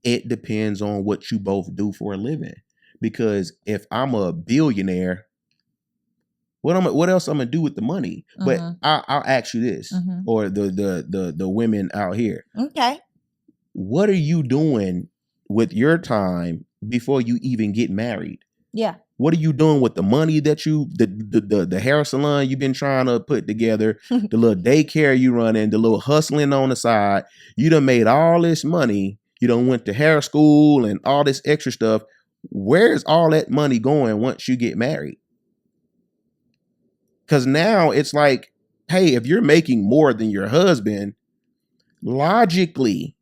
It depends on what you both do for a living. Because if I'm a billionaire, what else I'm gonna do with the money? But I'll ask you this, or the women out here. Okay. What are you doing with your time before you even get married? Yeah. What are you doing with the money that the hair salon you've been trying to put together, the little daycare you running, the little hustling on the side? You done made all this money. You done went to hair school and all this extra stuff. Where's all that money going once you get married? Because now it's like, hey, if you're making more than your husband, logically,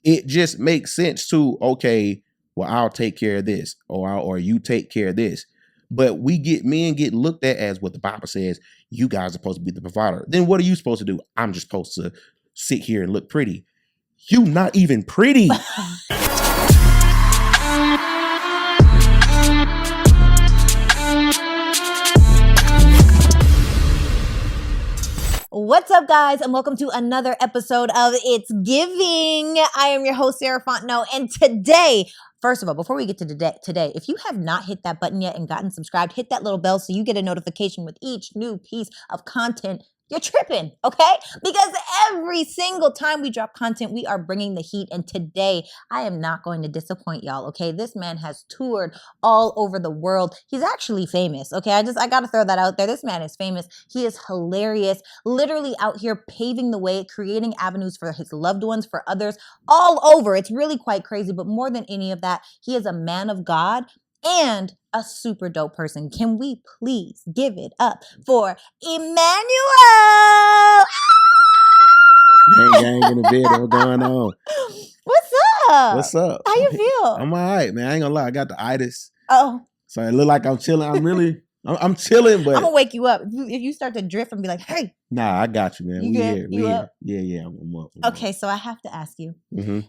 it just makes sense to, okay, well, I'll take care of this, or you take care of this. But men get looked at as what the Bible says, you guys are supposed to be the provider. Then what are you supposed to do? I'm just supposed to sit here and look pretty. You not even pretty. What's up, guys, and welcome to another episode of It's Giving. I am your host, Sarah Fontenot, and today, first of all, before we get to today, if you have not hit that button yet and gotten subscribed, hit that little bell so you get a notification with each new piece of content. You're tripping, okay? Because every single time we drop content, we are bringing the heat. And today, I am not going to disappoint y'all, okay? This man has toured all over the world. He's actually famous, okay? I got to throw that out there. This man is famous. He is hilarious, literally out here paving the way, creating avenues for his loved ones, for others, all over. It's really quite crazy. But more than any of that, he is a man of God and a super dope person. Can we please give it up for Emmanuel? Gang in the bed. What's going on? What's up? What's up? How you feel? I'm all right, man. I ain't gonna lie. I got the itis. Oh. So it look like I'm chilling. I'm chilling, but I'm gonna wake you up. If you start to drift and be like, hey. Nah, I got you, man. You good? You up? Yeah, I'm up. Okay, so I have to ask you,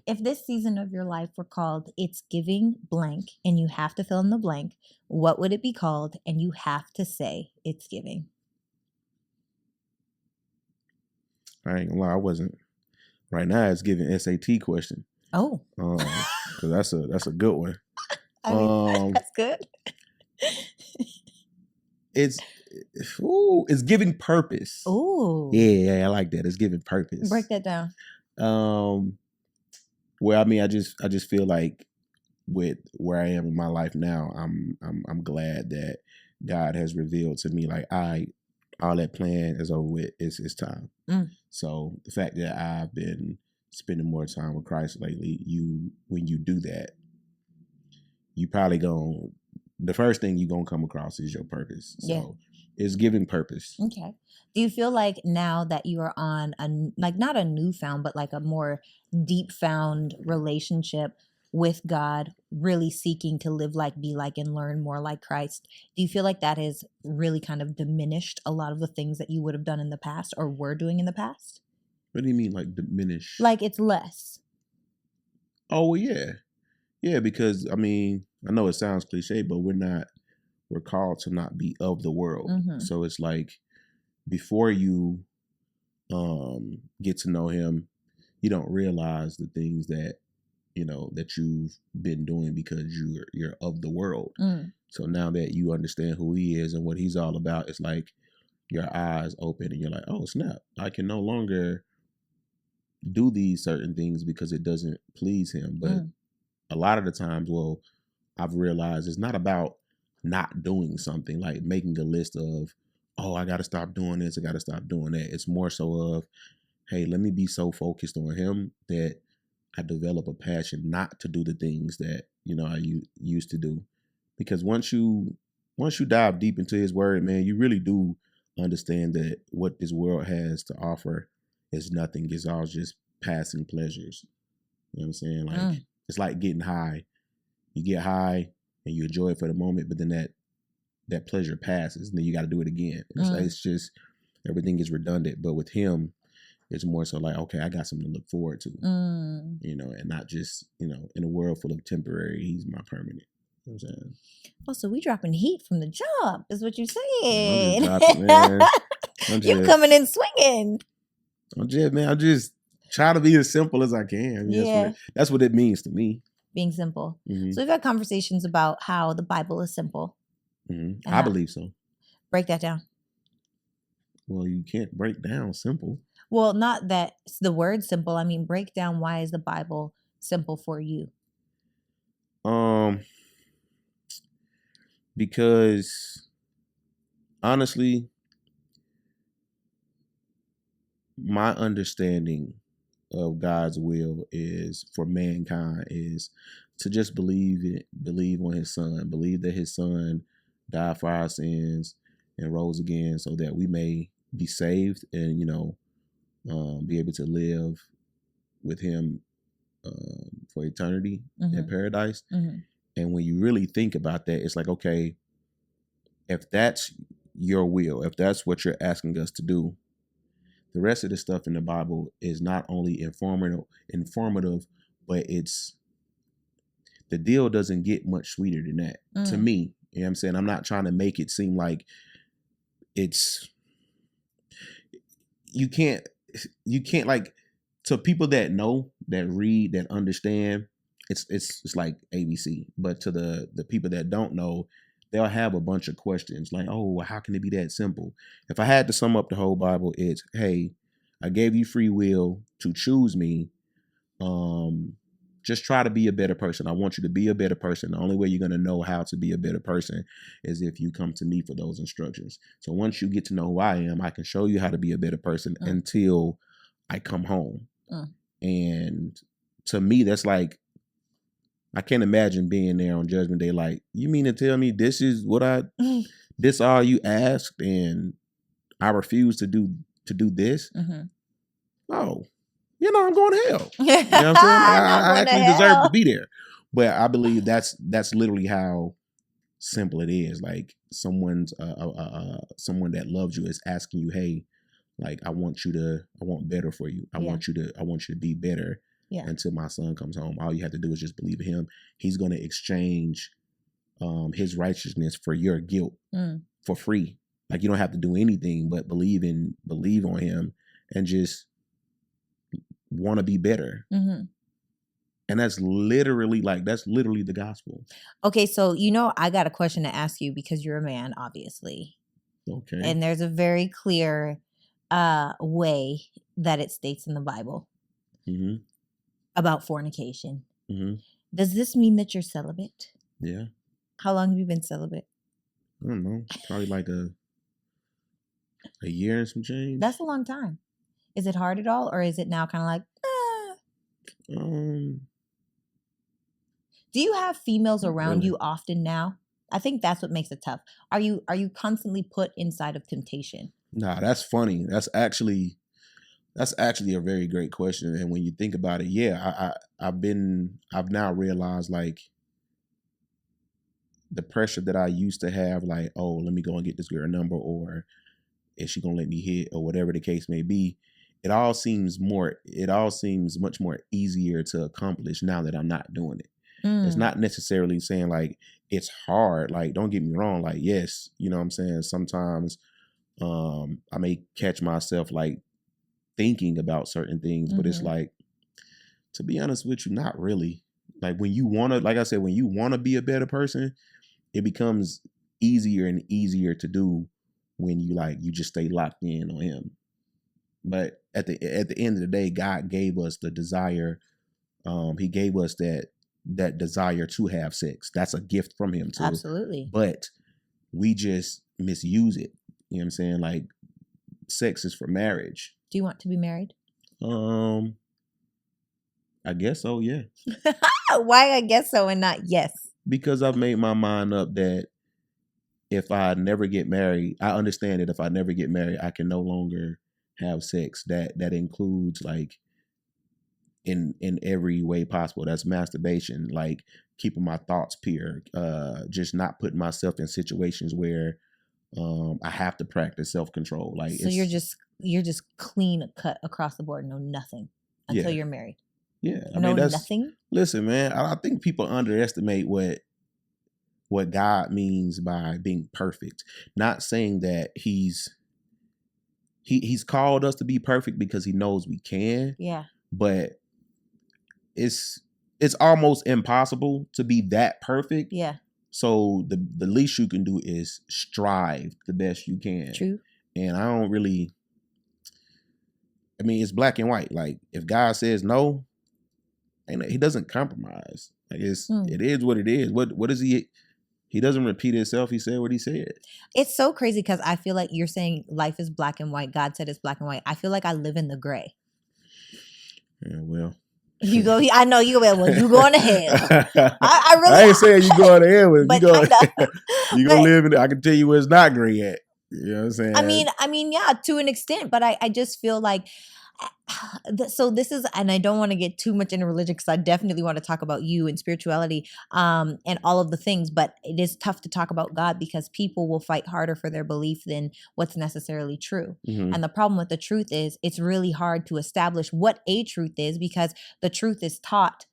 if this season of your life were called It's Giving blank and you have to fill in the blank, what would it be called? And you have to say It's Giving. I ain't gonna lie, I wasn't. Right now, it's giving SAT question. Oh. Because that's a good one. I mean, that's good. It's giving purpose. Ooh. Yeah, I like that. It's giving purpose. Break that down. Well, I mean, I just feel like with where I am in my life now, I'm glad that God has revealed to me, like, all that plan is over with. It's time. So the fact that I've been spending more time with Christ lately, when you do that, you probably the first thing you're gonna come across is your purpose. So it's giving purpose. Okay. Do you feel like now that you are on not a newfound, but like a more deep found relationship with God, really seeking to live like, be like, and learn more like Christ, do you feel like that has really kind of diminished a lot of the things that you would have done in the past or were doing in the past? What do you mean, like diminish? Like it's less. Oh, well, yeah. Yeah, because, I mean, I know it sounds cliche, but we're called to not be of the world. So it's like, before you get to know him, you don't realize the things that, that you've been doing because you're of the world. So now that you understand who he is and what he's all about, it's like your eyes open and you're like, oh, snap, I can no longer do these certain things because it doesn't please him. But a lot of the times, I've realized it's not about not doing something, like making a list of, oh, I got to stop doing this, I got to stop doing that. It's more so of, hey, let me be so focused on him that I develop a passion not to do the things that, I used to do. Because once you dive deep into his word, man, you really do understand that what this world has to offer is nothing. It's all just passing pleasures. You know what I'm saying? Like, it's like getting high. You get high and you enjoy it for the moment, but then that pleasure passes and then you got to do it again. And it's just, everything is redundant. But with him, it's more so like, okay, I got something to look forward to, and not just, in a world full of temporary, he's my permanent. You know what I'm saying? Oh, so we dropping heat from the jump is what you're saying. I'm just you coming in swinging. I'm just try to be as simple as I can. I mean, that's what it means to me. Being simple. So we've had conversations about how the Bible is simple. I believe so. Break that down. Well, you can't break down simple. Well, not that the word simple. I mean, break down why is the Bible simple for you? Because honestly, my understanding of God's will is for mankind is to just believe on his son, believe that his son died for our sins and rose again so that we may be saved and, be able to live with him for eternity in paradise. And when you really think about that, it's like, okay, if that's your will, if that's what you're asking us to do, the rest of the stuff in the Bible is not only informative, but the deal doesn't get much sweeter than that to me. You know what I'm saying? I'm not trying to make it seem like you can't like, to people that know, that read, that understand, it's like ABC. But to the people that don't know, they'll have a bunch of questions like, oh, how can it be that simple? If I had to sum up the whole Bible, it's, hey, I gave you free will to choose me. Just try to be a better person. I want you to be a better person. The only way you're going to know how to be a better person is if you come to me for those instructions. So once you get to know who I am, I can show you how to be a better person until I come home. And to me, that's like, I can't imagine being there on Judgment Day. Like, you mean to tell me this is what this all you asked and I refuse to do this? Oh, I'm going to hell. You know what I'm saying? I actually deserve to be there. But I believe that's literally how simple it is. Like, someone that loves you is asking you, hey, like, I want better for you. I want you to be better until my son comes home. All you have to do is just believe in him. He's going to exchange his righteousness for your guilt for free. Like, you don't have to do anything but believe on him and just want to be better. And that's literally the gospel. Okay, so I got a question to ask you because you're a man, obviously. Okay. And there's a very clear way that it states in the Bible about fornication. Does this mean that you're celibate? Yeah. How long have you been celibate? I don't know. Probably like a year and some change. That's a long time. Is it hard at all, or is it now kind of like, Do you have females around you often now? I think that's what makes it tough. Are you constantly put inside of temptation? Nah, that's funny. That's actually a very great question. And when you think about it, yeah, I've now realized, like, the pressure that I used to have, like, oh, let me go and get this girl a number, or is she gonna let me hit, or whatever the case may be. It all seems much more easier to accomplish now that I'm not doing it. It's not necessarily saying like it's hard. Like, don't get me wrong. Like, yes, you know what I'm saying? Sometimes I may catch myself like thinking about certain things, but it's like, to be honest with you, not really. Like, when you want to, like I said, when you want to be a better person, it becomes easier and easier to do when you just stay locked in on him. But at the end of the day, God gave us the desire. He gave us that desire to have sex. That's a gift from him too. Absolutely. But we just misuse it. You know what I'm saying? Like, sex is for marriage. Do you want to be married? I guess so, yeah. Why I guess so and not yes? Because I've made my mind up that if I never get married, I understand that if I never get married, I can no longer have sex. That includes, like, in every way possible. That's masturbation, like keeping my thoughts pure, just not putting myself in situations where I have to practice self-control. Like, so you're just clean cut across the board, no nothing until you're married. Yeah, I mean, that's nothing. Listen, man, I think people underestimate what God means by being perfect. Not saying that he's called us to be perfect because he knows we can. Yeah. but it's almost impossible to be that perfect. Yeah. So the least you can do is strive the best you can. True. And I don't really, I mean, it's black and white. Like if God says no, he doesn't compromise. Like it is what it is. What is he? He doesn't repeat himself. He said what he said. It's so crazy because I feel like you're saying life is black and white. God said it's black and white. I feel like I live in the gray. Yeah, well. You go. I know you go. Well, you going to hell. I really. I ain't saying you going to hell, but you gonna but, live in it. I can tell you where it's not gray at. You know what I'm saying? I mean, yeah, to an extent, but I just feel like. So this is, and I don't want to get too much into religion because I definitely want to talk about you and spirituality and all of the things, but it is tough to talk about God because people will fight harder for their belief than what's necessarily true. Mm-hmm. And the problem with the truth is it's really hard to establish what a truth is because the truth is taught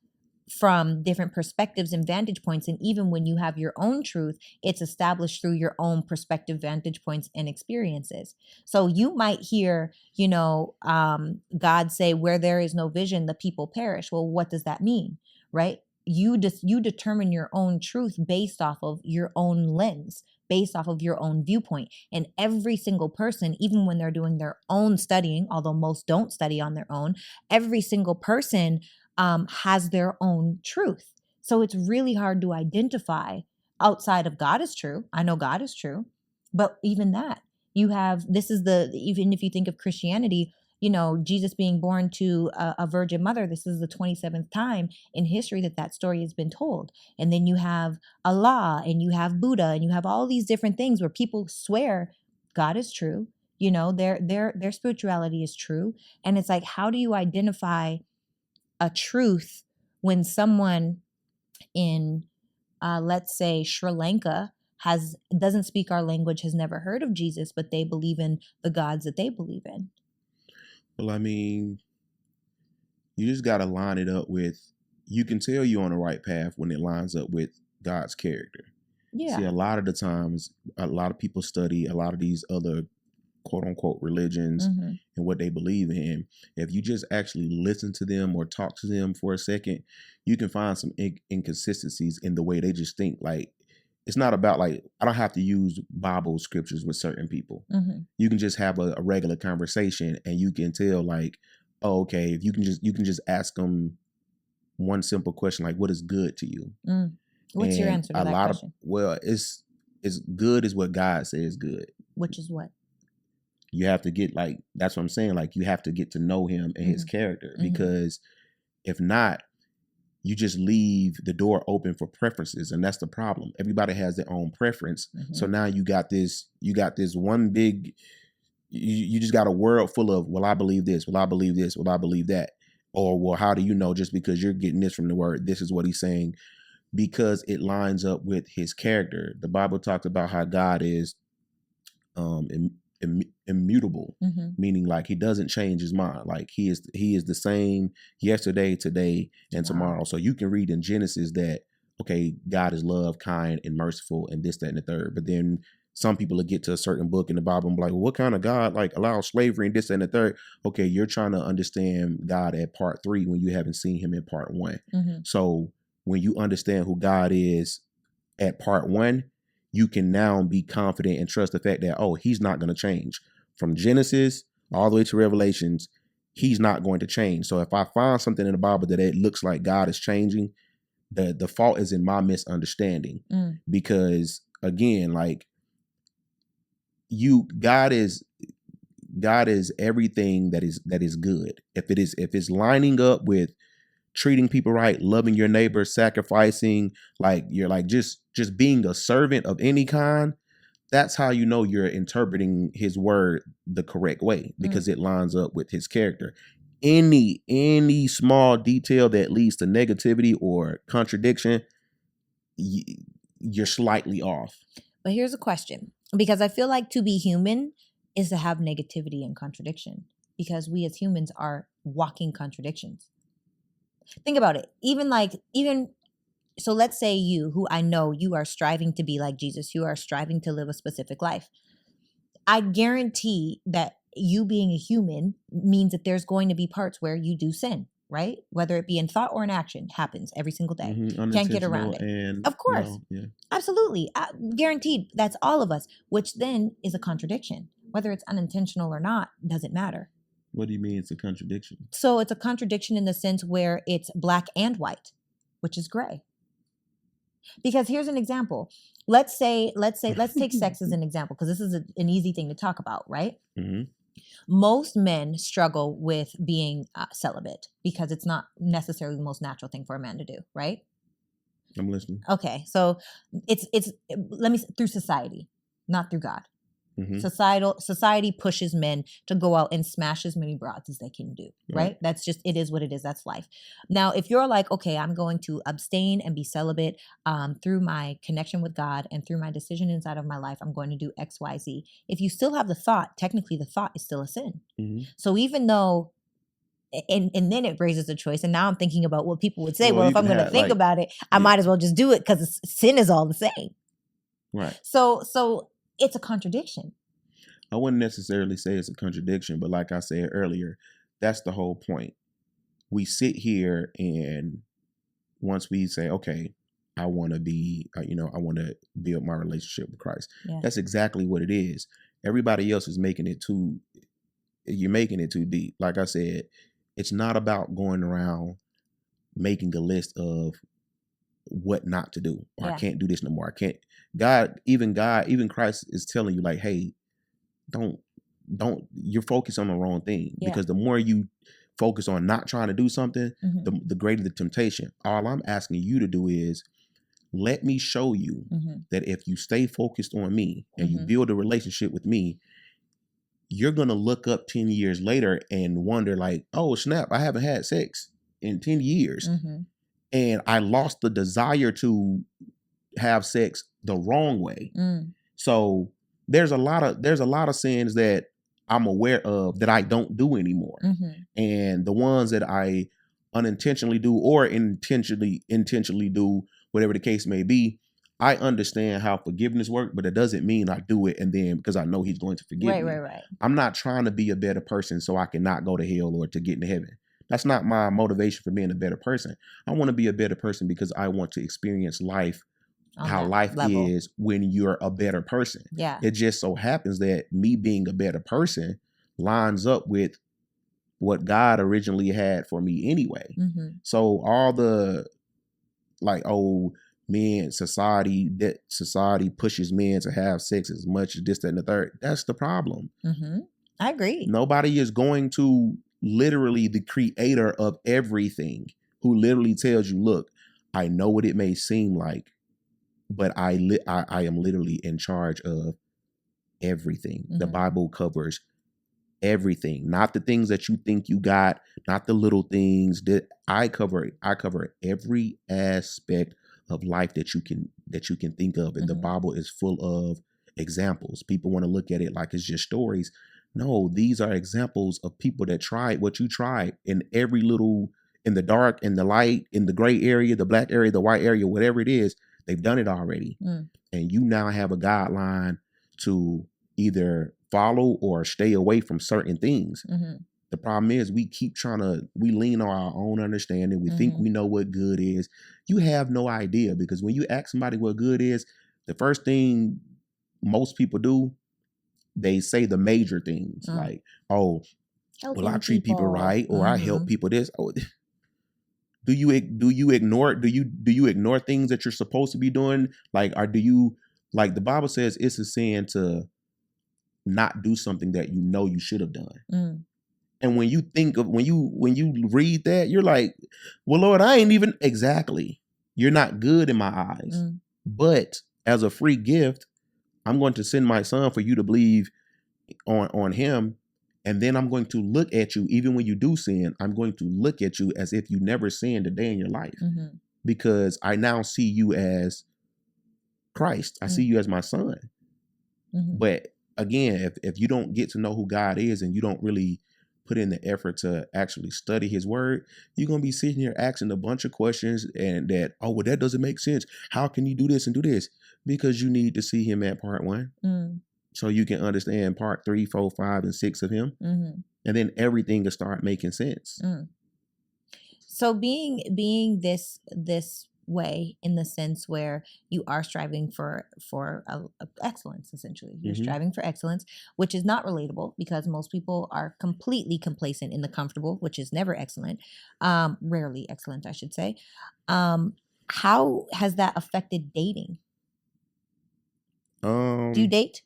from different perspectives and vantage points. And even when you have your own truth, it's established through your own perspective, vantage points, and experiences. So you might hear, God say, where there is no vision, the people perish. Well, what does that mean? Right? You determine your own truth based off of your own lens, based off of your own viewpoint. And every single person, even when they're doing their own studying, although most don't study on their own, every single person has their own truth. So it's really hard to identify outside of God is true. I know God is true, but even that even if you think of Christianity, Jesus being born to a virgin mother, this is the 27th time in history that story has been told. And then you have Allah and you have Buddha and you have all these different things where people swear God is true. Their spirituality is true. And it's like, how do you identify a truth when someone in, let's say, Sri Lanka doesn't speak our language, has never heard of Jesus, but they believe in the gods that they believe in? Well, I mean, you just got to line it up with, you can tell you're on the right path when it lines up with God's character. Yeah. See, a lot of the times, a lot of people study a lot of these other quote unquote religions and what they believe in. If you just actually listen to them or talk to them for a second, you can find some inconsistencies in the way they just think. Like, it's not about like, I don't have to use Bible scriptures with certain people. You can just have a regular conversation and you can tell like, oh, okay, if you can just ask them one simple question, like, what is good to you? What's your answer to that question? Well, it's good is what God says good. Which is what? You have to get, like, that's what I'm saying. Like, you have to get to know him and his character, because if not, you just leave the door open for preferences. And that's the problem. Everybody has their own preference. So now you got this one big, you just got a world full of, well, I believe this, well, I believe this, well, I believe that. Or, well, how do you know just because you're getting this from the word, this is what he's saying? Because it lines up with his character. The Bible talks about how God is immutable, meaning like he doesn't change his mind. Like he is the same yesterday, today, and tomorrow. So you can read in Genesis that, okay, God is love, kind, and merciful, and this, that, and the third. But then some people will get to a certain book in the Bible and be like, well, what kind of God like allows slavery and this, that, and the third? Okay, you're trying to understand God at part 3 when you haven't seen him in part 1. So when you understand who God is at part 1, you can now be confident and trust the fact that, oh, he's not going to change. From Genesis all the way to Revelations, he's not going to change. So if I find something in the Bible that it looks like God is changing, the fault is in my misunderstanding. Because again, like God is everything that is good. If it's lining up with treating people right, loving your neighbor, sacrificing, like you're like just being a servant of any kind, that's how you know you're interpreting his word the correct way, because it lines up with his character. Any small detail that leads to negativity or contradiction, you're slightly off. But here's a question, because I feel like to be human is to have negativity and contradiction, because we as humans are walking contradictions. Think about it. So let's say you, who I know you are striving to be like Jesus, you are striving to live a specific life. I guarantee that you being a human means that there's going to be parts where you do sin. right? Whether it be in thought or in action, happens every single day. Can't get around it. And, of course. Absolutely. Guaranteed. That's all of us, which then is a contradiction. Whether it's unintentional or not, doesn't matter. What do you mean it's a contradiction? So it's a contradiction in the sense where it's black and white, which is gray. Because here's an example. Let's take sex as an example, because this is an easy thing to talk about, right? Mm-hmm. Most men struggle with being celibate because it's not necessarily the most natural thing for a man to do, right? I'm listening. Okay, so it's through society, not through God. Mm-hmm. Society pushes men to go out and smash as many broads as they can do, right? That's just, it is what it is. That's life. Now, if you're like, okay, I'm going to abstain and be celibate through my connection with God and through my decision inside of my life, I'm going to do X, Y, Z. If you still have the thought, technically the thought is still a sin. Mm-hmm. So even though, and then it raises a choice. And now I'm thinking about what people would say. Well, if I'm going to think about it, I might as well just do it because sin is all the same. Right. So it's a contradiction. I wouldn't necessarily say it's a contradiction, but like I said earlier, that's the whole point. We sit here and once we say, okay, I want to be, I want to build my relationship with Christ. Yeah. That's exactly what it is. Everybody else is you're making it too deep. Like I said, it's not about going around making a list of what not to do. Or I can't do this no more. I can't. Even Christ is telling you like, hey, don't, you're focused on the wrong thing. Yeah. Because the more you focus on not trying to do something, mm-hmm. the greater the temptation. All I'm asking you to do is let me show you mm-hmm. that if you stay focused on me and mm-hmm. you build a relationship with me, you're going to look up 10 years later and wonder like, oh, snap, I haven't had sex in 10 years. Mm-hmm. And I lost the desire to have sex the wrong way. Mm. So there's a lot of sins that I'm aware of that I don't do anymore. Mm-hmm. And the ones that I unintentionally do or intentionally do, whatever the case may be, I understand how forgiveness works, but it doesn't mean I do it and then because I know he's going to forgive me. Right. I'm not trying to be a better person so I can not go to hell or to get into heaven. That's not my motivation for being a better person. I want to be a better person because I want to experience life, how life level. Is when you're a better person. Yeah. It just so happens that me being a better person lines up with what God originally had for me anyway. Mm-hmm. So all the like, oh, men, society pushes men to have sex as much as this, that, and the third. That's the problem. Mm-hmm. I agree. Nobody is going to literally the creator of everything who literally tells you, look, I know what it may seem like, but I am literally in charge of everything. Mm-hmm. The Bible covers everything, not the things that you think you got, not the little things that I cover every aspect of life that you can think of. And mm-hmm. the Bible is full of examples. People want to look at it like it's just stories. No, these are examples of people that tried what you tried in every little, in the dark, in the light, in the gray area, the black area, the white area, whatever it is, they've done it already. Mm. And you now have a guideline to either follow or stay away from certain things. Mm-hmm. The problem is we lean on our own understanding. We mm-hmm. think we know what good is. You have no idea because when you ask somebody what good is, the first thing most people do, they say the major things like, oh, helping I treat people right or mm-hmm. I help people this. Oh, do you ignore things that you're supposed to be doing? Like, or do you, like the Bible says it's a sin to not do something that you know you should have done. Mm. And when you think of, when you read that, you're like, well, Lord, I ain't even exactly, you're not good in my eyes, but as a free gift, I'm going to send my son for you to believe on him. And then I'm going to look at you, even when you do sin, I'm going to look at you as if you never sinned a day in your life. Mm-hmm. Because I now see you as Christ. I see you as my son. Mm-hmm. But again, if you don't get to know who God is and you don't really put in the effort to actually study his word, you're going to be sitting here asking a bunch of questions and that, oh, well, that doesn't make sense. How can you do this and do this? Because you need to see him at part 1. Mm. So you can understand part 3, 4, 5, and 6 of him. Mm-hmm. And then everything will start making sense. Mm. So being this way, in the sense where you are striving for excellence, essentially you're striving for excellence, which is not relatable because most people are completely complacent in the comfortable, which is never excellent, rarely excellent, I should say. How has that affected dating? Do you date?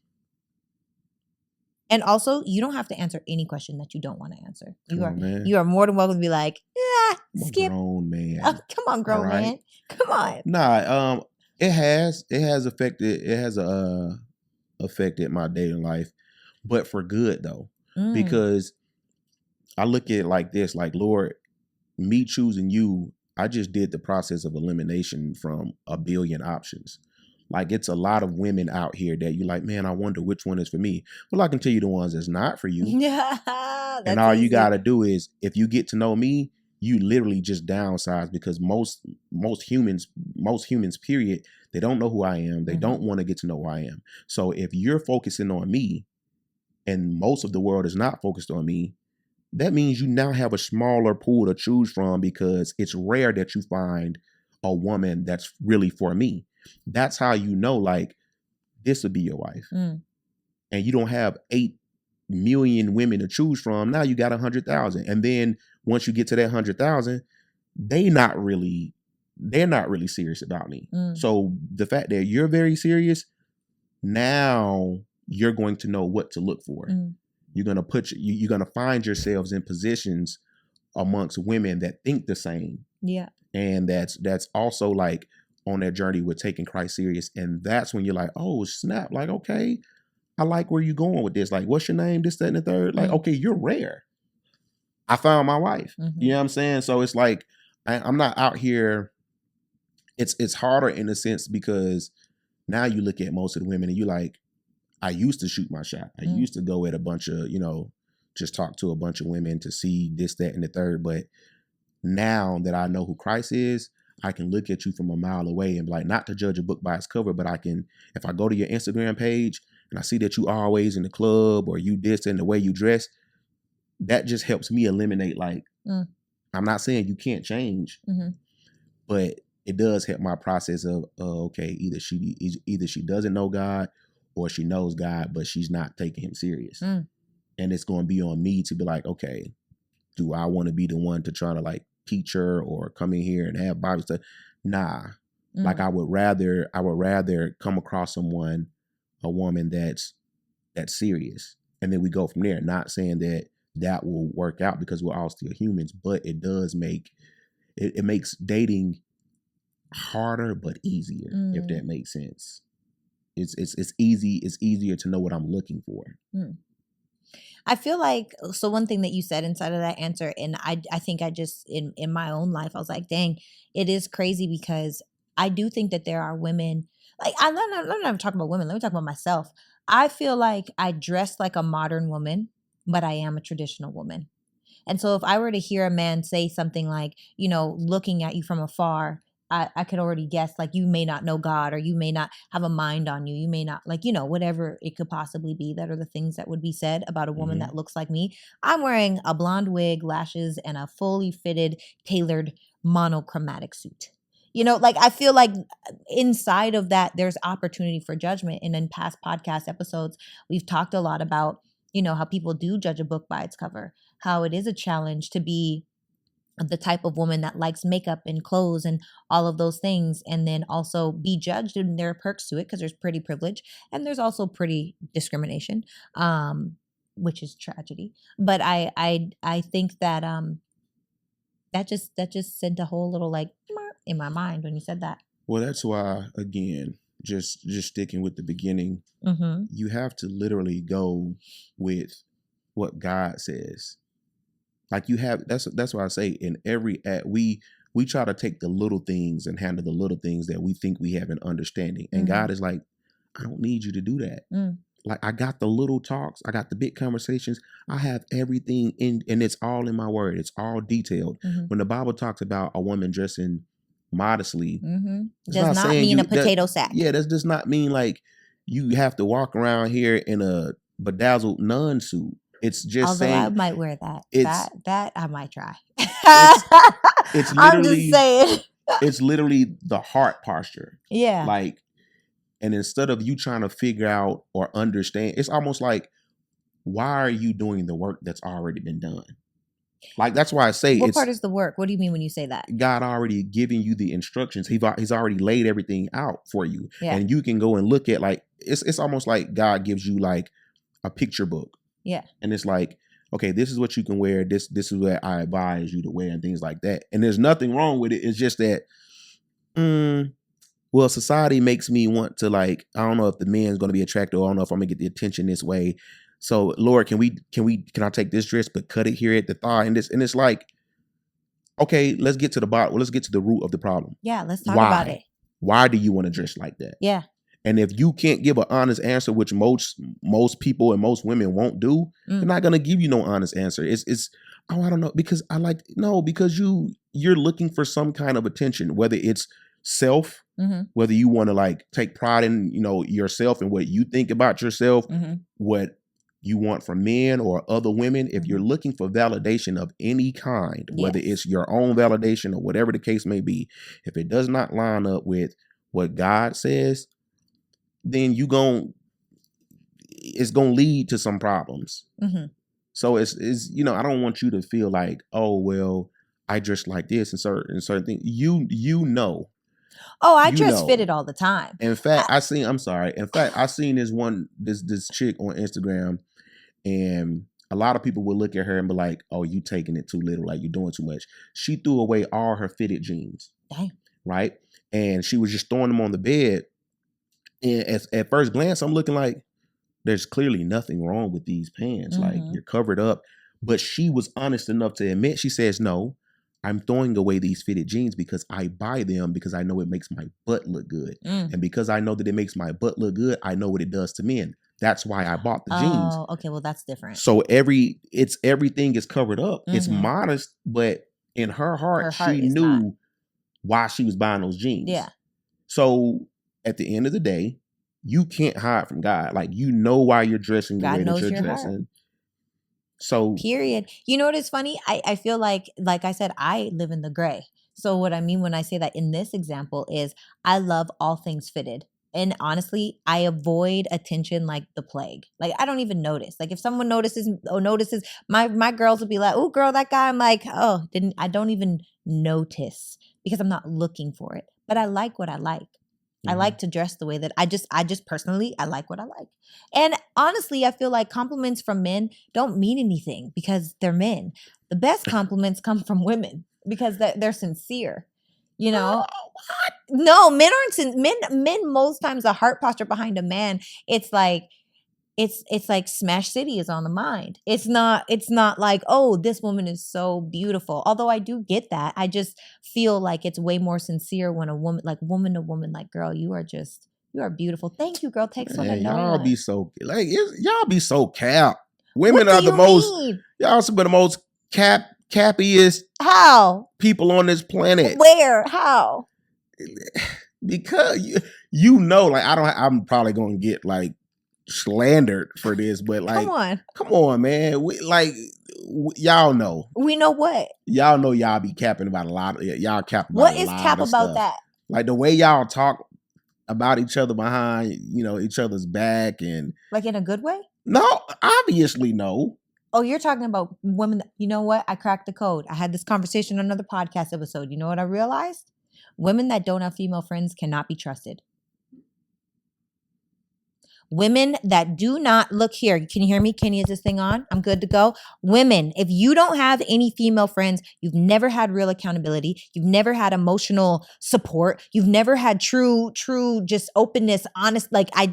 And also, you don't have to answer any question that you don't want to answer. You are more than welcome to be like, skip. Grown man. Oh, come on, grown man. Come on. Nah, it has affected my dating life, but for good though, because I look at it like this, like, Lord, me choosing you, I just did the process of elimination from a billion options. Like, it's a lot of women out here that you're like, man, I wonder which one is for me. Well, I can tell you the ones that's not for you. And all you got to do is, if you get to know me, you literally just downsize, because most humans, period, they don't know who I am. They don't want to get to know who I am. So if you're focusing on me and most of the world is not focused on me, that means you now have a smaller pool to choose from, because it's rare that you find a woman that's really for me. That's how you know, like, this would be your wife. And you don't have 8 million women to choose from. Now you got 100,000. And then once you get to that 100,000, they're not really serious about me. So the fact that you're very serious, now you're going to know what to look for. You're going to you're going to find yourselves in positions amongst women that think the same. Yeah. And that's also like on that journey with taking Christ serious. And that's when you're like, oh, snap. Like, okay, I like where you're going with this. Like, what's your name? This, that, and the third. Like, okay, you're rare. I found my wife. You know what I'm saying? So it's like, I'm not out here. It's harder in a sense, because now you look at most of the women and you're like, I used to shoot my shot. I used to go at a bunch of, just talk to a bunch of women to see this, that, and the third. But now that I know who Christ is, I can look at you from a mile away and be like, not to judge a book by its cover, but I can, if I go to your Instagram page and I see that you always in the club, or you this and the way you dress, that just helps me eliminate, like, I'm not saying you can't change, but it does help my process of, okay, either she doesn't know God, or she knows God, but she's not taking him serious. And it's going to be on me to be like, okay, do I want to be the one to try to like teach her or come in here and have Bible stuff? Nah. Like, I would rather come across a woman that's serious. And then we go from there. Not saying that will work out, because we're all still humans, but it does it makes dating harder but easier, if that makes sense. It's easier to know what I'm looking for. I feel like, so one thing that you said inside of that answer, and I think I just, in my own life, I was like, dang, it is crazy, because I do think that there are women, like, I'm not talking about women, let me talk about myself. I feel like I dress like a modern woman, but I am a traditional woman. And so if I were to hear a man say something like, looking at you from afar, I could already guess, like, you may not know God, or you may not have a mind on you. You may not, like, whatever it could possibly be, that are the things that would be said about a woman that looks like me. I'm wearing a blonde wig, lashes, and a fully fitted, tailored, monochromatic suit. Like, I feel like inside of that, there's opportunity for judgment. And in past podcast episodes, we've talked a lot about, how people do judge a book by its cover, how it is a challenge to be the type of woman that likes makeup and clothes and all of those things, and then also be judged. And there are perks to it, because there's pretty privilege and there's also pretty discrimination, which is tragedy. But I think that that just sent a whole little, like, in my mind when you said that. Well, that's why, again, just sticking with the beginning, you have to literally go with what God says. Like, you have, that's why I say, in every act, we try to take the little things and handle the little things that we think we have an understanding. And God is like, I don't need you to do that. Like, I got the little talks, I got the big conversations, I have everything in, and it's all in my word. It's all detailed. When the Bible talks about a woman dressing modestly, does not mean a potato sack. Yeah, that does not mean like you have to walk around here in a bedazzled nun suit. It's just Although saying, I might wear that. That I might try. It's I'm just literally saying. it's literally the heart posture. Yeah. Like, and instead of you trying to figure out or understand, it's almost like, why are you doing the work that's already been done? Like, that's why I say what part is the work? What do you mean when you say that? God already giving you the instructions. He's already laid everything out for you. Yeah. And you can go and look at, like, it's almost like God gives you like a picture book. Yeah. And it's like, okay, this is what you can wear. This is what I advise you to wear and things like that. And there's nothing wrong with it. It's just that, well, society makes me want to, like, I don't know if the man's going to be attractive. I don't know if I'm gonna get the attention this way. So, Lord, can I take this dress but cut it here at the thigh and this? And it's like, okay, let's get to the bottom. Let's get to the root of the problem. Yeah, let's talk about it. Why do you want to dress like that? Yeah. And if you can't give an honest answer, which most people and most women won't do, they're not gonna give you no honest answer. It's oh, I don't know, because because you're looking for some kind of attention, whether it's self, whether you want to like take pride in yourself and what you think about yourself, what you want from men or other women. If you're looking for validation of any kind, whether it's your own validation or whatever the case may be, if it does not line up with what God says, then it's gonna lead to some problems. So it's I don't want you to feel like, oh well, I dress like this and certain things. Oh, I dress fitted all the time. In fact, I seen this chick on Instagram, and a lot of people would look at her and be like, oh, you taking it too little, like you're doing too much. She threw away all her fitted jeans. Dang. Right? And she was just throwing them on the bed. And at first glance, I'm looking like, there's clearly nothing wrong with these pants. Like, you're covered up. But she was honest enough to admit, she says, no, I'm throwing away these fitted jeans because I buy them because I know it makes my butt look good. And because I know that it makes my butt look good, I know what it does to men. That's why I bought the jeans. Oh, okay. Well, that's different. So everything is covered up. It's modest, but in her heart she knew why she was buying those jeans. Yeah. So at the end of the day, you can't hide from God. Like, you know why you're dressing the way that you're dressing. Heart. So period. You know what is funny? I feel like I said, I live in the gray. So what I mean when I say that in this example is I love all things fitted. And honestly, I avoid attention like the plague. Like, I don't even notice. Like, if someone notices, my girls will be like, oh girl, that guy. I'm like, oh, I don't even notice because I'm not looking for it. But I like what I like. I like to dress the way that I just personally, I like what I like. And honestly, I feel like compliments from men don't mean anything because they're men. The best compliments come from women because they're sincere, No, men aren't, men most times the heart posture behind a man, it's like Smash City is on the mind. It's not like, oh, this woman is so beautiful. Although I do get that. I just feel like it's way more sincere when a woman to woman, like, girl, you are beautiful. Thank you, girl. Takes one to know y'all one. be so like, y'all be so cap. Women are the most, y'all some of the most cappiest people on this planet. Where? How? Because like, I'm probably gonna get like slandered for this, but like, come on, man. Y'all know. We know what? Y'all know y'all be capping about a lot of y'all cap about. What is cap about stuff. that? Like the way y'all talk about each other behind, each other's back, and like in a good way? No, obviously no. Oh, you're talking about women. You know what? I cracked the code. I had this conversation on another podcast episode. You know what I realized? Women that don't have female friends cannot be trusted. Women that do not look here. Can you hear me? Kenny, is this thing on? I'm good to go. Women, if you don't have any female friends, you've never had real accountability. You've never had emotional support. You've never had true, just openness, honest. Like, I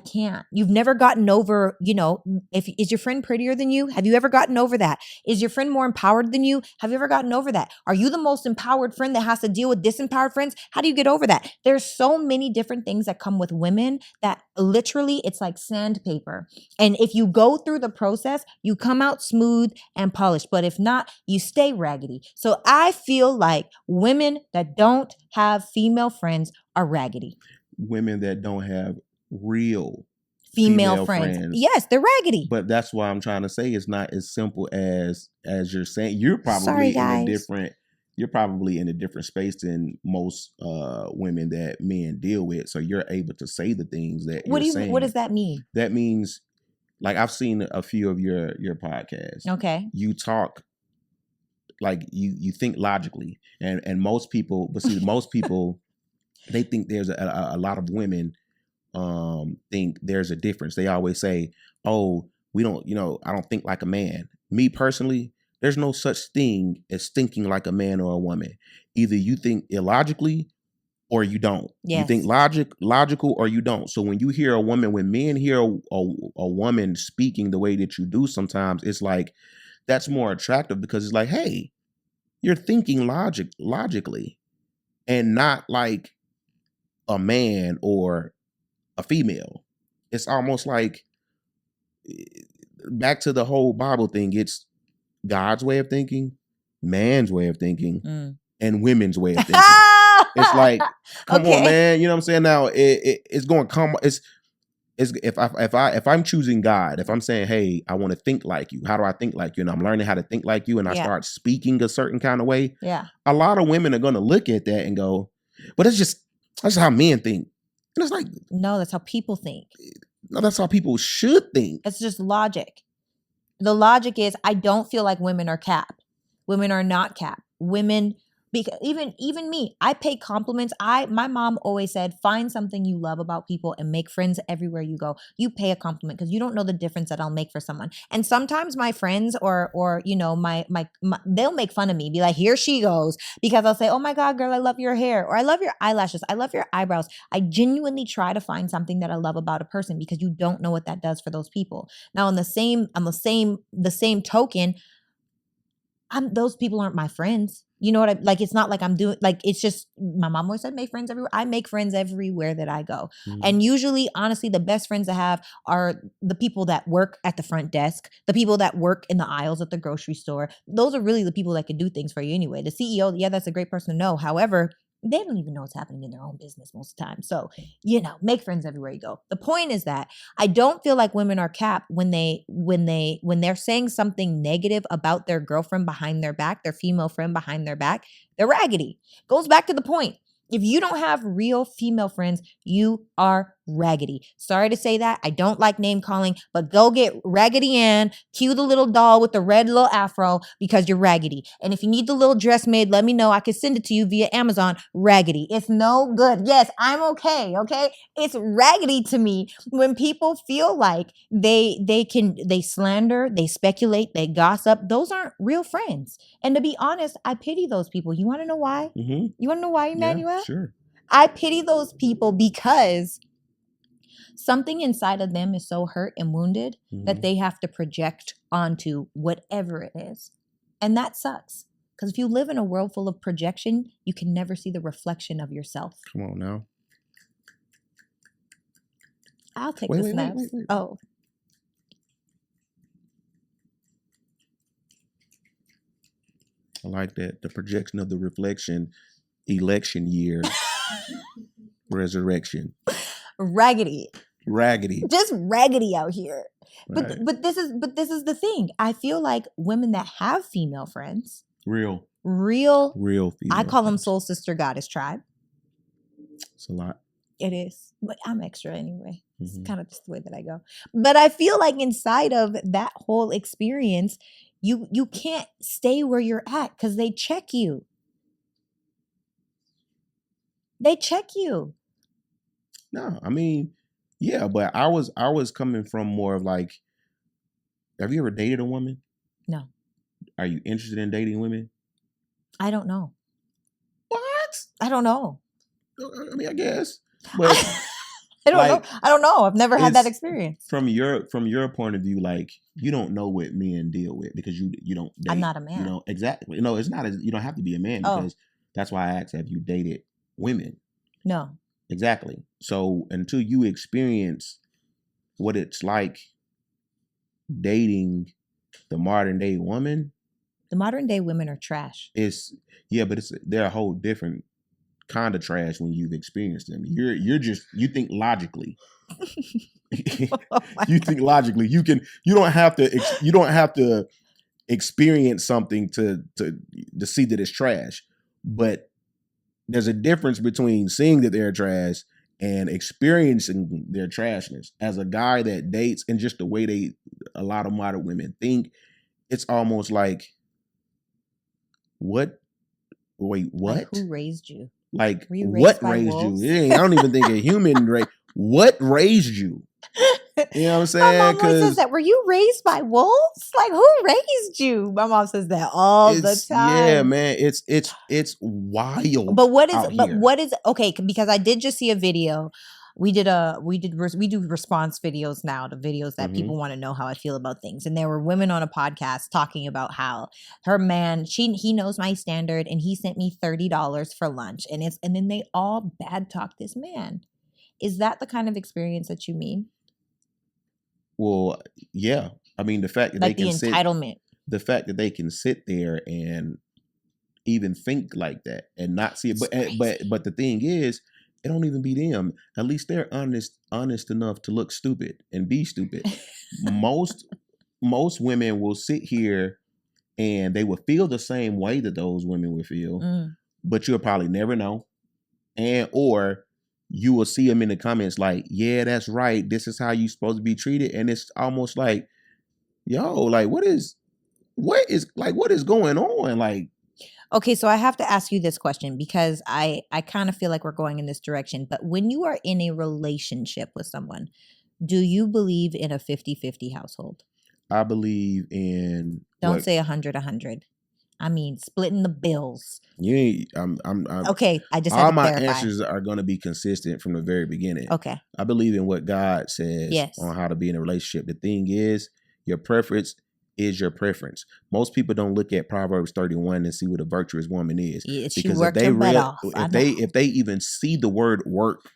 can't. You've never gotten over, is your friend prettier than you? Have you ever gotten over that? Is your friend more empowered than you? Have you ever gotten over that? Are you the most empowered friend that has to deal with disempowered friends? How do you get over that? There's so many different things that come with women that literally it's like sandpaper. And if you go through the process, you come out smooth and polished. But if not, you stay raggedy. So I feel like women that don't have female friends are raggedy. Women that don't have real female friends. Yes, they're raggedy. But that's why I'm trying to say it's not as simple as you're saying. You're probably you're probably in a different space than most women that men deal with. So you're able to say the things that you're saying. What does that mean? That means, like, I've seen a few of your podcasts. Okay. You talk like you think logically, and most people, they think there's a lot of women think there's a difference. They always say, oh, we don't, I don't think like a man. Me personally, there's no such thing as thinking like a man or a woman. Either you think illogically or you don't. Yes. You think logical or you don't. So when men hear a woman speaking the way that you do sometimes, it's like, that's more attractive because it's like, hey, you're thinking logically and not like a man or a female. It's almost like, back to the whole Bible thing, it's God's way of thinking, man's way of thinking, and women's way of thinking. It's like, come on, man. You know what I'm saying? Now it's going to come. It's if I'm choosing God, if I'm saying, hey, I want to think like you, how do I think like you? And I'm learning how to think like you, and I start speaking a certain kind of way. Yeah. A lot of women are going to look at that and go, but that's how men think. And it's like, no, that's how people think. No, that's how people should think. It's just logic. The logic is, I don't feel like women are capped. Women are not capped. Women, because even me, I pay compliments. My mom always said, find something you love about people and make friends everywhere you go. You pay a compliment because you don't know the difference that I'll make for someone. And sometimes my friends or my they'll make fun of me, be like, here she goes, because I'll say, oh my God, girl, I love your hair, or I love your eyelashes, I love your eyebrows. I genuinely try to find something that I love about a person because you don't know what that does for those people. Now, on the same token, those people aren't my friends. You know what I like? It's not like I'm doing, like, it's just, my mom always said, make friends everywhere. I make friends everywhere that I go. Mm-hmm. And usually, honestly, the best friends I have are the people that work at the front desk, the people that work in the aisles at the grocery store. Those are really the people that can do things for you anyway. The CEO, yeah, that's a great person to know. However, they don't even know what's happening in their own business most of the time. So, make friends everywhere you go. The point is that I don't feel like women are capped when they're saying something negative about their girlfriend behind their back, their female friend behind their back. They're raggedy. Goes back to the point. If you don't have real female friends, you are raggedy. Sorry to say that. I don't like name calling, but go get Raggedy Ann, cue the little doll with the red little afro, because you're raggedy. And if you need the little dress made, let me know. I can send it to you via Amazon. Raggedy. It's no good. Yes, I'm okay. Okay. It's raggedy to me when people feel like they slander, they speculate, they gossip. Those aren't real friends. And to be honest, I pity those people. You want to know why? Mm-hmm. You want to know why, Emmanuel? Yeah, sure. I pity those people because something inside of them is so hurt and wounded that they have to project onto whatever it is. And that sucks. Because if you live in a world full of projection, you can never see the reflection of yourself. Come on now. I'll take the snaps. Wait. Oh. I like that. The projection of the reflection, election year, resurrection. Raggedy. Just raggedy out here. Right. But this is the thing. I feel like women that have female friends, real female, I call them friends. soul sister goddess tribe. It's a lot. It is, but I'm extra anyway. It's kind of just the way that I go. But I feel like inside of that whole experience, you can't stay where you're at because they check you. No, I mean, yeah, but I was coming from more of like, have you ever dated a woman? No. Are you interested in dating women? I don't know. What? I don't know. I mean, I guess. But I don't know. I don't know. I've never had that experience. From your point of view, like, you don't know what men deal with because you don't date. I'm not a man. You know, exactly. No, it's not. You don't have to be a man because that's why I asked, have you dated women? No. Exactly. So until you experience what it's like dating the modern day woman. The modern day women are trash. But they're a whole different kind of trash when you've experienced them. You think logically. You think logically. You don't have to experience something to see that it's trash. But there's a difference between seeing that they're trash and experiencing their trashness. As a guy that dates, and just the way a lot of modern women think, it's almost like, what? Wait, what? Like, who raised you? Like, what raised you? I don't even think a human raised. What raised you? You know what I'm saying? My mom always says that. Were you raised by wolves? Like, who raised you? My mom says that all the time. Yeah, man. It's wild. But what is okay? Because I did just see a video. We do response videos now to videos that people want to know how I feel about things. And there were women on a podcast talking about how her man, he knows my standard, and he sent me $30 for lunch. And then they all bad talk this man. Is that the kind of experience that you mean? Well, yeah. I mean, the fact that like entitlement. The fact that they can sit there and even think like that and not see it. But the thing is, it don't even be them. At least they're honest enough to look stupid and be stupid. Most women will sit here and they will feel the same way that those women would feel, but you'll probably never know. Or you will see them in the comments like, yeah, that's right. This is how you're supposed to be treated. And it's almost like, yo, like, what is going on? Like, okay, so I have to ask you this question because I kind of feel like we're going in this direction. But when you are in a relationship with someone, do you believe in a 50-50 household? I believe in... Don't say 100-100. I mean, splitting the bills. You ain't... I'm okay, I just all my answers are going to be consistent from the very beginning. Okay. I believe in what God says on how to be in a relationship. The thing is, your preference is your preference. Most people don't look at Proverbs 31 and see what a virtuous woman is. Yeah, because if they even see the word work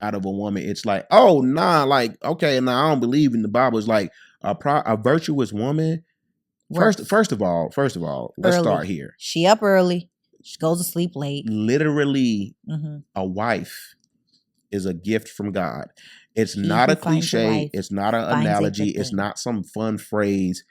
out of a woman, it's like, oh nah, like, okay, nah, I don't believe in the Bible. It's like a virtuous woman. First of all, let's start here. She up early. She goes to sleep late. Literally, a wife is a gift from God. It's not a cliche. It's not an analogy. It's not some fun phrase.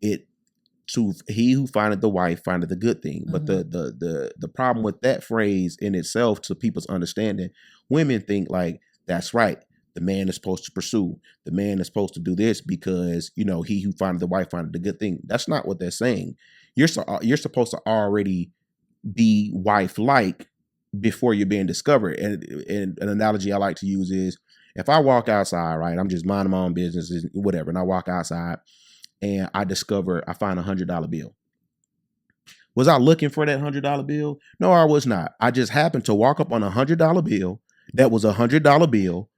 He who findeth the wife findeth the good thing. But the problem with that phrase in itself, to people's understanding, women think like, that's right. The man is supposed to pursue. The man is supposed to do this because, he who findeth the wife findeth the good thing. That's not what they're saying. You're supposed to already be wife-like before you're being discovered. And an analogy I like to use is, if I walk outside, right, I'm just minding my own business, whatever, and I walk outside and I find $100 bill. Was I looking for that $100 bill? No, I was not. I just happened to walk up on a $100 bill that was a $100 bill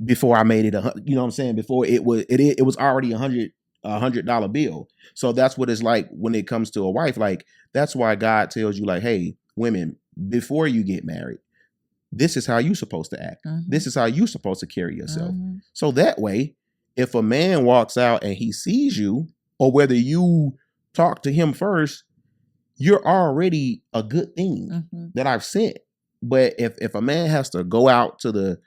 before I made it you know what I'm saying? Before it was already a $100 bill. So that's what it's like when it comes to a wife. Like, that's why God tells you, like, hey, women, before you get married, this is how you're supposed to act. This is how you're supposed to carry yourself. So that way, if a man walks out and he sees you, or whether you talk to him first, you're already a good thing that I've sent. But if a man has to go out to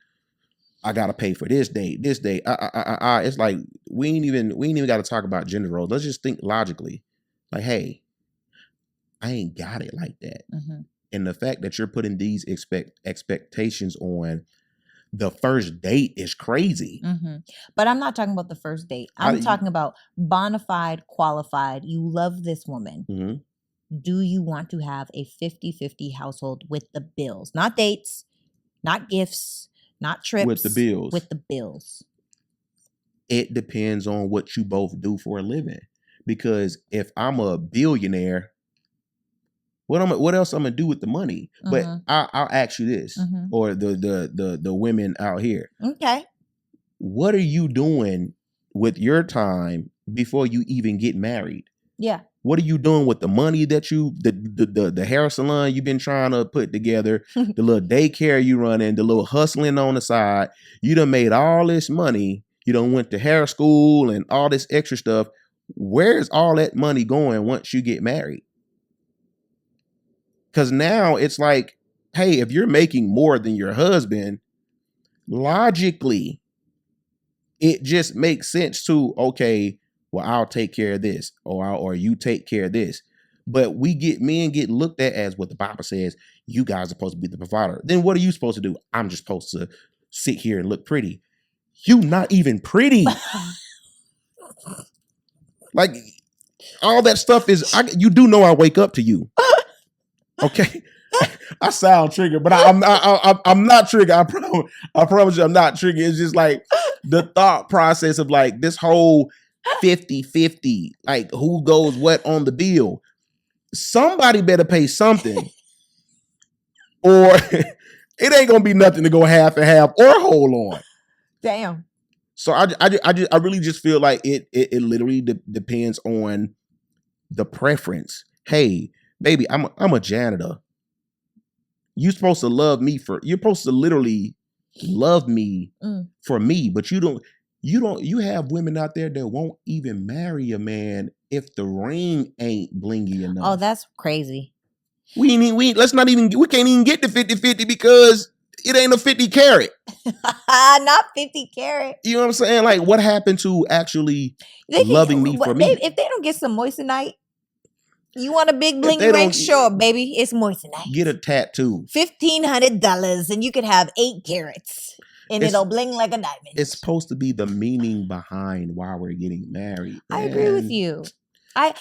I gotta pay for this date, it's like we ain't even got to talk about gender roles. Let's just think logically. Like, hey, I ain't got it like that. And the fact that you're putting these expectations on the first date is crazy. But I'm not talking about the first date. I'm talking about bona fide, qualified. You love this woman. Do you want to have a 50-50 household with the bills? Not dates, not gifts, not trips. With the bills. With the bills. It depends on what you both do for a living. Because if I'm a billionaire, what else I'm gonna do with the money? But I'll ask you this, or the women out here. Okay. What are you doing with your time before you even get married? Yeah. What are you doing with the money that the hair salon you've been trying to put together, the little daycare you running, the little hustling on the side? You done made all this money. You done went to hair school and all this extra stuff. Where's all that money going once you get married? Because now it's like hey, if you're making more than your husband, logically, it just makes sense to, okay, well, I'll take care of this, or you take care of this. But men get looked at as what the Bible says, you guys are supposed to be the provider. Then what are you supposed to do? I'm just supposed to sit here and look pretty. You not even pretty. Like, all that stuff is, you do know I wake up to you. Okay? I sound triggered, but I'm not triggered. I promise you I'm not triggered. It's just like the thought process of like this whole 50-50, like who goes what on the bill. Somebody better pay something, or it ain't gonna be nothing to go half and half or hold on. Damn. So I really just feel like it literally depends on the preference. Hey, baby, I'm a janitor. You're supposed to love me you're supposed to literally love me for me, but you have women out there that won't even marry a man if the ring ain't blingy enough. Oh, that's crazy. We can't even get to 50-50 because it ain't a 50 carat. Not 50 carat. You know what I'm saying? Like, what happened to actually loving me for me? If they don't get some moissanite, you want a big blingy ring? Sure, baby. It's moissanite. Get a tattoo. $1,500 and you could have 8 carats. And it'll bling like a diamond. It's supposed to be the meaning behind why we're getting married. I agree with you. I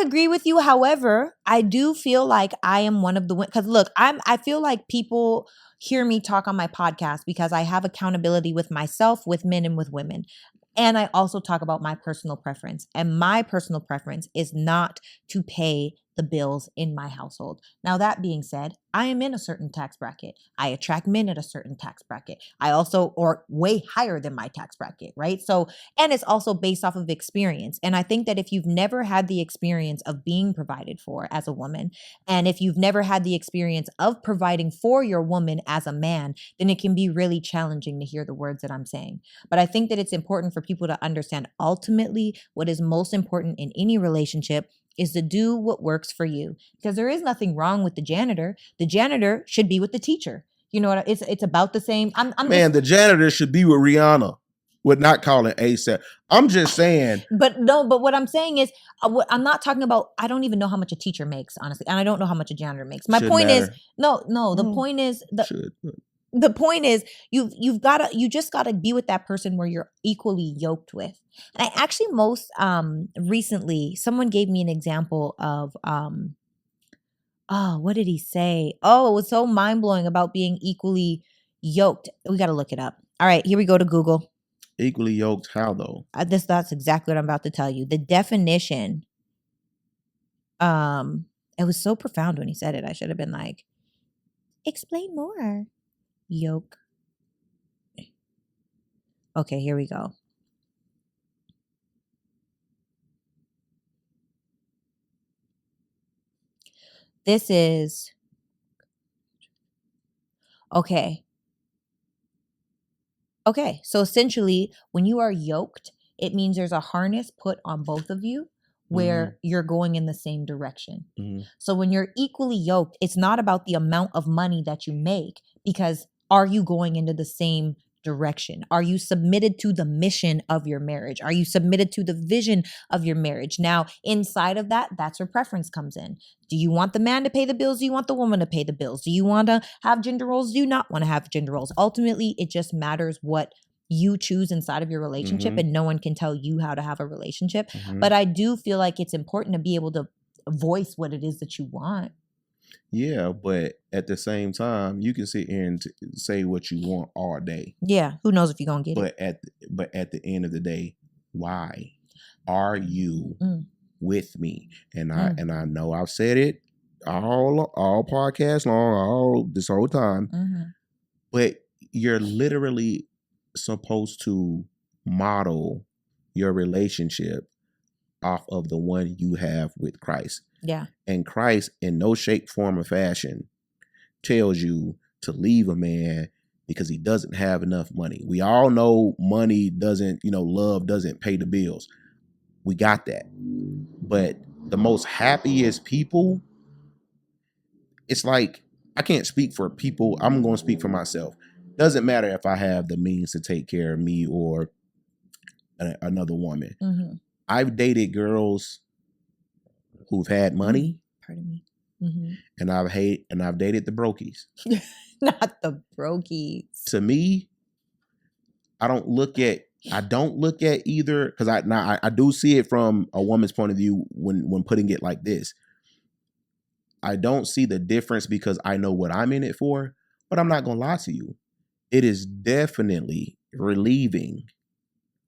agree with you. However, I do feel like I am one of the because look, I feel like people hear me talk on my podcast because I have accountability with myself, with men, and with women. And I also talk about my personal preference. And my personal preference is not to pay the bills in my household. Now, that being said, I am in a certain tax bracket. I attract men at a certain tax bracket. I also, or way higher than my tax bracket, right? So, and it's also based off of experience. And I think that if you've never had the experience of being provided for as a woman, and if you've never had the experience of providing for your woman as a man, then it can be really challenging to hear the words that I'm saying. But I think that it's important for people to understand ultimately what is most important in any relationship is to do what works for you. Because there is nothing wrong with the janitor. The janitor should be with the teacher. You know what? It's about the same. The janitor should be with Rihanna. Would not call it ASAP. I'm just saying. But what I'm saying is, I'm not talking about, I don't even know how much a teacher makes, honestly. And I don't know how much a janitor makes. My point is, the point is, the point is you just gotta be with that person where you're equally yoked with. And I actually most recently someone gave me an example of what did he say? Oh, it was so mind-blowing about being equally yoked. We gotta look it up. All right, here we go to Google. Equally yoked, how though? That's exactly what I'm about to tell you. The definition, it was so profound when he said it. I should have been like, explain more. Yoke. Okay, here we go. This is okay. Okay, so essentially, when you are yoked, it means there's a harness put on both of you where you're going in the same direction. So when you're equally yoked, it's not about the amount of money that you make, because are you going into the same direction? Are you submitted to the mission of your marriage? Are you submitted to the vision of your marriage? Now, inside of that, that's where preference comes in. Do you want the man to pay the bills? Do you want the woman to pay the bills? Do you want to have gender roles? Do you not want to have gender roles? Ultimately, it just matters what you choose inside of your relationship, and no one can tell you how to have a relationship. But I do feel like it's important to be able to voice what it is that you want. Yeah, but at the same time, you can sit here and say what you want all day. Yeah, who knows if you're gonna get it? But at the end of the day, why are you with me? And I know I've said it all podcasts long, this whole time. But you're literally supposed to model your relationship off of the one you have with Christ. Yeah. And Christ, in no shape, form, or fashion, tells you to leave a man because he doesn't have enough money. We all know money doesn't, love doesn't pay the bills. We got that. But the most happiest people, it's like I can't speak for people. I'm going to speak for myself. Doesn't matter if I have the means to take care of me or another woman. Mm-hmm. I've dated girls who've had money. Pardon me. Mm-hmm. And I've dated the brokies. Not the brokies. To me, I don't look at either, because I do see it from a woman's point of view when putting it like this. I don't see the difference because I know what I'm in it for, but I'm not gonna lie to you. It is definitely relieving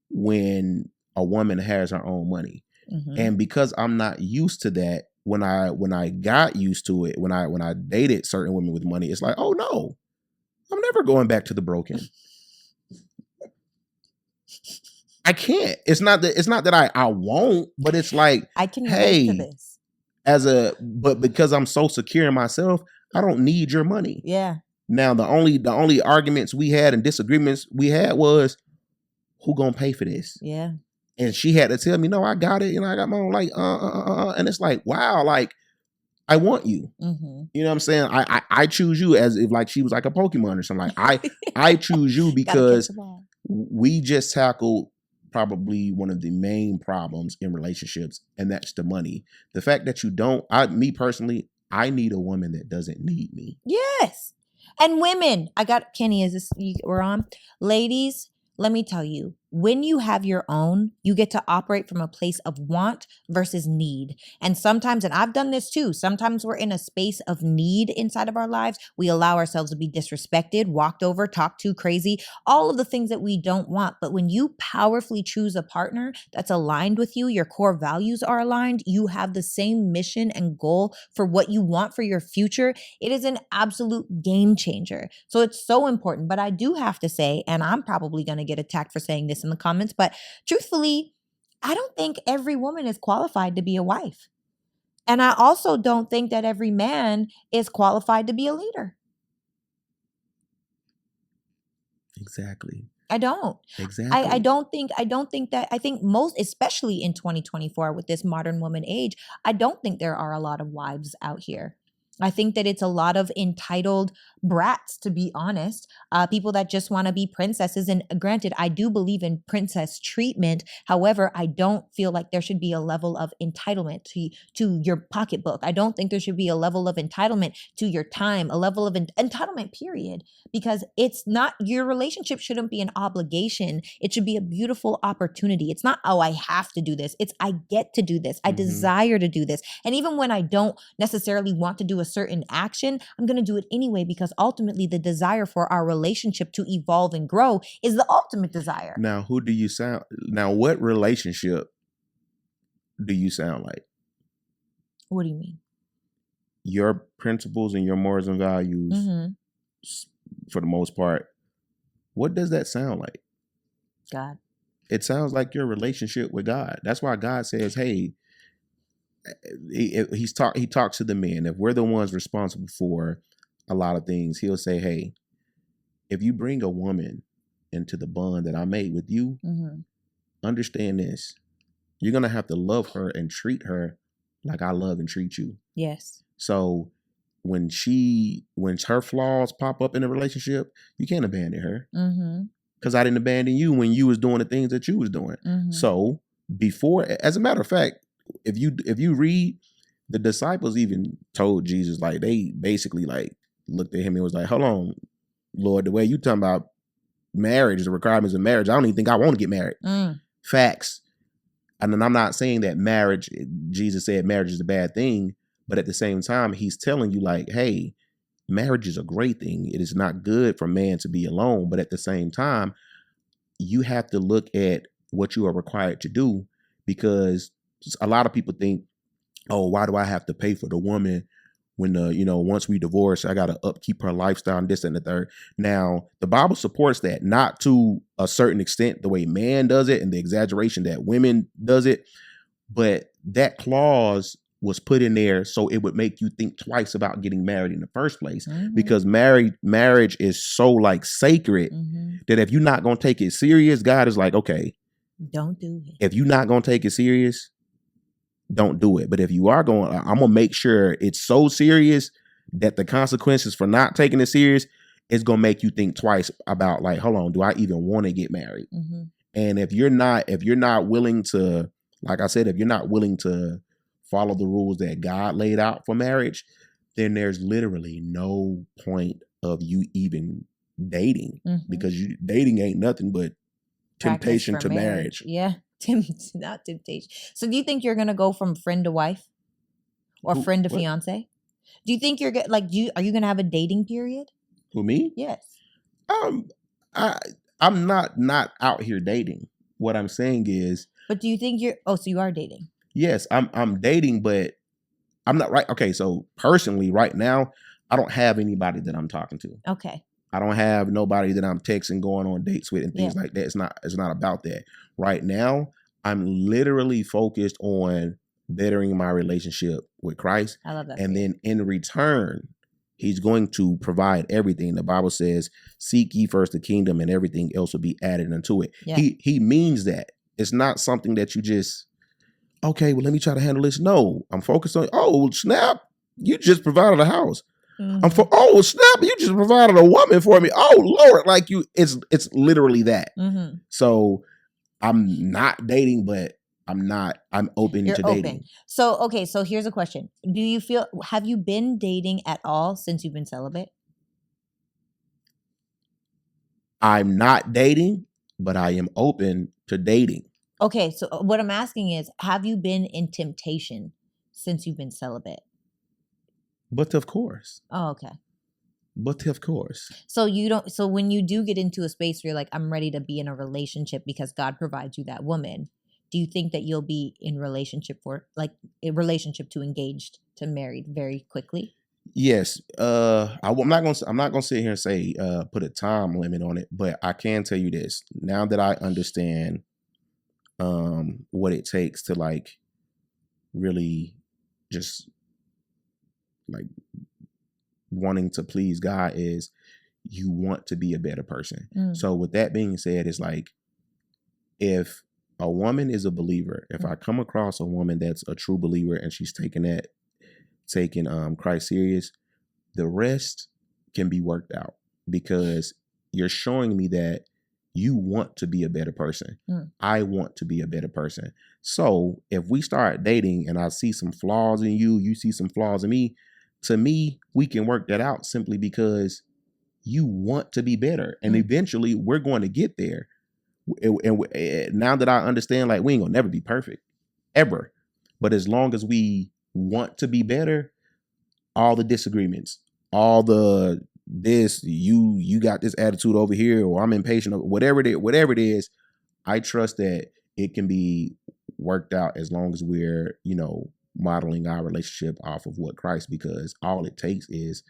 when a woman has her own money. Mm-hmm. And because I'm not used to that, when I got used to it, when I dated certain women with money, it's like, oh no, I'm never going back to the broken. I can't. It's not that I won't, but it's like, I can relate to this. But because I'm so secure in myself, I don't need your money. Yeah. Now the only arguments we had and disagreements we had was, who gonna pay for this? Yeah. And she had to tell me, no, I got it. I got my own, like, and it's like, wow, like, I want you. Mm-hmm. You know what I'm saying? I choose you as if like she was like a Pokemon or something. Like I choose you because we just tackled probably one of the main problems in relationships, and that's the money. The fact that you don't, me personally, I need a woman that doesn't need me. Yes. And women, Kenny, we're on? Ladies, let me tell you, when you have your own, you get to operate from a place of want versus need. And sometimes, and I've done this too, sometimes we're in a space of need inside of our lives. We allow ourselves to be disrespected, walked over, talked to, crazy, all of the things that we don't want. But when you powerfully choose a partner that's aligned with you, your core values are aligned, you have the same mission and goal for what you want for your future, it is an absolute game changer. So it's so important. But I do have to say, and I'm probably going to get attacked for saying this in the comments, but truthfully, I don't think every woman is qualified to be a wife. And I also don't think that every man is qualified to be a leader. Exactly. I don't. Exactly. I don't think that, I think most, especially in 2024 with this modern woman age, I don't think there are a lot of wives out here. I think that it's a lot of entitled brats, to be honest, people that just want to be princesses. And granted, I do believe in princess treatment. However, I don't feel like there should be a level of entitlement to your pocketbook. I don't think there should be a level of entitlement to your time, a level of entitlement, period. Because it's not, your relationship shouldn't be an obligation. It should be a beautiful opportunity. It's not, oh, I have to do this. It's, I get to do this. I desire to do this. And even when I don't necessarily want to do a certain action, I'm going to do it anyway, because ultimately the desire for our relationship to evolve and grow is the ultimate desire. Now, what relationship do you sound like? What do you mean? Your principles and your morals and values, for the most part, what does that sound like? God. It sounds like your relationship with God. That's why God says, hey, he talks to the men. If we're the ones responsible for a lot of things, he'll say, hey, if you bring a woman into the bond that I made with you, understand this. You're going to have to love her and treat her like I love and treat you. Yes. So when her flaws pop up in a relationship, you can't abandon her. Because I didn't abandon you when you was doing the things that you was doing. So before, as a matter of fact, if you read, the disciples even told Jesus, like, they basically like looked at him and was like, hold on, Lord, the way you talking about marriage, the requirements of marriage, I don't even think I want to get married. Facts. And then I'm not saying that marriage, Jesus said marriage is a bad thing, but at the same time, he's telling you like, hey, marriage is a great thing. It is not good for man to be alone. But at the same time, you have to look at what you are required to do, because a lot of people think, oh, why do I have to pay for the woman when once we divorce, I got to upkeep her lifestyle and this and the third. Now, the Bible supports that, not to a certain extent the way man does it and the exaggeration that women does it, but that clause was put in there so it would make you think twice about getting married in the first place, because marriage is so like sacred that if you're not going to take it serious, God is like, okay, don't do it. If you're not going to take it serious, don't do it. But if you are going, I'm going to make sure it's so serious that the consequences for not taking it serious is gonna make you think twice about like, hold on, do I even want to get married? Mm-hmm. And if you're not willing to, like I said, if you're not willing to follow the rules that God laid out for marriage, then there's literally no point of you even dating, because dating ain't nothing but temptation to marriage. Yeah, not temptation. So do you think you're gonna go from friend to wife, or friend to fiance? Do you think you're are you gonna have a dating period? Who, me? Yes. I'm not out here dating. What I'm saying is. But do you think so you are dating? Yes, I'm dating, but I'm not right. Okay, so personally, right now, I don't have anybody that I'm talking to. Okay. I don't have nobody that I'm texting, going on dates with, and things like that. It's not about that. Right now, I'm literally focused on bettering my relationship with Christ. I love that. And then in return, he's going to provide everything. The Bible says, seek ye first the kingdom and everything else will be added unto it. Yeah. He means that. It's not something that you just, okay, well, let me try to handle this. No, I'm focused on, oh, snap, you just provided a house. Mm-hmm. Oh, snap, you just provided a woman for me. Oh, Lord, like it's literally that. Mm-hmm. So I'm not dating, but I'm open to dating. So, okay, so here's a question. Have you been dating at all since you've been celibate? I'm not dating, but I am open to dating. Okay, so what I'm asking is, have you been in temptation since you've been celibate? But of course. Oh, okay. But of course. So when you do get into a space where you're like, I'm ready to be in a relationship because God provides you that woman, do you think that you'll be in relationship to engaged to married very quickly? Yes. I'm not gonna sit here and say put a time limit on it, but I can tell you this. Now that I understand what it takes to like really just like wanting to please God, is you want to be a better person. So with that being said, it's like, if a woman is a believer, if I come across a woman that's a true believer and she's taking Christ serious, the rest can be worked out, because you're showing me that you want to be a better person. I want to be a better person. So if we start dating and I see some flaws in you, you see some flaws in me, to me, we can work that out simply because you want to be better. And eventually we're going to get there. And now that I understand, like, we ain't gonna never be perfect, ever. But as long as we want to be better, all the disagreements, all the this, you got this attitude over here, or I'm impatient, whatever it is, I trust that it can be worked out as long as we're, modeling our relationship off of what Christ, because all it takes is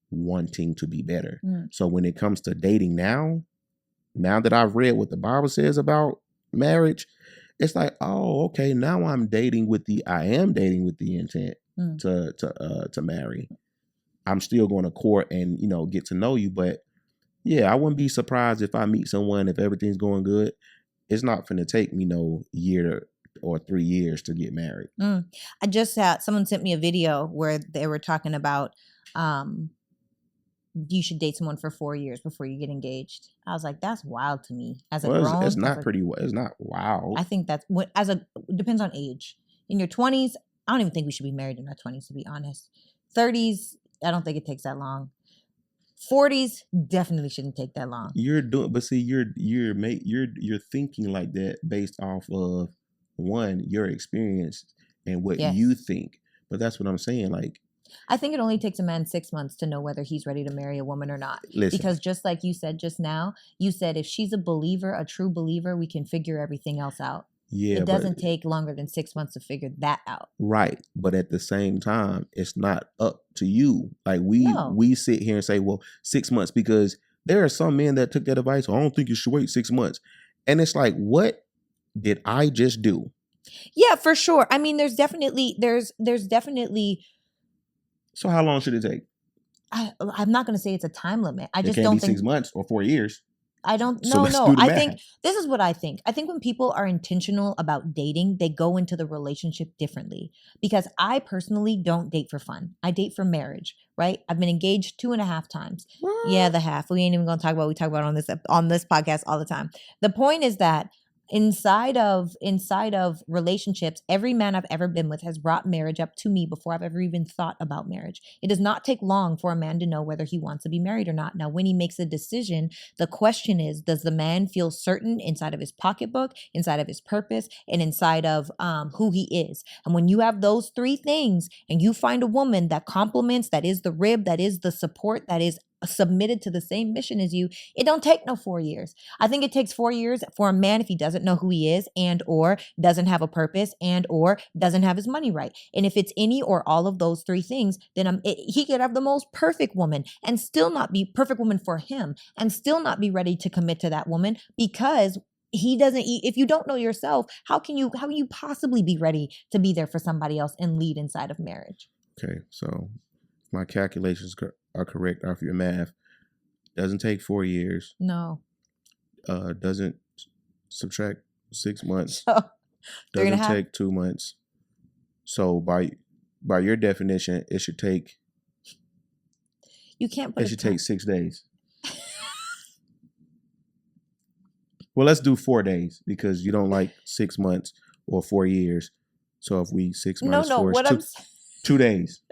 wanting to be better. So when it comes to dating now that I've read what the Bible says about marriage, it's like, oh, okay, now I am dating with the intent to marry. I'm still going to court and, get to know you. But yeah, I wouldn't be surprised if I meet someone, if everything's going good, it's not going to take me no year or 3 years to get married. I just had someone sent me a video where they were talking about you should date someone for 4 years before you get engaged. I was like, that's wild to me. It's not wild. I think that's depends on age. In your 20s, I don't even think we should be married in our 20s, to be honest. 30s, I don't think it takes that long. 40s definitely shouldn't take that long. You're thinking like that based off of your experience and what you think. But that's what I'm saying. Like, I think it only takes a man 6 months to know whether he's ready to marry a woman or not. Listen. Because just like you said just now, you said if she's a believer, a true believer, we can figure everything else out. Yeah, it doesn't take longer than 6 months to figure that out. Right. But at the same time, it's not up to you. Like we sit here and say, well, 6 months, because there are some men that took that advice. I don't think you should wait 6 months. And it's like, what did I just do? Yeah, for sure. I mean, there's definitely. So how long should it take? I'm not going to say it's a time limit. I just don't don't think 6 months or 4 years. I don't So no let's no. do the I math. think this is what I think. I think when people are intentional about dating, they go into the relationship differently. Because I personally don't date for fun. I date for marriage, right? I've been engaged 2.5 times. What? Yeah, the half. We ain't even gonna talk about we talk about on this podcast all the time. The point is that inside of relationships, every man I've ever been with has brought marriage up to me before I've ever even thought about marriage. It does not take long for a man to know whether he wants to be married or not. Now, when he makes a decision, the question is, does the man feel certain inside of his pocketbook, inside of his purpose, and inside of who he is? And when you have those three things and you find a woman that complements, that is the rib, that is the support, that is submitted to the same mission as you, it don't take no 4 years. I think it takes 4 years for a man if he doesn't know who he is and or doesn't have a purpose and or doesn't have his money right. And if it's any or all of those three things, then he could have the most perfect woman and still not be perfect woman for him and still not be ready to commit to that woman because he doesn't. If you don't know yourself, how can you possibly be ready to be there for somebody else and lead inside of marriage? Okay, so my calculations are correct after your math. Doesn't take 4 years. No. Doesn't subtract 6 months. So, doesn't take 2 months. So by your definition, it should take. You can't put. It should take 6 days. Well, let's do 4 days because you don't like 6 months or 4 years. So if we 6 minus 4 is 2 days.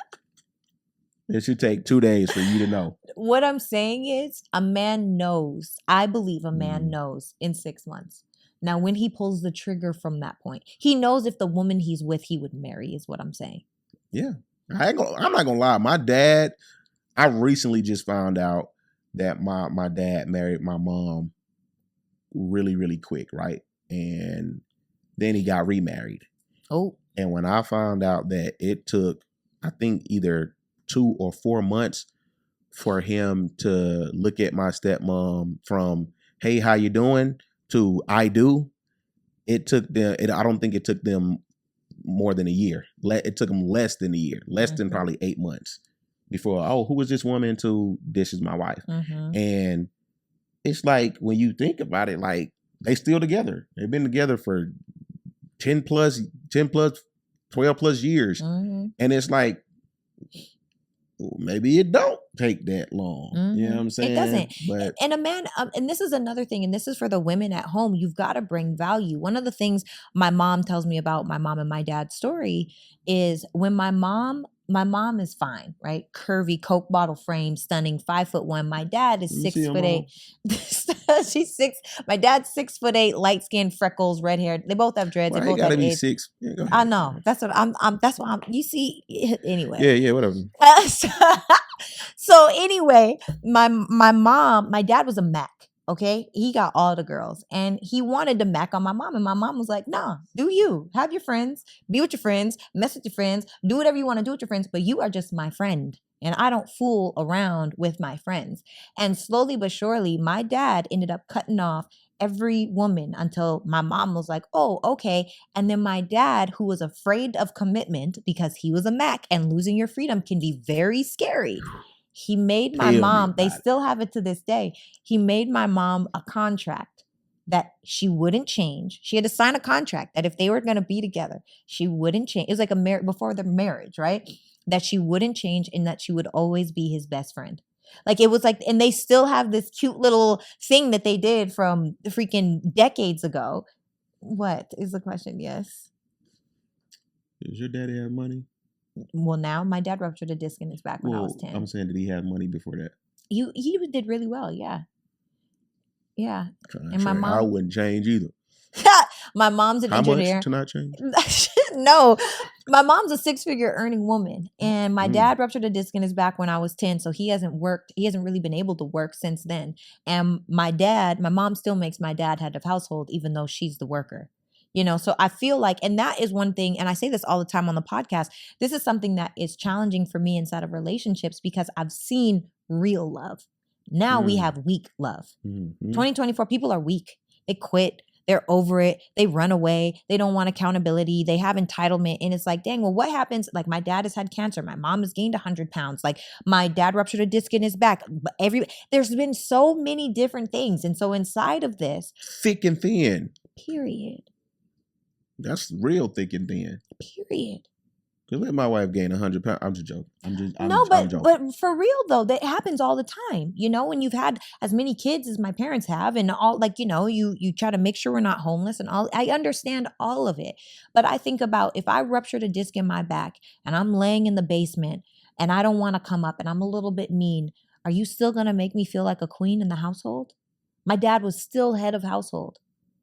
It should take 2 days for you to know. What I'm saying is a man knows. I believe a man knows in 6 months. Now, when he pulls the trigger from that point, he knows if the woman he's with, he would marry, is what I'm saying. Yeah. I'm not going to lie. My dad, I recently just found out that my dad married my mom really, really quick, right? And then he got remarried. Oh. And when I found out that it took, I think, either 2 or 4 months for him to look at my stepmom from, hey, how you doing, to I do, it took them, I don't think it took them more than a year. It took them less than a year, less than probably 8 months before, oh, who is this woman? To this is my wife. And it's like, when you think about it, like, they still together. They've been together for 10 plus, 12 plus years. And it's like, well, maybe it don't take that long. You know what I'm saying? It doesn't. But, and a man, and this is another thing, and this is for the women at home, you've got to bring value. One of the things my mom tells me about my mom and my dad's story is when my mom is fine, right? Curvy, Coke bottle frame, stunning, 5'1". My dad is 6'8". She's 6. My dad's 6'8", light skin, freckles, red hair. They both have dreads. Well, they both gotta have be AIDS. 6. Yeah, I know. That's what I'm. That's why I'm. You see, anyway. Yeah, whatever. So anyway, my dad was a Mac. Okay, he got all the girls, and he wanted to Mac on my mom, and my mom was like, "Nah, do you have your friends, be with your friends, mess with your friends, do whatever you want to do with your friends, but you are just my friend, and I don't fool around with my friends." And slowly but surely, my dad ended up cutting off every woman until my mom was like, "Oh, okay." And then my dad, who was afraid of commitment because he was a Mac, and losing your freedom can be very scary. He made my mom, they still have it to this day. He made my mom a contract that she wouldn't change. She had to sign a contract that if they were going to be together, she wouldn't change. It was like a before the marriage, right? That she wouldn't change and that she would always be his best friend. Like, it was like, and they still have this cute little thing that they did from the freaking decades ago. What is the question? Yes. Does your daddy have money? Well, now my dad ruptured a disc in his back when I was 10. I'm saying, did he have money before that? He did really well, yeah. Yeah. And my mom, I wouldn't change either. My mom's an engineer. How much to not change? No, my mom's a 6-figure earning woman, and my dad ruptured a disc in his back when I was 10, so he hasn't worked. He hasn't really been able to work since then. And my mom still makes my dad head of household, even though she's the worker. You know, so I feel like, and that is one thing, and I say this all the time on the podcast, this is something that is challenging for me inside of relationships because I've seen real love. Now we have weak love. 2024, people are weak. They quit. they're over it. They run away. They don't want accountability. They have entitlement. And it's like, dang, well, what happens? Like my dad has had cancer. My mom has gained 100 pounds. Like my dad ruptured a disc in his back. But there's been so many different things. And so inside of this, thick and thin. Period. That's real thick and thin. Period. Let my wife gain 100 pounds. I'm just joking. I'm joking. But for real though, that happens all the time. You know, when you've had as many kids as my parents have, and all, like, you know, you try to make sure we're not homeless and all. I understand all of it, but I think about if I ruptured a disc in my back and I'm laying in the basement and I don't want to come up and I'm a little bit mean, are you still gonna make me feel like a queen in the household? My dad was still head of household,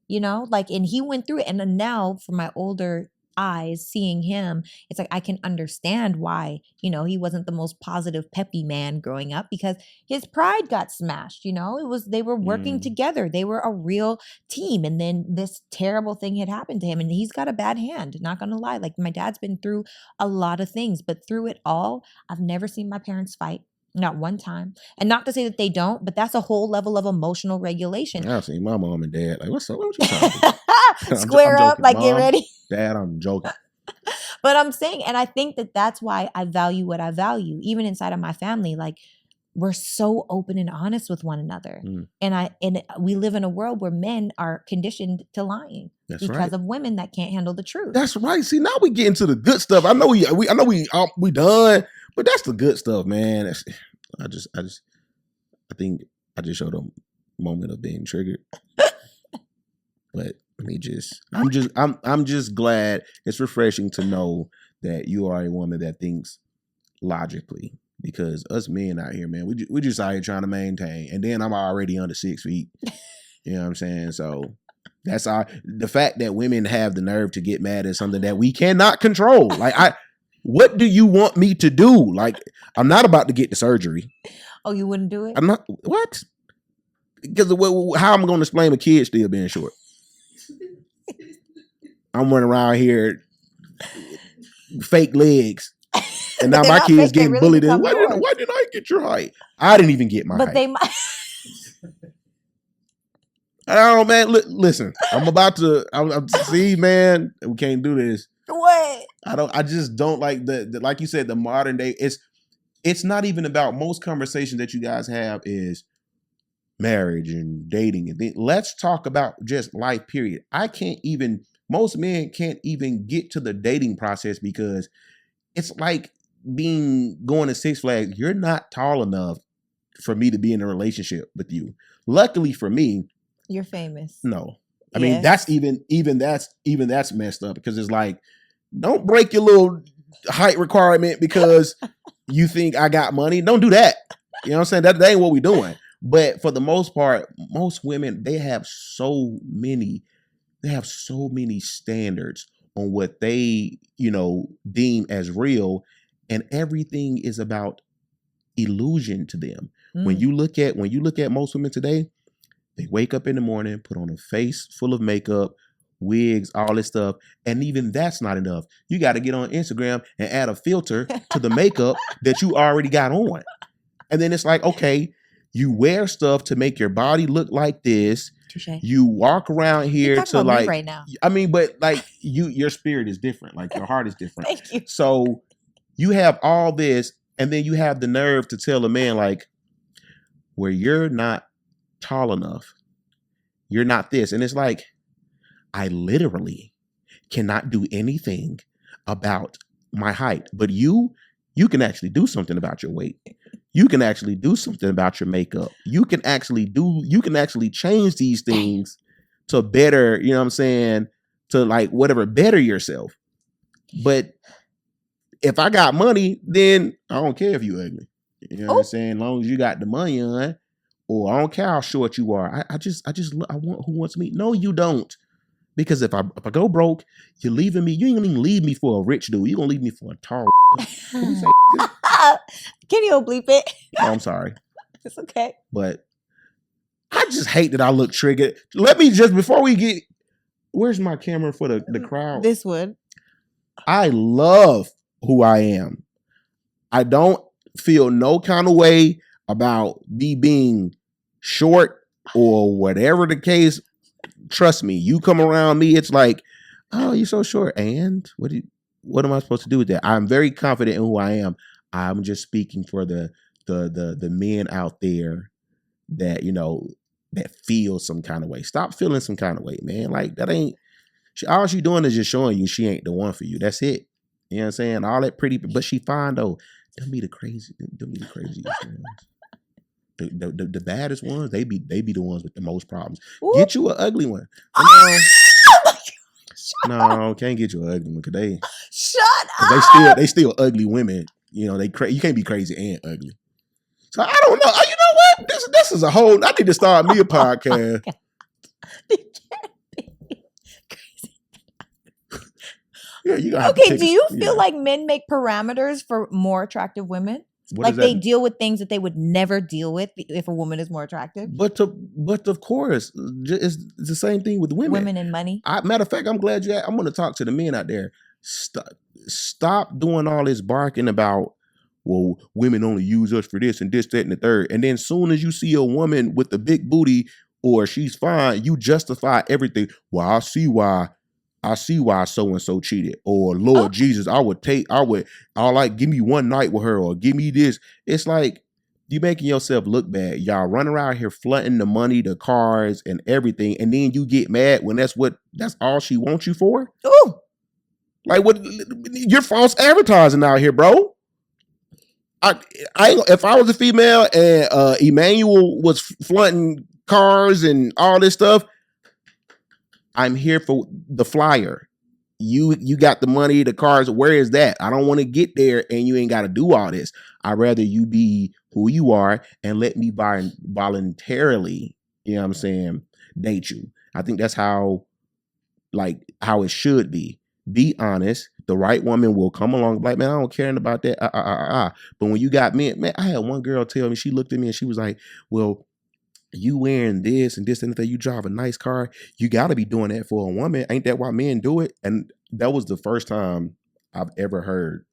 you know, like, and he went through it, and then now for my older eyes seeing him, it's like I can understand why, you know, he wasn't the most positive peppy man growing up, because his pride got smashed. You know, they were working together, they were a real team, and then this terrible thing had happened to him, and he's got a bad hand, not gonna lie. Like my dad's been through a lot of things, but through it all, I've never seen my parents fight. Not one time. And not to say that they don't, but that's a whole level of emotional regulation. I've seen my mom and dad like, what's up? What you talking about? Square up, like, Mom, get ready. Dad, I'm joking. But I'm saying, and I think that that's why I value what I value, even inside of my family. Like, we're so open and honest with one another. And we live in a world where men are conditioned to lying. That's because of women that can't handle the truth. That's right. See, now we get into the good stuff. I know we done, but that's the good stuff, man. I think I just showed a moment of being triggered. But I'm just glad. It's refreshing to know that you are a woman that thinks logically, because us men out here, man, we just out here trying to maintain, and then I'm already under 6 feet. You know what I'm saying? So that's the fact that women have the nerve to get mad at something that we cannot control. Like, what do you want me to do? Like, I'm not about to get the surgery. Oh, you wouldn't do it? I'm not. What? Because how am I going to explain a kid still being short? I'm running around here, fake legs, and now my kids getting really bullied. Why didn't I get your height? I didn't even get my height. But they might. Oh man, listen. I'm see, man. We can't do this. What? I just don't like the like you said, the modern day. It's not even about, most conversations that you guys have is marriage and dating and let's talk about just life, period. Most men can't even get to the dating process because it's like going to Six Flags. You're not tall enough for me to be in a relationship with you. Luckily for me, you're famous. No. I mean, that's that's messed up, because it's like, don't break your little height requirement because you think I got money. Don't do that. You know what I'm saying? That ain't what we're doing. But for the most part, most women, they have so many standards on what they, deem as real, and everything is about illusion to them. When you look at most women today, they wake up in the morning, put on a face full of makeup, wigs, all this stuff. And even that's not enough. You got to get on Instagram and add a filter to the makeup that you already got on. And then it's like, okay, you wear stuff to make your body look like this. Touché. You walk around here to like, right now. I mean, but like your spirit is different. Like your heart is different. Thank you. So you have all this, and then you have the nerve to tell a man like, where you're not tall enough, you're not this. And it's like, I literally cannot do anything about my height, but you can actually do something about your weight. You can actually do something about your makeup. You can actually change these things to better, you know what I'm saying, to like whatever, better yourself. But if I got money, then I don't care if you ugly. You know what I'm saying? As long as you got the money on, or I don't care how short you are. I want who wants me. No, you don't. Because if I go broke, you're leaving me. You ain't gonna even leave me for a rich dude. You're gonna leave me for a tall. Can you bleep it? Oh, I'm sorry. It's okay. But I just hate that I look triggered. Let me just, before we get, where's my camera for the crowd? This one. I love who I am. I don't feel no kind of way about me being short or whatever the case. trust me, you come around me, it's like, oh, you're so short. And what am I supposed to do with that? I'm very confident in who I am. I'm just speaking for the men out there that, that feel some kind of way. Stop feeling some kind of way, man. Like that ain't, all she doing is just showing you she ain't the one for you. That's it. You know what I'm saying? All that pretty, but she fine though. Don't be the craziest ones. The baddest ones, they be the ones with the most problems. Ooh. Get you an ugly one. No, can't get you an ugly one because shut up. They still ugly women. You can't be crazy and ugly. So I don't know. You know what? This is a whole. I need to start me a podcast. Yeah, you okay, do you feel like men make parameters for more attractive women? Like they deal with things that they would never deal with if a woman is more attractive? But of course, it's the same thing with women. Women and money. Matter of fact, I'm glad I'm going to talk to the men out there. Stop doing all this barking about, well, women only use us for this and this, that, and the third. And then as soon as you see a woman with a big booty or she's fine, you justify everything. Well, I see why so-and-so cheated. Or Lord Jesus, give me one night with her or give me this. It's like you making yourself look bad. Y'all run around here flooding the money, the cars and everything. And then you get mad when that's all she wants you for. Ooh. Like what? You're false advertising out here, bro. If I was a female and Emmanuel was flaunting cars and all this stuff, I'm here for the flyer. You got the money, the cars. Where is that? I don't want to get there and you ain't got to do all this. I'd rather you be who you are and let me voluntarily, you know what I'm saying, date you. I think that's how it should be. Be honest. The right woman will come along like, man, I don't care about that. But when you got men, man, I had one girl tell me, she looked at me and she was like, well, you wearing this and this and that, you drive a nice car, you got to be doing that for a woman. Ain't that why men do it? And that was the first time I've ever heard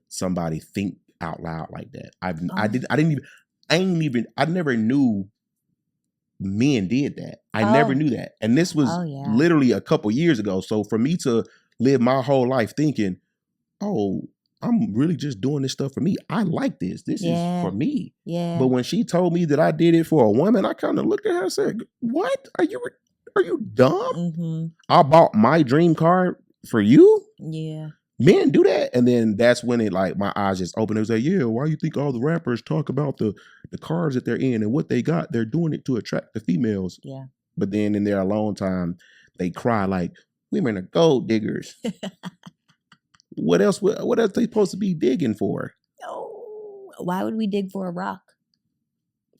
somebody think out loud like that. I never knew men did that. I never knew that. And this was literally a couple years ago. So for me to live my whole life thinking, oh, I'm really just doing this stuff for me. I like this. This is for me. Yeah. But when she told me that I did it for a woman, I kind of looked at her and said, what? Are you dumb? Mm-hmm. I bought my dream car for you? Yeah. Men do that. And then that's when it my eyes just opened. It was like, yeah, why you think all the rappers talk about the cars that they're in and what they got? They're doing it to attract the females. Yeah. But then in their alone time, they cry like, women are gold diggers. What else are they supposed to be digging for? Oh, why would we dig for a rock?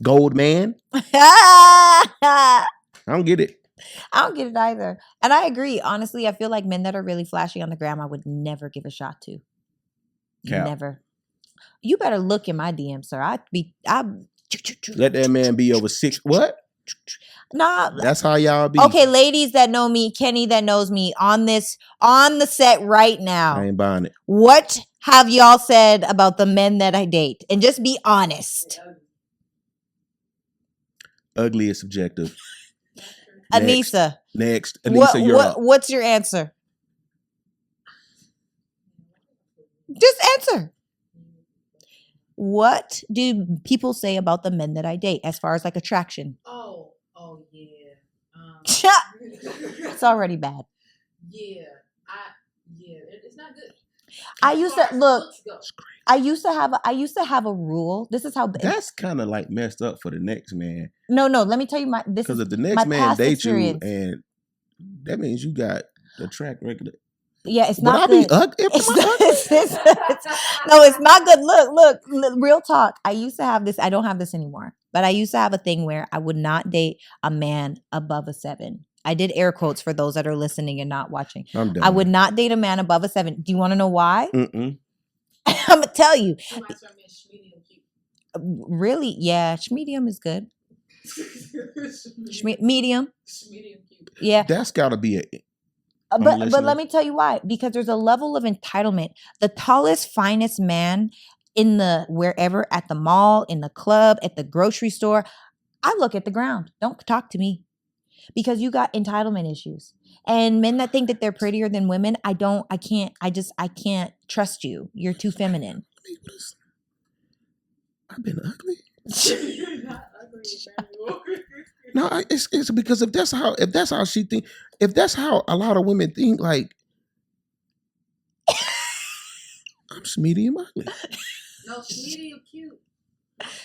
Gold man? I don't get it. I don't get it either. And I agree. Honestly, I feel like men that are really flashy on the gram, I would never give a shot to. Cap. Never. You better look in my DM, sir. Let that man be over 6. What? Nah. That's how y'all be. Okay, ladies that know me, Kenny that knows me, on the set right now. I ain't buying it. What have y'all said about the men that I date? And just be honest. Ugly is subjective. Anissa. Next. Anissa, you're up. What's your answer? Just answer. What do people say about the men that I date as far as attraction? Oh yeah. It's already bad. Yeah. It's not good. I used to have a rule. This is how that's kind of messed up for the next man. No, let me tell you because if the next man dates you, and that means you got the track record. Yeah, it's not good. No, it's not good. Look, real talk. I used to have this. I don't have this anymore. But I used to have a thing where I would not date a man above a 7. I did air quotes for those that are listening and not watching. I'm done. I would not date a man above a 7. Do you want to know why? I'm going to tell you. Really? Yeah, schmedium is good. Medium. Yeah. That's got to be but let me tell you why. Because there's a level of entitlement. The tallest, finest man in wherever, at the mall, in the club, at the grocery store, I look at the ground. Don't talk to me. because you got entitlement issues. And men that think that they're prettier than women, I can't trust you. You're too feminine. I've been ugly. You're not ugly, Emmanuel. No, it's because if that's how she think, if that's how a lot of women think, like I'm medium ugly. No, medium cute.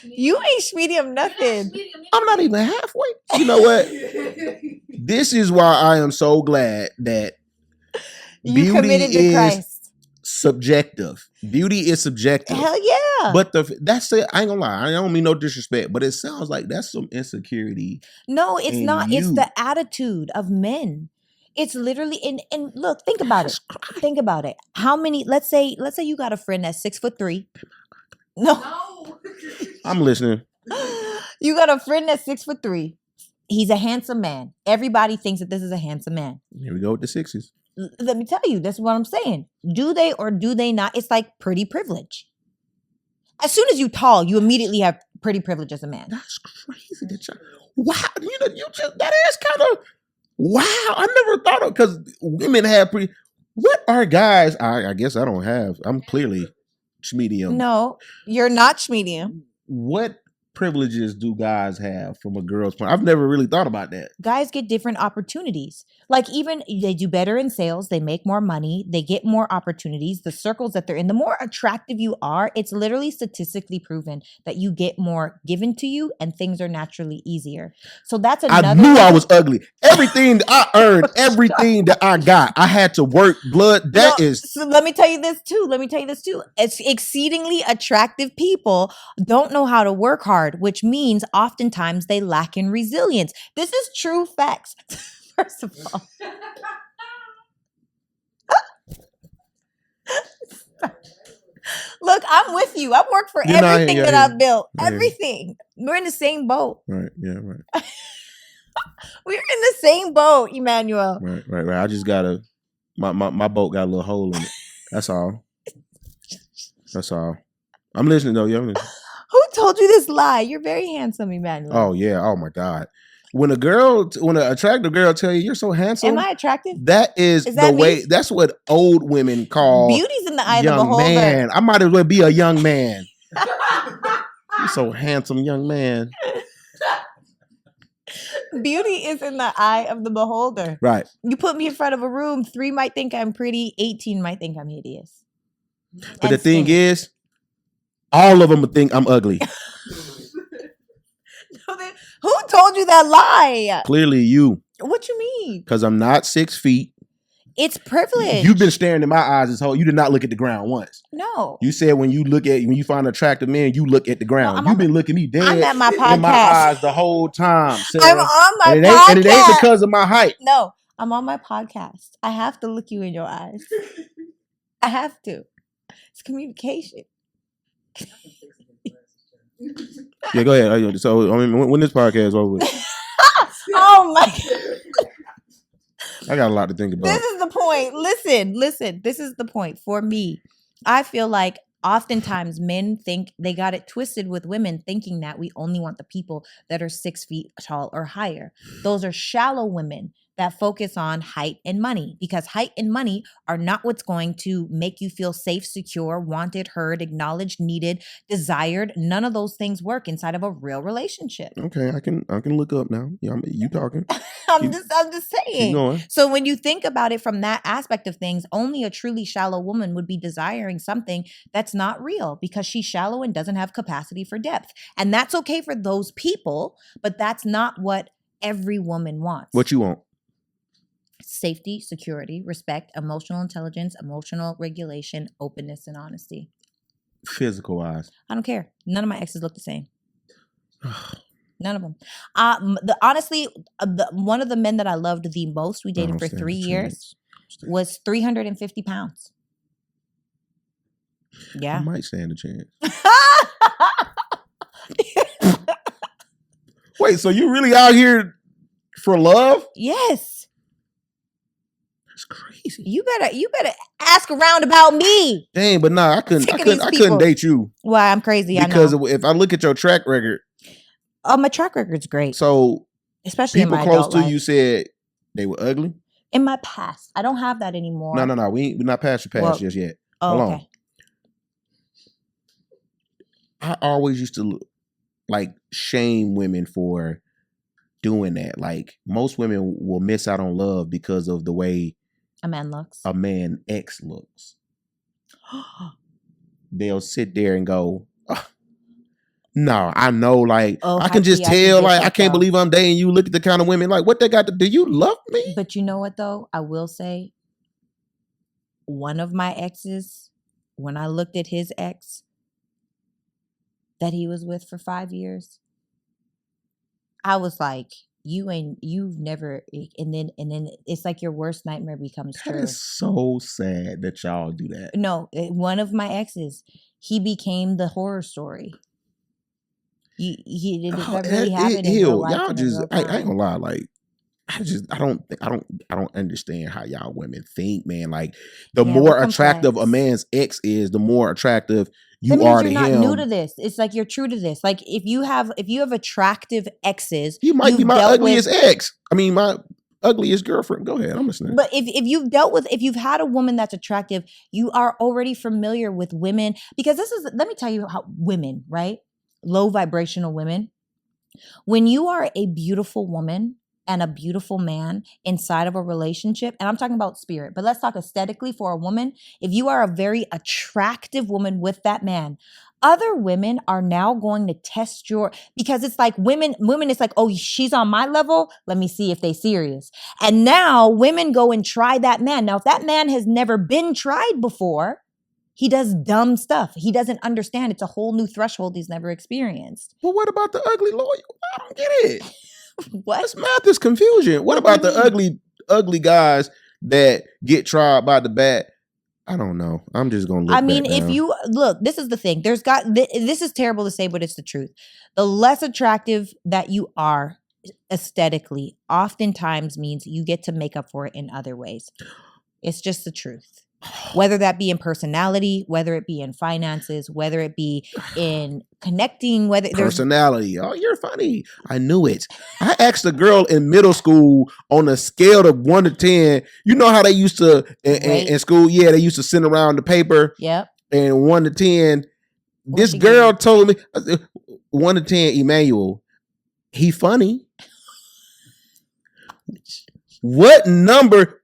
You ain't medium nothing. I'm not even halfway. You know what? This is why I am so glad that You committed to Christ. Subjective. Beauty is subjective. Hell yeah. But that's it. I ain't gonna lie. I don't mean no disrespect, but it sounds like that's some insecurity. No, it's not. It's the attitude of men. It's literally and look, think about it. Think about it. How many? Let's say you got a friend that's 6'3". No. I'm listening. You got a friend that's 6'3". He's a handsome man. Everybody thinks that this is a handsome man. Here we go with the sixes. Let me tell you, that's what I'm saying. Do they or do they not? It's like pretty privilege. As soon as you tall, you immediately have pretty privilege as a man. That's crazy. Wow, you just that is kind of wow. I never thought of because women have pretty. What are guys? I guess I don't have. I'm clearly medium. No, you're not medium. What privileges do guys have from a girl's point? I've never really thought about that. Guys get different opportunities. Like even they do better in sales. They make more money. They get more opportunities. The circles that they're in, the more attractive you are, it's literally statistically proven that you get more given to you and things are naturally easier. So that's another. I knew I was ugly. Everything that I earned, everything that I got, I had to work blood. So let me tell you this too. It's exceedingly attractive people don't know how to work hard, which means oftentimes they lack in resilience. This is true facts. First of all. Look, I'm with you. I've worked for everything that I've built. Everything. We're in the same boat. Right. Yeah, right. We're in the same boat, Emmanuel. Right. I just gotta my boat got a little hole in it. That's all. I'm listening though, yeah. Who told you this lie? You're very handsome, Emmanuel. Oh yeah. Oh my God. When an attractive girl tell you you're so handsome, am I attractive? That is the way. Me? That's what old women call beauty's in the eye of the beholder. Man, I might as well be a young man. You're so handsome, young man. Beauty is in the eye of the beholder. Right. You put me in front of a room, 3 might think I'm pretty, 18 might think I'm hideous. But the thing is, all of them think I'm ugly. Who told you that lie? Clearly you. What you mean? Because I'm not 6 feet. It's privilege. You've been staring in my eyes this whole. You did not look at the ground once. No. You said when you find an attractive man, you look at the ground. You've been looking me dead I'm at my podcast. in my eyes the whole time. Sarah. I'm on my podcast. And it ain't because of my height. No, I'm on my podcast. I have to look you in your eyes. I have to. It's communication. Yeah, go ahead. So, I mean, when this podcast is over with. Oh my God. I got a lot to think about. This is the point. Listen. This is the point for me. I feel like oftentimes men think they got it twisted with women, thinking that we only want the people that are 6 feet tall or higher. Those are shallow women that focus on height and money, because height and money are not what's going to make you feel safe, secure, wanted, heard, acknowledged, needed, desired. None of those things work inside of a real relationship. Okay, I can look up now. Yeah, you talking? I'm just saying. Keep going. So when you think about it from that aspect of things, only a truly shallow woman would be desiring something that's not real, because she's shallow and doesn't have capacity for depth. And that's okay for those people, but that's not what every woman wants. What you want? Safety, security, respect, emotional intelligence, emotional regulation, openness, and honesty. Physical wise. I don't care. None of my exes look the same. None of them. Honestly, one of the men that I loved the most, we dated for 3 years, was 350 pounds. Yeah. I might stand a chance. Wait, so you really out here for love? Yes. Crazy. You better ask around about me. Dang, but nah, I couldn't date you. Why? I'm crazy. Because if I look at your track record, my track record's great. So especially people in my close adult to life. you said they were ugly? In my past, I don't have that anymore. No. We're not past your past just yet. Oh, Hold okay. on. I always used to like shame women for doing that. Like most women will miss out on love because of the way a man looks. A man ex looks. They'll sit there and go, oh, no, I know, like I can just tell, like I can't believe I'm dating you. Look at the kind of women, like what they got to do. You love me? But you know what though? I will say, one of my exes, when I looked at his ex that he was with for 5 years, I was like, you've never, and then it's like your worst nightmare becomes true. That is so sad that y'all do that. No, one of my exes, he became the horror story. He did that really happen in real life. Y'all just, I ain't gonna lie, like I don't understand how y'all women think, man. Like the more attractive a man's ex is, the more attractive you are to him. You're not new to this. It's like you're true to this. Like if you have attractive exes, he might be my ugliest ex. I mean, my ugliest girlfriend. Go ahead, I'm listening. But if you've had a woman that's attractive, you are already familiar with women, because let me tell you how women, right? Low vibrational women. When you are a beautiful woman and a beautiful man inside of a relationship, and I'm talking about spirit, but let's talk aesthetically for a woman. If you are a very attractive woman with that man, other women are now going to test because it's like women, it's like, oh, she's on my level. Let me see if they serious. And now women go and try that man. Now, if that man has never been tried before, he does dumb stuff. He doesn't understand. It's a whole new threshold he's never experienced. But what about the ugly lawyer? I don't get it. What? This math is confusion. What about the ugly guys that get tried by the bat? I don't know. I'm just gonna look. I mean, if you look, this is the thing. This is terrible to say, but it's the truth. The less attractive that you are aesthetically, oftentimes means you get to make up for it in other ways. It's just the truth. Whether that be in personality, whether it be in finances, whether it be in connecting, whether personality. Oh, you're funny. I knew it. I asked a girl in middle school on a scale of 1 to 10. You know how they used to in school? Yeah, they used to send around the paper. Yep. And 1 to 10. This girl told me 1 to 10. Emmanuel, he funny. What number?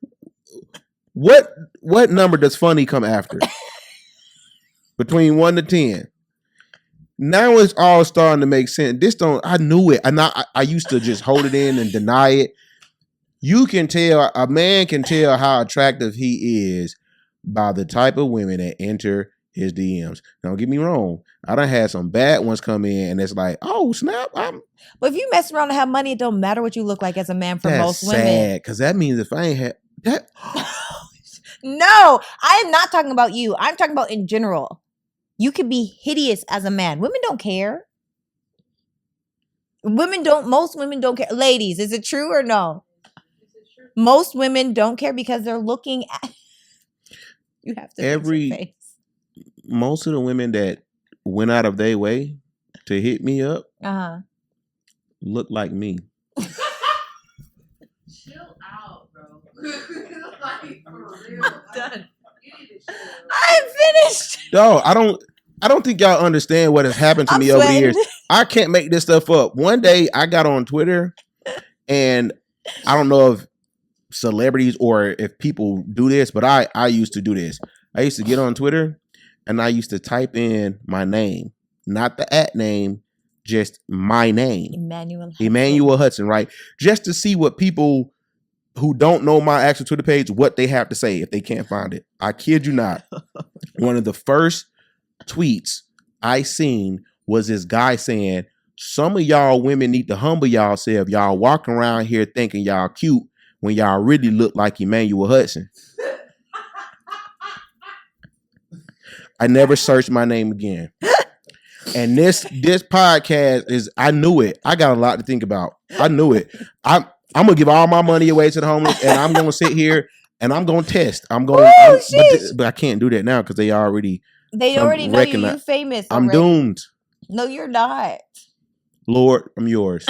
What number does funny come after? Between 1 to 10. Now it's all starting to make sense. I knew it. And I used to just hold it in and deny it. You can tell, a man can tell how attractive he is by the type of women that enter his DMs. Don't get me wrong. I done had some bad ones come in and it's like, oh, snap. But if you mess around and have money, it don't matter what you look like as a man for most women. That's sad, because that means if I ain't had that... No, I am not talking about you. I'm talking about in general. You could be hideous as a man. Women don't care. Most women don't care. Ladies, is it true or no? Most women don't care because they're looking at... You have to most of the women that went out of their way to hit me up look like me. Chill out, bro. Like, for real. Done. I'm finished. No, I don't think y'all understand what has happened to me over the years. I can't make this stuff up. One day I got on Twitter, and I don't know if celebrities or if people do this, but I used to do this. I used to get on Twitter and I used to type in my name, not the @ name, just my name. Emmanuel Hudson, right? Just to see what people who don't know my actual Twitter page, what they have to say if they can't find it. I kid you not. One of the first tweets I seen was this guy saying, some of y'all women need to humble y'allself. Y'all walking around here thinking y'all cute when y'all really look like Emmanuel Hudson. I never searched my name again. And this podcast is, I knew it. I got a lot to think about. I knew it. I'm going to give all my money away to the homeless, and I'm going to sit here and I'm going to test. But I can't do that now because they already know you famous. I'm doomed. No, you're not. Lord, I'm yours.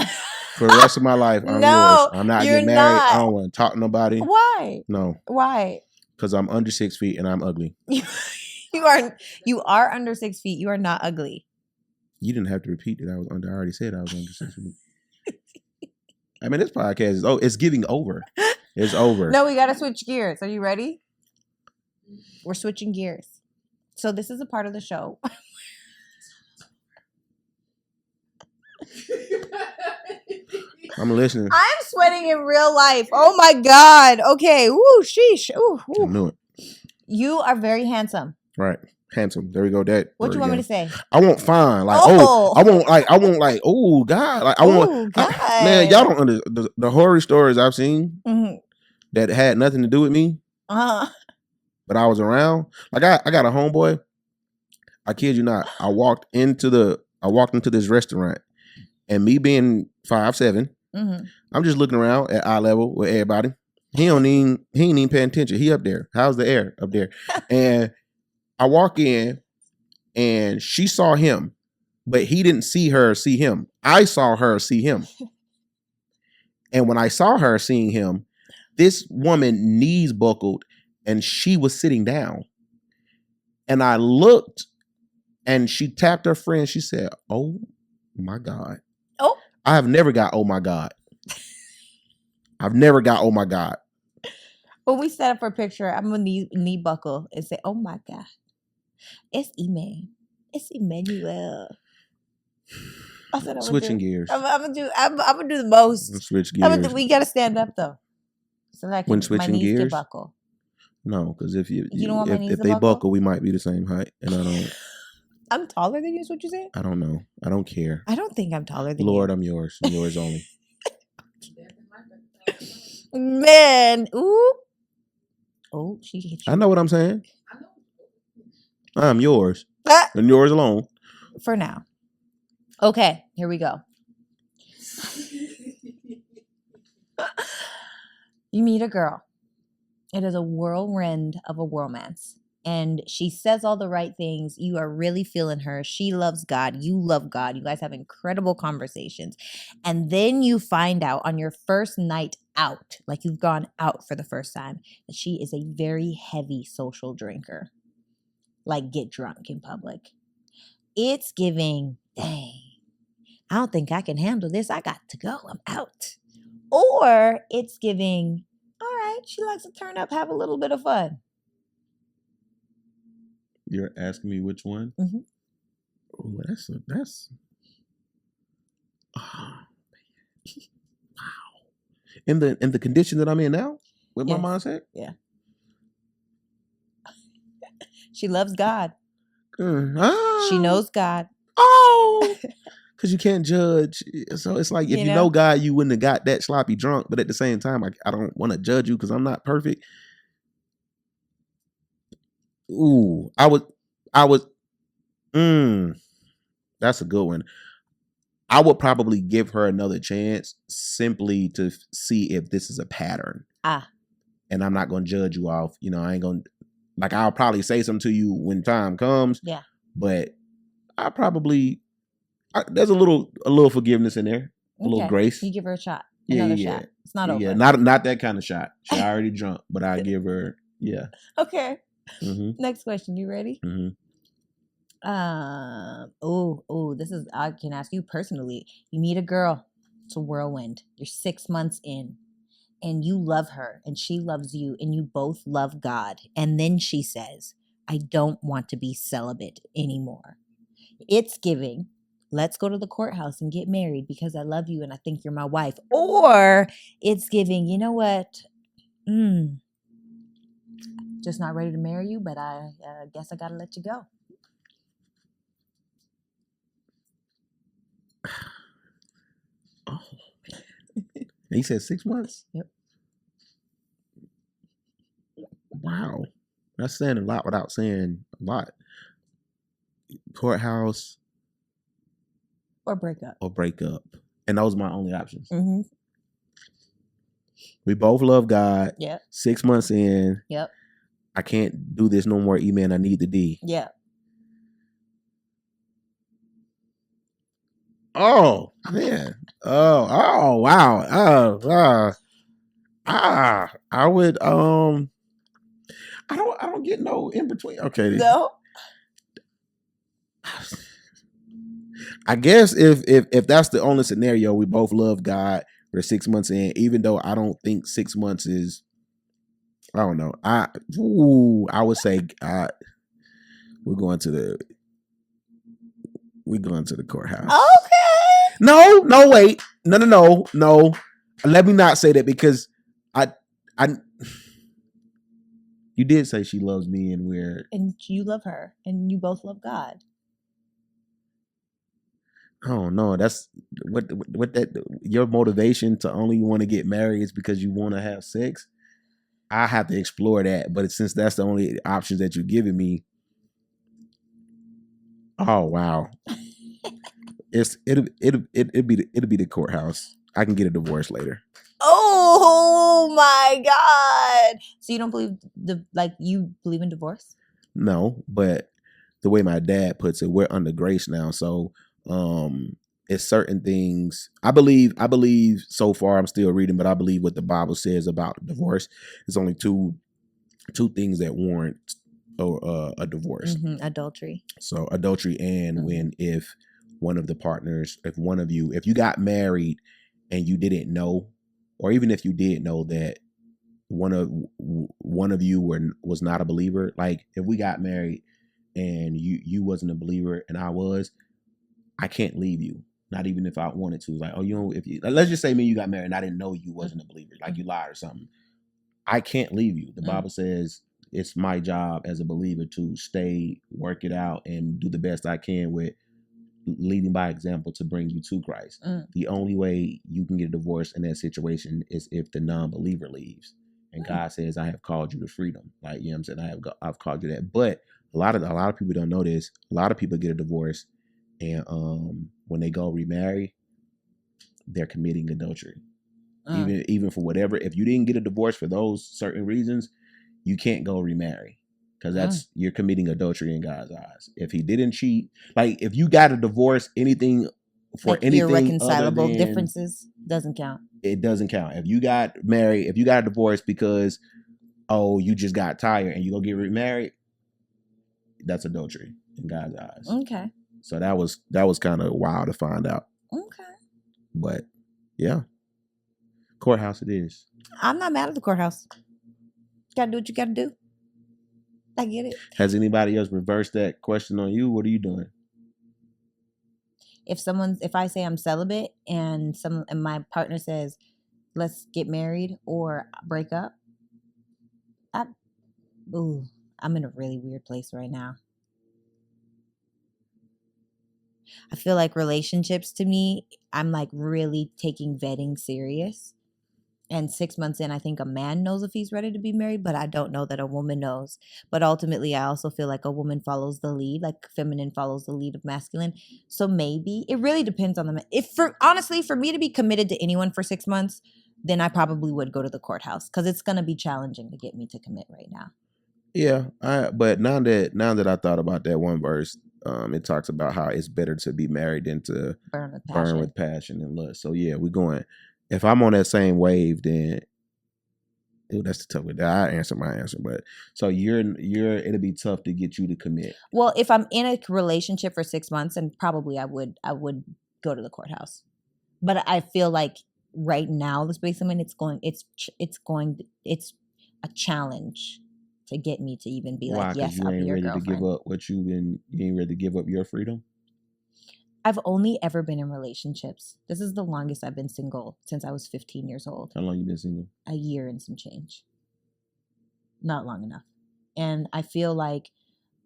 For the rest of my life, I'm No, yours. I'm not you're getting married. not. I don't want to talk to nobody. Why? No, Why? because I'm under 6 feet and I'm ugly. You are under 6 feet. You are not ugly. You didn't have to repeat that I was under. I already said I was under 6 feet. I mean, this podcast is it's getting over. It's over. No, we got to switch gears. Are you ready? We're switching gears. So this is a part of the show. I'm listening. I'm sweating in real life. Oh my God. Okay. Ooh, sheesh. Ooh, I knew it. You are very handsome. Right. Handsome. There we go. That. What you want me to say? I want fine. Like, Oh. I want like, oh God. Like, I want, God. man, y'all don't understand the horror stories I've seen that had nothing to do with me. But I was around. Like, I got a homeboy. I kid you not. I walked into this restaurant, and me being 5'7", I'm just looking around at eye level with everybody. He ain't even paying attention. He up there. How's the air up there? And I walk in, and she saw him, but he didn't see her see him. I saw her see him. And when I saw her seeing him, this woman knees buckled, and she was sitting down. And I looked, and she tapped her friend. She said, "Oh my God." Oh. I have never got "oh my God." I've never got "oh my God." When we set up for a picture, I'm gonna knee buckle and say, "Oh my God, it's Emmanuel." I said, Switching gears. I'm gonna do the most. Switch gears. We gotta stand up though, so that I can, When switching my knees gears? can buckle. No, because if don't want my knees if to they buckle? buckle, we might be the same height, and I don't. I'm taller than you. Is what you said? I don't know. I don't care. I don't think I'm taller than Lord, you. I'm yours. I'm yours only. Man, ooh. Oh, she hit you. I know what I'm saying. I'm yours. Ah, And yours alone. for now. Okay, here we go. You meet a girl. It is a whirlwind of a romance. And she says all the right things. You are really feeling her. She loves God. You love God. You guys have incredible conversations. And then you find out on your first night out, like you've gone out for the first time, that she is a very heavy social drinker. Like get drunk in public. It's giving, dang, I don't think I can handle this. I got to go. I'm out. Or it's giving, all right, she likes to turn up, have a little bit of fun. You're asking me which one? Mm-hmm. Oh, that's. Oh, man. Wow. In the condition that I'm in now, with my mindset. Yeah. She loves God. She knows God. Oh. Because you can't judge. So it's like, if you know God, you wouldn't have got that sloppy drunk. But at the same time, I don't want to judge you because I'm not perfect. Ooh, I was, that's a good one. I would probably give her another chance simply to see if this is a pattern. And I'm not going to judge you off. You know, I ain't going to, like, I'll probably say something to you when time comes. Yeah. But I probably, there's a little forgiveness in there. A little grace. You give her a shot. Another shot. It's not over. Yeah, not that kind of shot. She already drunk, but I give her, Okay. Mm-hmm. Next question. You ready? Mm-hmm. This is, I can ask you personally. You meet a girl. It's a whirlwind. You're 6 months in. And you love her. And she loves you. And you both love God. And then she says, I don't want to be celibate anymore. It's giving, let's go to the courthouse and get married because I love you and I think you're my wife. Or it's giving, you know what? Just not ready to marry you, but I guess I got to let you go. Oh, he said 6 months? Yep. Wow. That's saying a lot without saying a lot. Courthouse. Or break up. And those are my only options. Mm-hmm. We both love God. Yep. 6 months in. Yep. I can't do this no more, E-Man. I need the D. Yeah. Oh man. Oh wow. I would I don't get no in between. Okay. No. I guess if that's the only scenario, we both love God. We're 6 months in, even though I don't think 6 months is. I don't know. I would say we're going to the courthouse. Okay. No, wait, no. Let me not say that because I you did say she loves me and and you love her and you both love God. Oh no, that's what that your motivation to only want to get married is because you want to have sex. I have to explore that, but since that's the only options that you're giving me, oh wow, it'll be the courthouse. I can get a divorce later. Oh my God! So you don't believe you believe in divorce? No, but the way my dad puts it, we're under grace now, so it's certain things. I believe so far. I'm still reading, but I believe what the Bible says about divorce. It's only two things that warrant a divorce. Adultery. So adultery and when if one of the partners, if you got married and you didn't know, or even if you did know that one of you was not a believer, like if we got married and you wasn't a believer and I can't leave you. Not even if I wanted to. Like, let's just say me and you got married and I didn't know you wasn't a believer, like you lied or something. I can't leave you. The Bible says it's my job as a believer to stay, work it out, and do the best I can with leading by example to bring you to Christ. The only way you can get a divorce in that situation is if the non-believer leaves. And God says, I have called you to freedom. Like, you know what I'm saying? I've called you that. But a lot of people don't know this. A lot of people get a divorce and when they go remarry, they're committing adultery. Even for whatever, if you didn't get a divorce for those certain reasons, you can't go remarry because you're committing adultery in God's eyes. If he didn't cheat, like if you got a divorce, anything irreconcilable differences doesn't count. It doesn't count. If you got married, if you got a divorce because you just got tired and you go get remarried, that's adultery in God's eyes. Okay. So that was kind of wild to find out. Okay. But yeah. Courthouse it is. I'm not mad at the courthouse. You gotta do what you gotta do. I get it. Has anybody else reversed that question on you? What are you doing? If I say I'm celibate and my partner says, let's get married or break up, I'm in a really weird place right now. I feel like relationships to me, I'm like really taking vetting serious. And 6 months in, I think a man knows if he's ready to be married, but I don't know that a woman knows. But ultimately, I also feel like a woman follows the lead, like feminine follows the lead of masculine. So maybe it really depends on the man. Honestly, for me to be committed to anyone for 6 months, then I probably would go to the courthouse because it's going to be challenging to get me to commit right now. Yeah, but now that I thought about that one verse, it talks about how it's better to be married than to burn with passion and lust. So yeah, we're going. If I'm on that same wave, then that's the tough way. I answer my answer, but so it'll be tough to get you to commit. Well, if I'm in a relationship for 6 months, then probably I would go to the courthouse. But I feel like right now, the space I'm in, it's a challenge to get me to even be like, yes, I'll be your girlfriend. You ain't ready to give up you ain't ready to give up your freedom? I've only ever been in relationships. This is the longest I've been single since I was 15 years old. How long you been single? A year and some change. Not long enough. And I feel like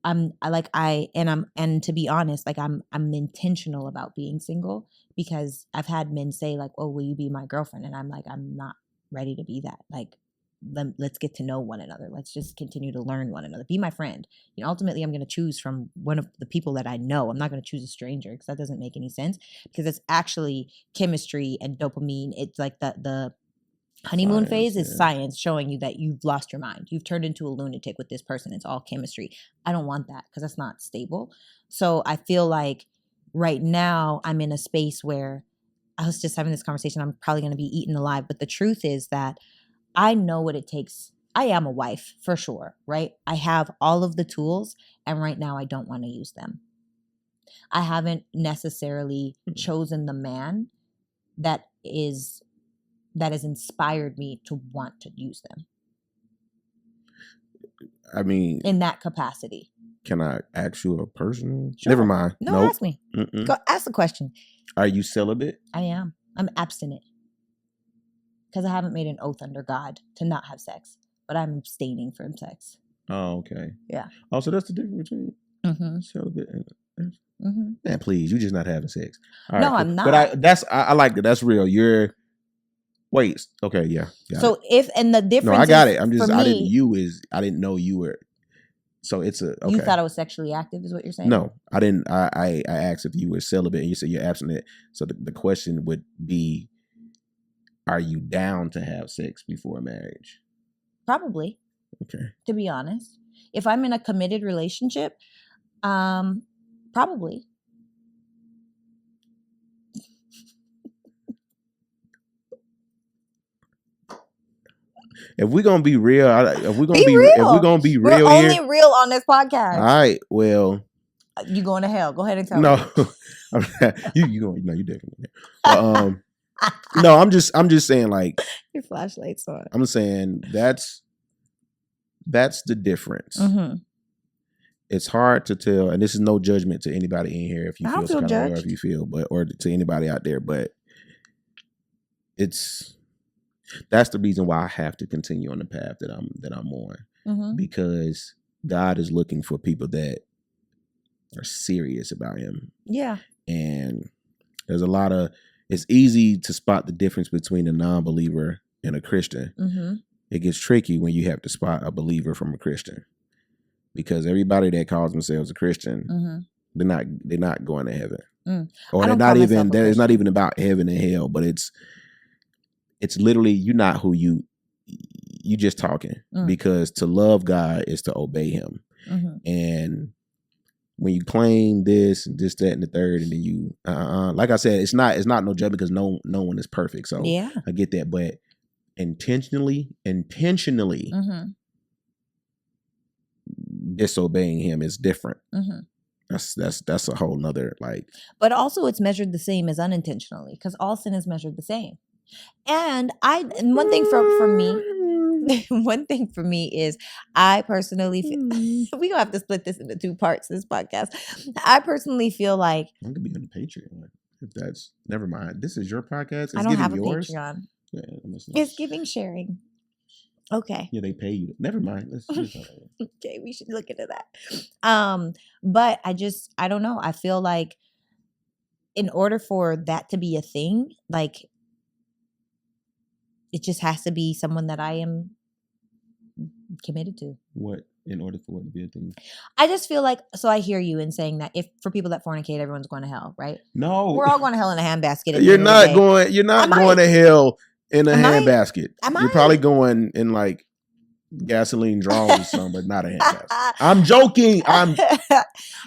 and to be honest, like I'm intentional about being single because I've had men say like, "Oh, will you be my girlfriend?" And I'm like, I'm not ready to be that. Like, let's get to know one another. Let's just continue to learn one another. Be my friend. You know, ultimately, I'm going to choose from one of the people that I know. I'm not going to choose a stranger because that doesn't make any sense because it's actually chemistry and dopamine. It's like the honeymoon phase is science showing you that you've lost your mind. You've turned into a lunatic with this person. It's all chemistry. I don't want that because that's not stable. So I feel like right now I'm in a space where I was just having this conversation. I'm probably going to be eaten alive. But the truth is that I know what it takes. I am a wife for sure, right? I have all of the tools, and right now I don't want to use them. I haven't necessarily chosen the man that has inspired me to want to use them. I mean, in that capacity. Can I ask you a personal? Sure. Never mind. No, nope. ask me. Go ask the question. Are you celibate? I am. I'm abstinent. Because I haven't made an oath under God to not have sex, but I'm abstaining from sex. Oh, okay. Yeah. Oh, so that's the difference between celibate and man, please, you're just not having sex. All right, no, cool. I'm not. But I like that. That's real. Wait. Okay. Yeah. So the difference. No, I got it. I'm just. I didn't know you were. So it's a. Okay. You thought I was sexually active, is what you're saying? No, I didn't. I asked if you were celibate, and you said you're abstinent. So the question would be, are you down to have sex before marriage? Probably. Okay. To be honest, if I'm in a committed relationship, probably. If we're gonna be real, if we're gonna be real, we're only real on this podcast. All right. Well, you going to hell? Go ahead and tell me. No, you going? No, you definitely. No, I'm just saying, like, your flashlight's on. I'm saying that's the difference. Mm-hmm. It's hard to tell, and this is no judgment to anybody in here if you feel some kind of way, if you feel, or to anybody out there, but that's the reason why I have to continue on the path that I'm on, because God is looking for people that are serious about Him. Yeah, and there's it's easy to spot the difference between a non-believer and a Christian. Mm-hmm. It gets tricky when you have to spot a believer from a Christian, because everybody that calls themselves a Christian, they're not going to heaven, or they're not even. It's not even about heaven and hell, but it's literally you're not who you just talking, because to love God is to obey Him, and when you claim this, that, and the third, and then you, like I said, it's not no judgment, because no one is perfect. So yeah, I get that, but intentionally disobeying Him is different. That's a whole nother, like. But also, it's measured the same as unintentionally, because all sin is measured the same. And one thing for me is I personally feel, we gonna have to split this into two parts, this podcast. I personally feel like I'm gonna be on the Patreon. If that's, never mind. This is your podcast. It's I don't have yours. a Patreon. Yeah, it's giving sharing. Okay. Yeah, they pay you. Never mind. Let's okay, we should look into that. But I don't know. I feel like in order for that to be a thing, like, it just has to be someone that I am committed to. What, in order for it to be a thing? I just feel like, so I hear you in saying that if for people that fornicate, everyone's going to hell, right? No. We're all going to hell in a handbasket. You're not going to hell in a handbasket. You're probably going in like gasoline draws or something, but not a handbasket. I'm joking.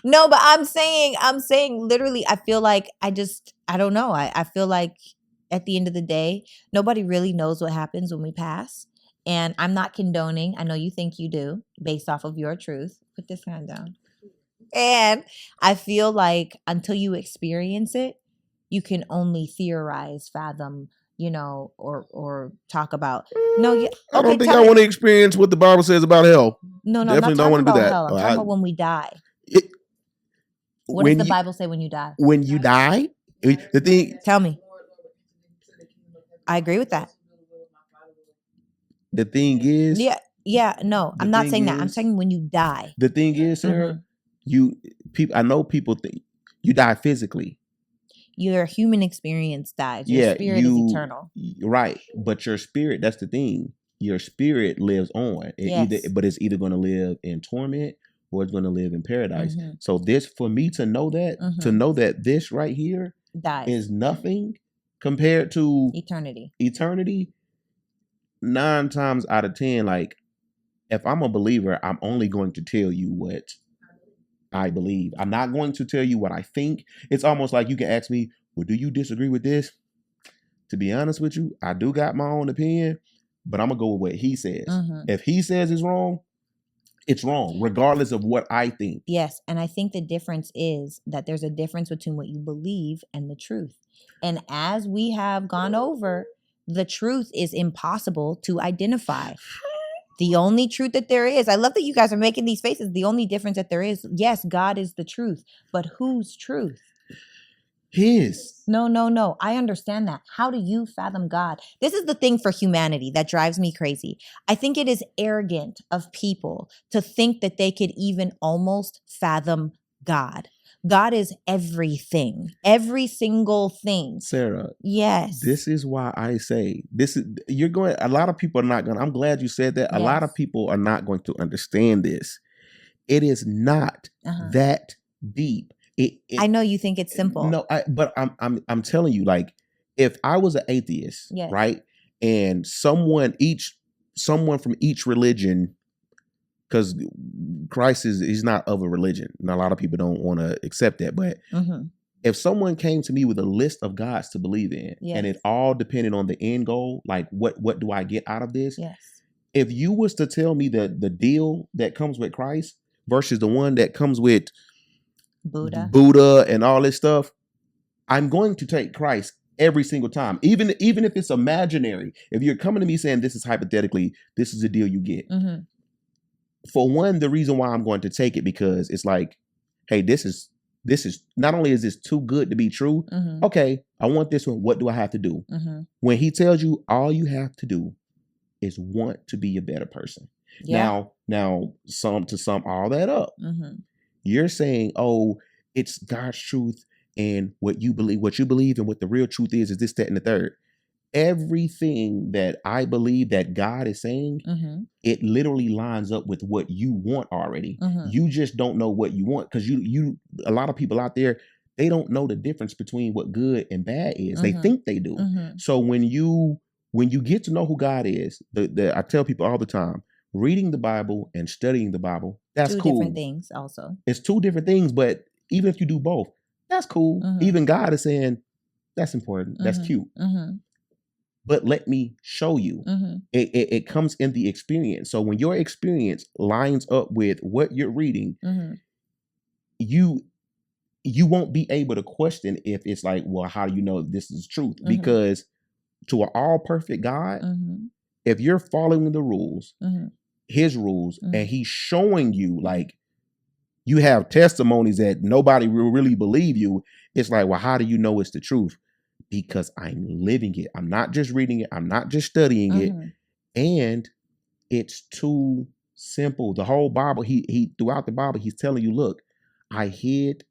No, but I'm saying literally, I feel like I don't know. I feel like at the end of the day, nobody really knows what happens when we pass. And I'm not condoning. I know you think you do, based off of your truth. Put this hand down. And I feel like until you experience it, you can only theorize, fathom, or talk about. No, yeah. Okay, I don't think I want to experience what the Bible says about hell. No, definitely don't want to do that. Hell. I'm talking about when we die. What does the Bible say when you die? When you die, the thing. Tell me. I agree with that. The thing is, no, I'm not saying that. I'm saying when you die. The thing is, Sarah, I know people think you die physically. Your human experience dies. Your spirit is eternal. Right, but your spirit, that's the thing. Your spirit lives on. But it's either going to live in torment or it's going to live in paradise. So this, for me to know that this right here dies is nothing compared to eternity, 9 times out of 10, like, if I'm a believer, I'm only going to tell you what I believe. I'm not going to tell you what I think. It's almost like you can ask me, well, do you disagree with this? To be honest with you, I do got my own opinion, but I'm going to go with what he says. If he says it's wrong, regardless of what I think. Yes. And I think the difference is that there's a difference between what you believe and the truth. And as we have gone over, the truth is impossible to identify. The only truth that there is, I love that you guys are making these faces. The only difference that there is, yes, God is the truth, but whose truth? His. No. I understand that. How do you fathom God? This is the thing for humanity that drives me crazy. I think it is arrogant of people to think that they could even almost fathom God. God is everything, every single thing. Sarah. Yes. This is why I say a lot of people are not going to, I'm glad you said that. Yes. A lot of people are not going to understand this. It is not that deep. I know you think it's simple. No, but I'm telling you, like, if I was an atheist, yes. right, and someone from each religion, because Christ he's not of a religion, and a lot of people don't want to accept that, but if someone came to me with a list of gods to believe in, and it all depended on the end goal, like what do I get out of this? Yes. If you was to tell me the deal that comes with Christ versus the one that comes with Buddha and all this stuff, I'm going to take Christ every single time, even if it's imaginary. If you're coming to me saying this is hypothetically, this is the deal you get. For one, the reason why I'm going to take it, because it's like, hey, this is not only is this too good to be true. Okay, I want this one. What do I have to do? When he tells you all you have to do is want to be a better person. Yeah. Now, to sum all that up, you're saying, oh, it's God's truth and what you believe and what the real truth is this, that, and the third. Everything that I believe that God is saying, it literally lines up with what you want already. You just don't know what you want, because you a lot of people out there, they don't know the difference between what good and bad is. They think they do. So when you get to know who God is, I tell people all the time, reading the Bible and studying the Bible, that's cool. 2 different things also. It's 2 different things, but even if you do both, that's cool. Even God is saying, that's important. That's cute. But let me show you. It comes in the experience. So when your experience lines up with what you're reading, you won't be able to question if it's like, well, how do you know this is truth? Because to an all perfect God, if you're following the rules, his rules, and he's showing you, like, you have testimonies that nobody will really believe you, it's like, well, how do you know it's the truth? Because I'm living it. I'm not just reading it. I'm not just studying it. And it's too simple. The whole Bible, he throughout the Bible, he's telling you, look, I hid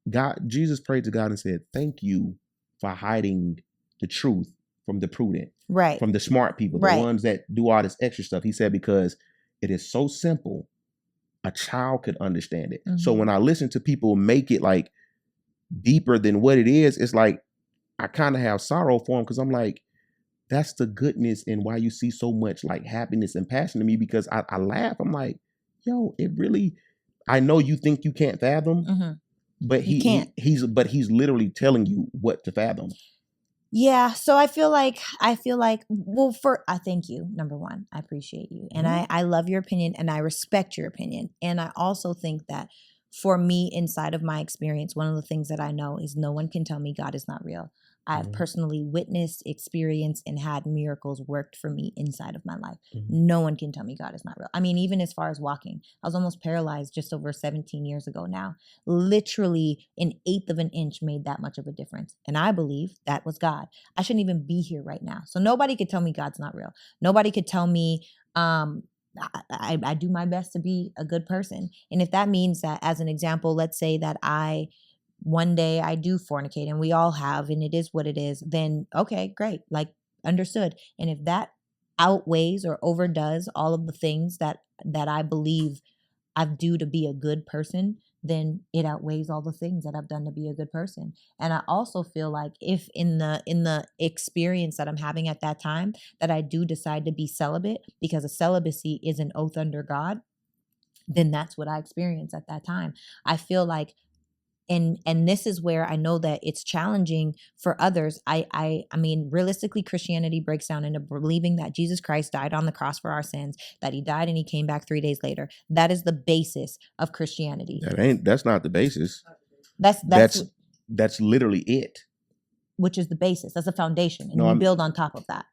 God. Jesus prayed to God and said, thank you for hiding the truth from the prudent, right? From the smart people, the ones that do all this extra stuff. He said, because it is so simple, a child could understand it. So when I listen to people make it like deeper than what it is, it's like, I kind of have sorrow for them, because I'm like, that's the goodness and why you see so much like happiness and passion to me, because I laugh. I'm like, yo, it really, I know you think you can't fathom, but he's literally telling you what to fathom. Yeah. So I feel like, well, I thank you. Number one, I appreciate you. And I love your opinion and I respect your opinion. And I also think that for me, inside of my experience, one of the things that I know is no one can tell me God is not real. I've personally witnessed, experienced, and had miracles worked for me inside of my life. No one can tell me God is not real. I mean, even as far as walking, I was almost paralyzed just over 17 years ago now. Literally an 1/8 of an inch made that much of a difference. And I believe that was God. I shouldn't even be here right now. So nobody could tell me God's not real. Nobody could tell me, I do my best to be a good person. And if that means that, as an example, let's say that one day I do fornicate, and we all have, and it is what it is, then okay, great. Like, understood. And if that outweighs or overdoes all of the things that I believe I do to be a good person, then it outweighs all the things that I've done to be a good person. And I also feel like if in the experience that I'm having at that time, that I do decide to be celibate, because a celibacy is an oath under God, then that's what I experienced at that time. I feel like, and this is where I know that it's challenging for others. I mean, realistically, Christianity breaks down into believing that Jesus Christ died on the cross for our sins, that he died and he came back 3 days later. That is the basis of Christianity. That's not the basis. That's literally it. Which is the basis. That's a foundation, and you build on top of that.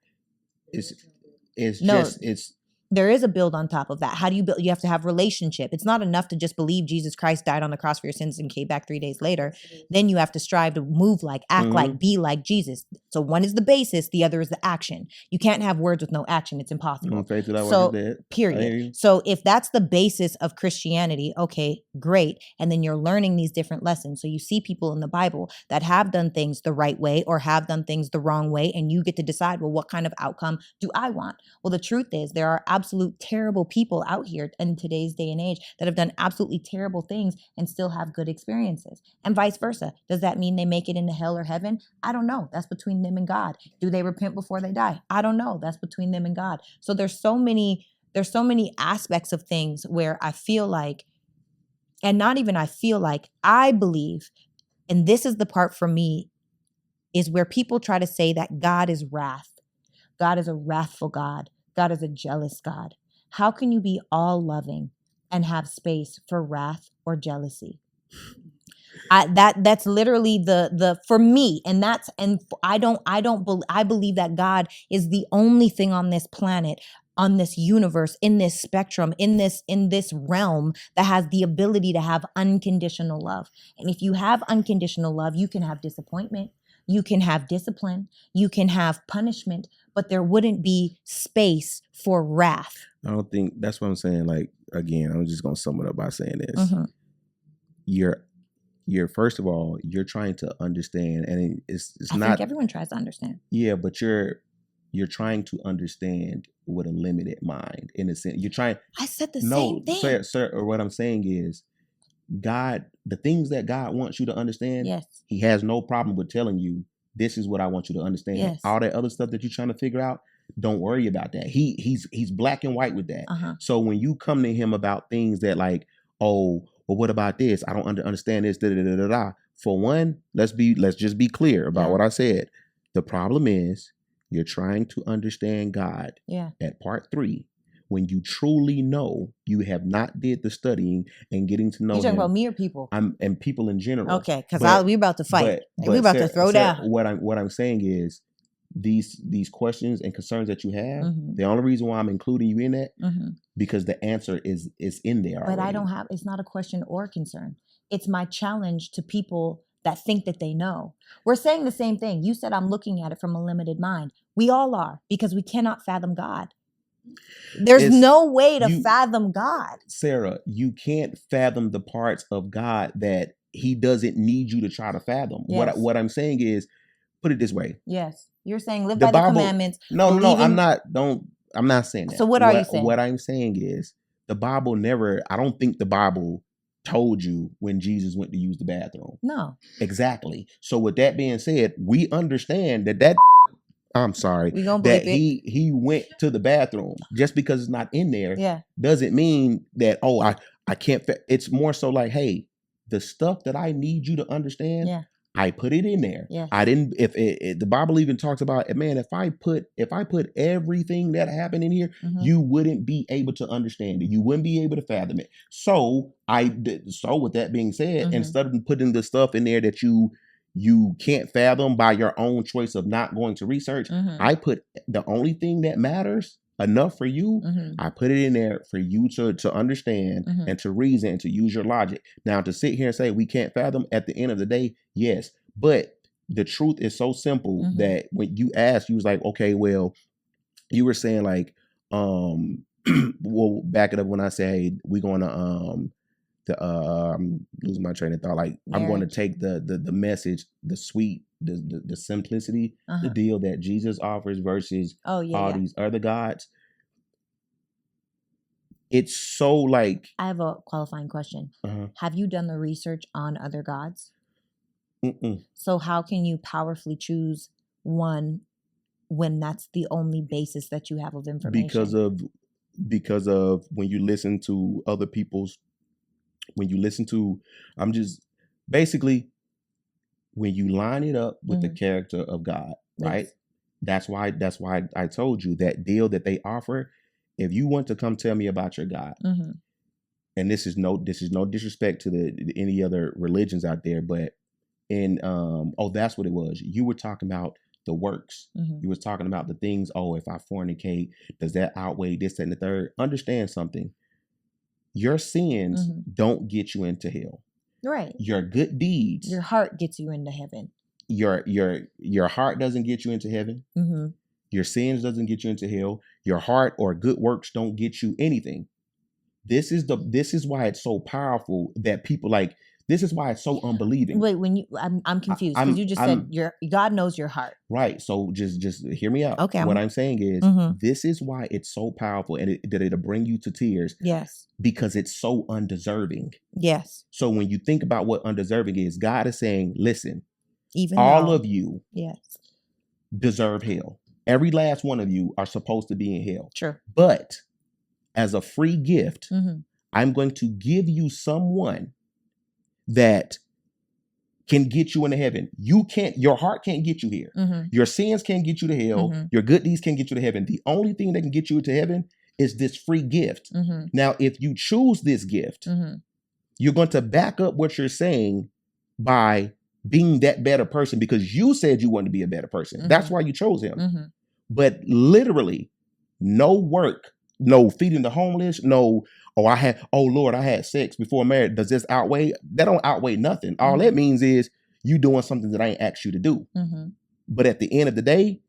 There is a build on top of that. How do you build? You have to have relationship. It's not enough to just believe Jesus Christ died on the cross for your sins and came back 3 days later. Then you have to strive to move like, act like, be like Jesus. So one is the basis, the other is the action. You can't have words with no action. It's impossible. So, period. So if that's the basis of Christianity, okay, great. And then you're learning these different lessons. So you see people in the Bible that have done things the right way or have done things the wrong way, and you get to decide, well, what kind of outcome do I want? Well, the truth is there are absolute terrible people out here in today's day and age that have done absolutely terrible things and still have good experiences, and vice versa. Does that mean they make it into hell or heaven? I don't know. That's between them and God. Do they repent before they die? I don't know. That's between them and God. So there's so many aspects of things where I feel like, and not even I feel like, I believe, and this is the part for me, is where people try to say that God is wrath. God is a wrathful God. God is a jealous God. How can you be all loving and have space for wrath or jealousy? That's literally the for me, and I believe that God is the only thing on this planet, on this universe, in this spectrum, in this realm that has the ability to have unconditional love. And if you have unconditional love, you can have disappointment, you can have discipline, you can have punishment, but there wouldn't be space for wrath. I don't think that's what I'm saying. Like, again, I'm just gonna sum it up by saying this. You're first of all, you're trying to understand, and it's I not. think everyone tries to understand. Yeah, but you're trying to understand with a limited mind. In a sense, you're trying. I said the same thing. Sir, or what I'm saying is, God, the things that God wants you to understand, yes, he has no problem with telling you, this is what I want you to understand. Yes. All that other stuff that you're trying to figure out, don't worry about that. He's black and white with that. So when you come to him about things that like, oh, well, what about this? I don't understand this. Da, da, da, da, da. For one, let's just be clear about what I said. The problem is you're trying to understand God at part 3. When you truly know, you have not did the studying and getting to know him. You talking about me or people? And people in general. Okay, because we're about to fight. We're about to throw down. What I'm saying is these questions and concerns that you have, the only reason why I'm including you in that, because the answer is in there already. But I don't have, it's not a question or a concern. It's my challenge to people that think that they know. We're saying the same thing. You said I'm looking at it from a limited mind. We all are, because we cannot fathom God. There's no way to fathom God. Sarah, you can't fathom the parts of God that he doesn't need you to try to fathom. Yes. What I'm saying is, put it this way. Yes. You're saying live by the commandments. No, I'm not saying that. So what are you saying? What I'm saying is the Bible I don't think the Bible told you when Jesus went to use the bathroom. No. Exactly. So with that being said, we understand that I'm sorry, that he went to the bathroom. Just because it's not in there doesn't mean that, oh, I can't. It's more so like, hey, the stuff that I need you to understand, I put it in there. I didn't, if the Bible even talks about, man, if I put everything that happened in here, you wouldn't be able to understand it. You wouldn't be able to fathom it. So with that being said, instead of putting the stuff in there that you can't fathom by your own choice of not going to research, I put the only thing that matters enough for you, I put it in there for you to understand and to reason and to use your logic. Now, to sit here and say we can't fathom, at the end of the day, yes. But the truth is so simple that when you asked, you was like, okay, well, you were saying like, well, back it up when I say, hey, we're going to, I'm losing my train of thought. Like, I'm going to take the message, the sweet, the simplicity, the deal that Jesus offers versus all these other gods. It's so like. I have a qualifying question. Have you done the research on other gods? So how can you powerfully choose one when that's the only basis that you have of information? Because of because of when you listen to other people's, I'm just basically, when you line it up with the character of God, right? Yes. That's why I told you that deal that they offer. If you want to come tell me about your God, and this is no disrespect to any other religions out there, but that's what it was. You were talking about the works. You was talking about the things. Oh, if I fornicate, does that outweigh this, that, and the third? Understand something. Your sins don't get you into hell. Right. Your good deeds. Your heart gets you into heaven. Your heart doesn't get you into heaven. Your sins doesn't get you into hell. Your heart or good works don't get you anything. This is why it's so powerful that people like. This is why it's so unbelieving. Wait, I'm confused because you just said God knows your heart. Right. So just hear me out. Okay. What I'm saying is this is why it's so powerful and that it'll bring you to tears. Yes. Because it's so undeserving. Yes. So when you think about what undeserving is, God is saying, listen, even all of you deserve hell. Every last one of you are supposed to be in hell. Sure. But as a free gift, I'm going to give you someone that can get you into heaven. Your heart can't get you here. Your sins can't get you to hell. Your good deeds can't get you to heaven. The only thing that can get you to heaven is this free gift. Now, if you choose this gift, you're going to back up what you're saying by being that better person because you said you wanted to be a better person. That's why you chose him. But literally, no work, no feeding the homeless, no, Lord, I had sex before marriage. Does this outweigh? That don't outweigh nothing. All that means is you doing something that I ain't asked you to do. But at the end of the day,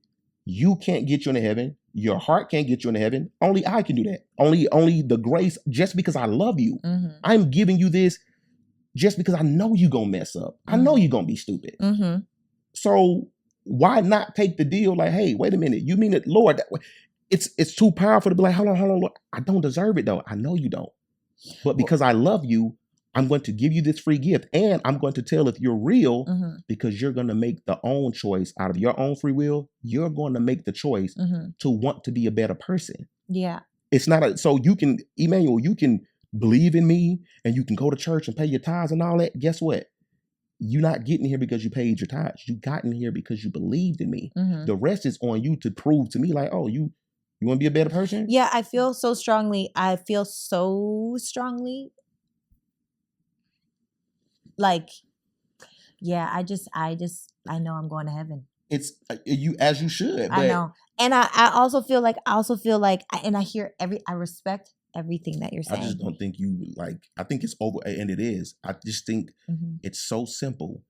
you can't get you into heaven. Your heart can't get you into heaven. Only I can do that. Only the grace, just because I love you. I'm giving you this just because I know you're going to mess up. I know you're going to be stupid. So why not take the deal like, hey, wait a minute. You mean it, Lord, that way? It's too powerful to be like, hold on, Lord. I don't deserve it though. I know you don't. But because I love you, I'm going to give you this free gift. And I'm going to tell if you're real because you're going to make the own choice out of your own free will. You're going to make the choice to want to be a better person. Yeah. It's not so you can, Emmanuel, you can believe in me and you can go to church and pay your tithes and all that. Guess what? You're not getting here because you paid your tithes. You got in here because you believed in me. The rest is on you to prove to me like, oh, you want to be a better person? Yeah, I feel so strongly. Like, yeah, I know I'm going to heaven. It's you as you should. But I know. And I also feel like, I respect everything that you're saying. I just don't think I think it's over, and it is. I just think it's so simple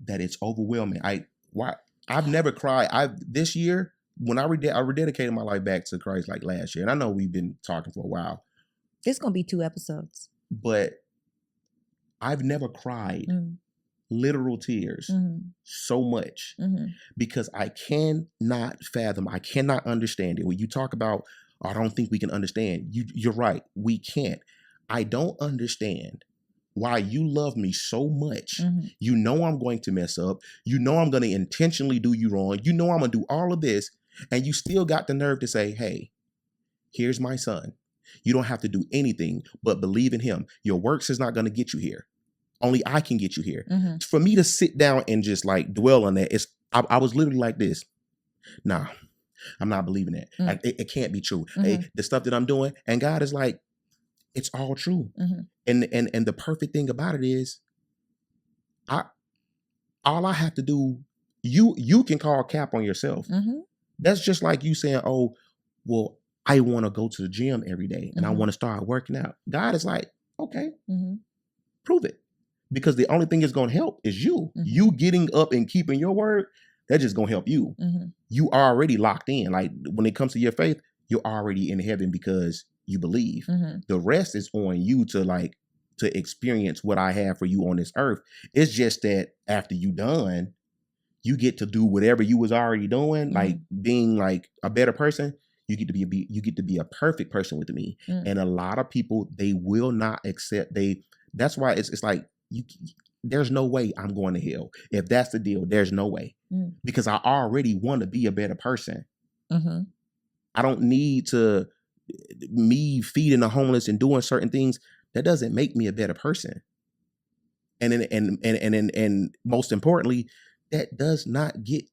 that it's overwhelming. I've never cried. This year, when I rededicated my life back to Christ like last year, and I know we've been talking for a while. This is going to be 2 episodes. But I've never cried literal tears so much because I cannot fathom, I cannot understand it. When you talk about, I don't think we can understand, you're right, we can't. I don't understand why you love me so much. You know I'm going to mess up. You know I'm going to intentionally do you wrong. You know I'm going to do all of this. And you still got the nerve to say, hey, here's my son. You don't have to do anything but believe in him. Your works is not going to get you here. Only I can get you here. For me to sit down and just like dwell on that, I was literally like this. Nah, I'm not believing that. Like, it can't be true. Hey, the stuff that I'm doing. And God is like, it's all true. And the perfect thing about it is, all I have to do, you can call cap on yourself. That's just like you saying, oh, well, I want to go to the gym every day and I want to start working out. God is like, okay, prove it. Because the only thing that's going to help is you. You getting up and keeping your word, that's just going to help you. You already locked in. Like when it comes to your faith, you're already in heaven because you believe. The rest is on you to experience what I have for you on this earth. It's just that after you done, you get to do whatever you was already doing, like being like a better person. You get to be a perfect person with me. And a lot of people, they will not accept. That's why it's like there's no way I'm going to hell. If that's the deal, there's no way. Because I already want to be a better person. I don't need to me feeding the homeless and doing certain things, that doesn't make me a better person. And most importantly, that does not get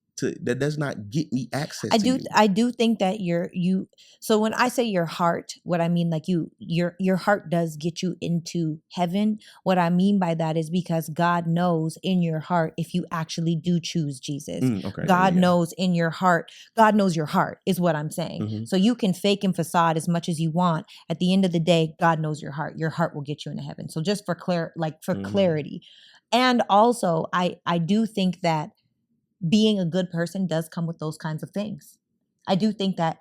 me access to you. I do think that so when I say your heart, what I mean, like your heart does get you into heaven. What I mean by that is because God knows in your heart if you actually do choose Jesus. Okay. God knows in your heart. God knows your heart is what I'm saying. Mm-hmm. So you can fake and facade as much as you want. At the end of the day, God knows your heart. Your heart will get you into heaven. So just for clarity. And also, I do think that being a good person does come with those kinds of things. I do think that,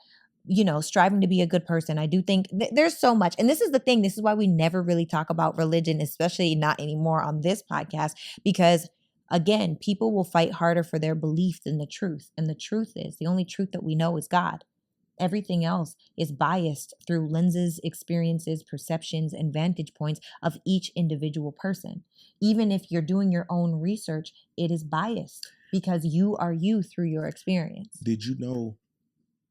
striving to be a good person, I do think there's so much. And this is the thing. This is why we never really talk about religion, especially not anymore on this podcast, because again, people will fight harder for their belief than the truth. And the truth is, the only truth that we know is God. Everything else is biased through lenses, experiences, perceptions, and vantage points of each individual person. Even if you're doing your own research, it is biased because you are you through your experience. Did you know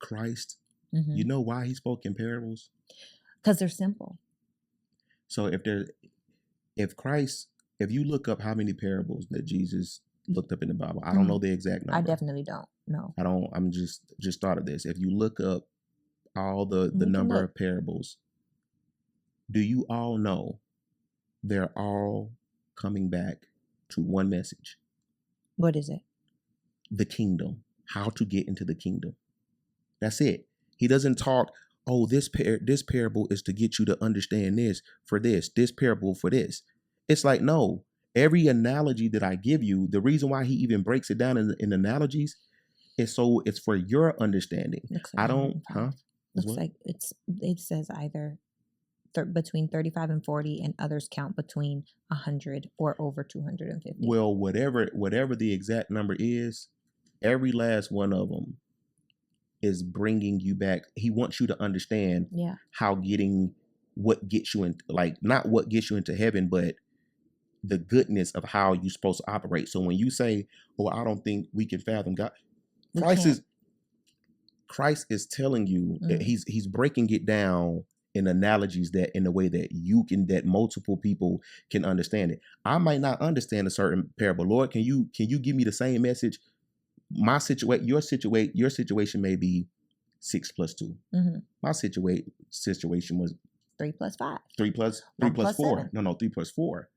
Christ? Mm-hmm. You know why he spoke in parables? Because they're simple. So if you look up how many parables that Jesus looked up in the Bible, I don't know the exact number. I definitely don't know. I'm just thought of this. If you look up all the number of parables, do you all know they're all coming back to one message? What is it? The kingdom. How to get into the kingdom. That's it. He doesn't talk, oh, this parable is to get you to understand this parable for this. It's like, no, every analogy that I give you, the reason why he even breaks it down in analogies is so it's for your understanding. Looks like it says either between 35 and 40, and others count between 100 or over 250. Well, whatever the exact number is, every last one of them is bringing you back. He wants you to understand how what gets you in, like not what gets you into heaven, but the goodness of how you're supposed to operate. So when you say, "Oh, I don't think we can fathom God," Christ is telling you that he's breaking it down in analogies that in a way that multiple people can understand it. I might not understand a certain parable. Lord, can you give me the same message? Your situation may be 6 plus 2. Mm-hmm. My situation was 3 plus 5. 3 plus 4. 7. No, 3 plus 4.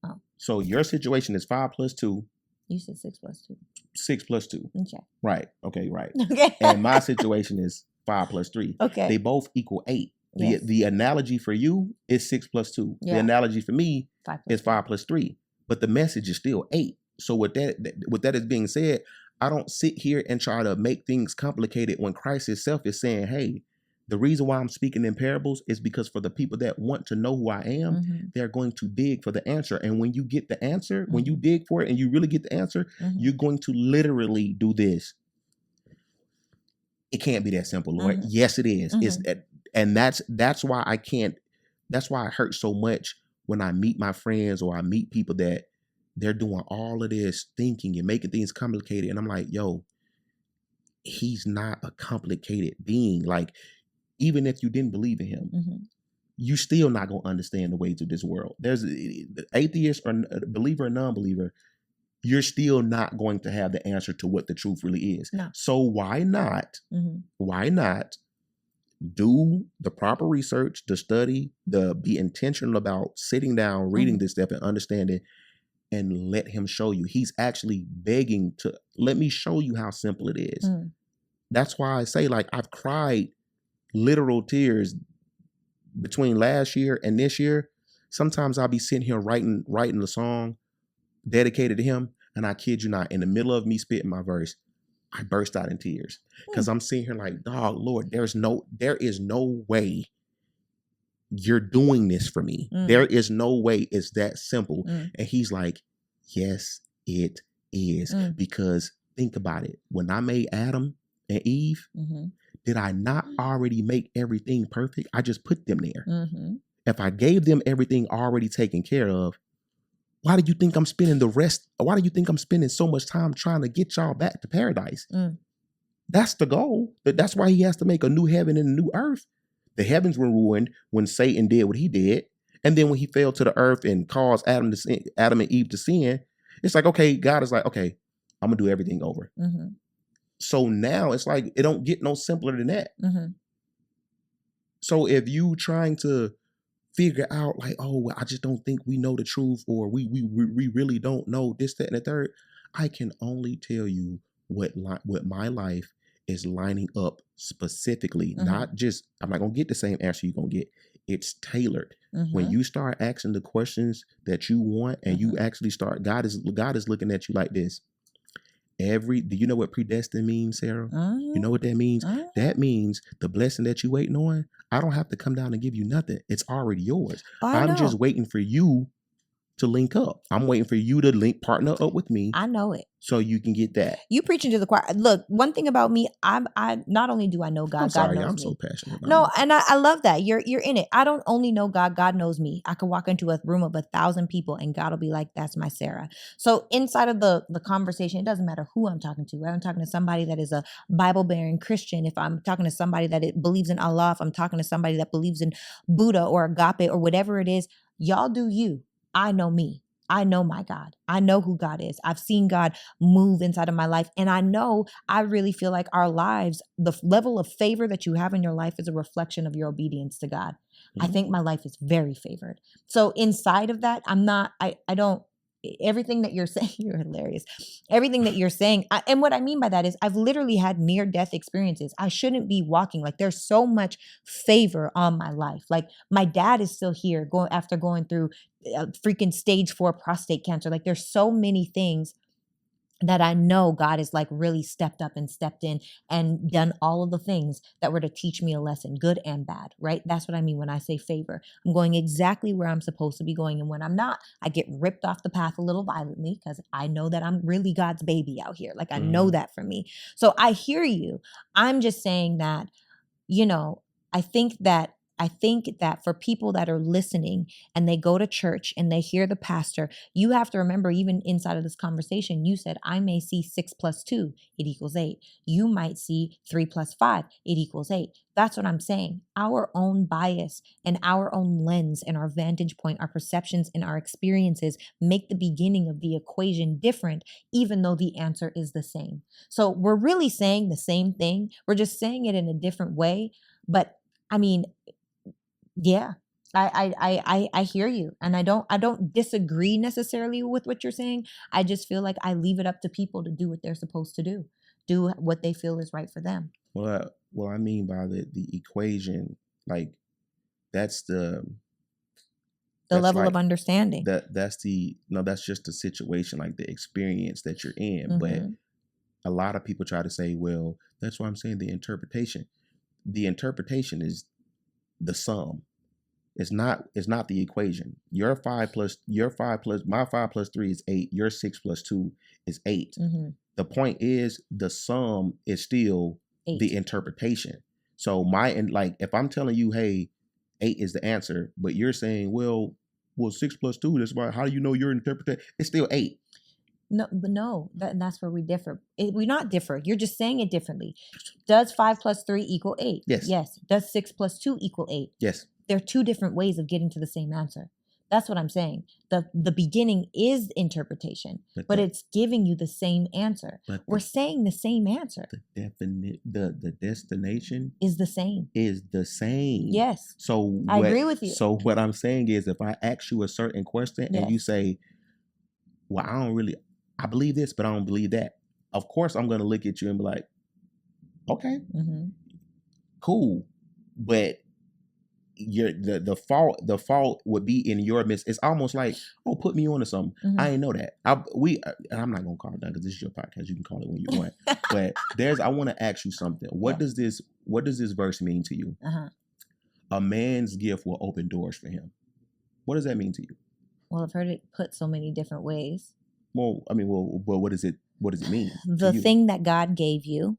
Oh. So your situation is 5 plus 2. You said 6 plus 2. 6 plus 2. Okay. Right. Okay, right. Okay. And my situation is 5 plus 3. Okay. They both equal 8. Yes. The analogy for you is 6 plus 2. Yeah. The analogy for me is 5 plus 3. But the message is still 8. So with that is being said, I don't sit here and try to make things complicated when Christ himself is saying, hey, the reason why I'm speaking in parables is because for the people that want to know who I am, they're going to dig for the answer. And when you get the answer, when you dig for it and you really get the answer, you're going to literally do this. It can't be that simple, Lord. Yes, it is. And that's why it hurts so much when I meet my friends or I meet people that they're doing all of this thinking and making things complicated. And I'm like, yo, he's not a complicated being. Like, even if you didn't believe in him, you still not going to understand the ways of this world. There's atheist or believer or non-believer, you're still not going to have the answer to what the truth really is. No. So why not do the proper research, the study, be intentional about sitting down, reading this stuff and understanding, and let him show you. He's actually begging to let me show you how simple it is. That's why I say, like, I've cried literal tears between last year and this year. Sometimes I'll be sitting here writing a song dedicated to him, and I kid you not, in the middle of me spitting my verse, I burst out in tears because I'm sitting here like, dog, Lord, there is no way you're doing this for me. There is no way it's that simple. And he's like, yes, it is. Because think about it. When I made Adam and Eve, did I not already make everything perfect? I just put them there. If I gave them everything already taken care of, why do you think I'm spending so much time trying to get y'all back to paradise? That's the goal. That's why he has to make a new heaven and a new earth. The heavens were ruined when Satan did what he did. And then when he fell to the earth and caused Adam and Eve to sin, it's like, okay, God is like, okay, I'm going to do everything over. Mm-hmm. So now it's like, it don't get no simpler than that. Mm-hmm. So if you trying to figure out like, oh, well, I just don't think we know the truth, or we really don't know this, that, and the third, I can only tell you what my life is lining up specifically. Mm-hmm. Not just, I'm not going to get the same answer you're going to get. It's tailored. Mm-hmm. When you start asking the questions that you want, and Mm-hmm. you actually start, God is looking at you like this. Do you know what predestined means, Sarah? Mm-hmm. You know what that means? Mm-hmm. That means the blessing that you waiting on, I don't have to come down and give you nothing. It's already yours. I'm just waiting for you to link up. I'm waiting for you to partner up with me. I know it. So you can get that. You preaching to the choir. Look, one thing about me, I not only do I know God, I'm sorry, God knows I'm me. so passionate about No, it. and I love that. You're in it. I don't only know God, God knows me. I could walk into a room of 1,000 people and God will be like, that's my Sarah. So inside of the conversation, it doesn't matter who I'm talking to. I'm talking to somebody that is a Bible-bearing Christian. If I'm talking to somebody that believes in Allah, if I'm talking to somebody that believes in Buddha or agape or whatever it is, y'all do you. I know me. I know my God. I know who God is. I've seen God move inside of my life. And I really feel like our lives, the level of favor that you have in your life is a reflection of your obedience to God. Mm-hmm. I think my life is very favored. So inside of that, everything that you're saying, you're hilarious. Everything that you're saying. And what I mean by that is I've literally had near-death experiences. I shouldn't be walking. Like there's so much favor on my life. Like my dad is still here after going through freaking stage 4 prostate cancer. Like there's so many things that I know God has like really stepped up and stepped in and done all of the things that were to teach me a lesson, good and bad, right? That's what I mean when I say favor. I'm going exactly where I'm supposed to be going. And when I'm not, I get ripped off the path a little violently because I know that I'm really God's baby out here. Like I know that for me. So I hear you. I'm just saying that, I think that for people that are listening and they go to church and they hear the pastor, you have to remember, even inside of this conversation, you said, I may see 6 + 2, it equals 8. You might see 3 + 5, it equals 8. That's what I'm saying. Our own bias and our own lens and our vantage point, our perceptions and our experiences make the beginning of the equation different, even though the answer is the same. So we're really saying the same thing. We're just saying it in a different way. But I mean, yeah, I hear you. And I don't disagree necessarily with what you're saying. I just feel like I leave it up to people to do what they're supposed to do what they feel is right for them. Well, I mean by the equation, like that's the level of understanding. That's just the situation, like the experience that you're in. Mm-hmm. But a lot of people try to say, well, that's why I'm saying the interpretation. The interpretation is the sum. It's not the equation. Your 5 plus my 5 + 3 is 8. Your 6 + 2 is 8. Mm-hmm. The point is the sum is still 8. The interpretation. So if I'm telling you, hey, 8 is the answer, but you're saying, well 6 + 2, that's why, how do you know your interpretation? It's still 8. No, that's where we differ. We're not differ. You're just saying it differently. Does 5 + 3 equal 8? Yes. Yes. Does 6 + 2 equal 8? Yes. There are 2 different ways of getting to the same answer. That's what I'm saying. The beginning is interpretation, but it's giving you the same answer. We're saying the same answer. The destination is the same. Yes. So I agree with you. So what I'm saying is, if I ask you a certain question and you say, well, I believe this, but I don't believe that. Of course, I'm going to look at you and be like, okay, cool. But the fault would be in your midst. It's almost like, oh, put me on to something. I didn't know that. And I'm not going to call it down because this is your podcast. You can call it when you want. But I want to ask you something. What does this verse mean to you? A man's gift will open doors for him. What does that mean to you? Well, I've heard it put so many different ways. Well, I mean, what does it mean? The thing that God gave you,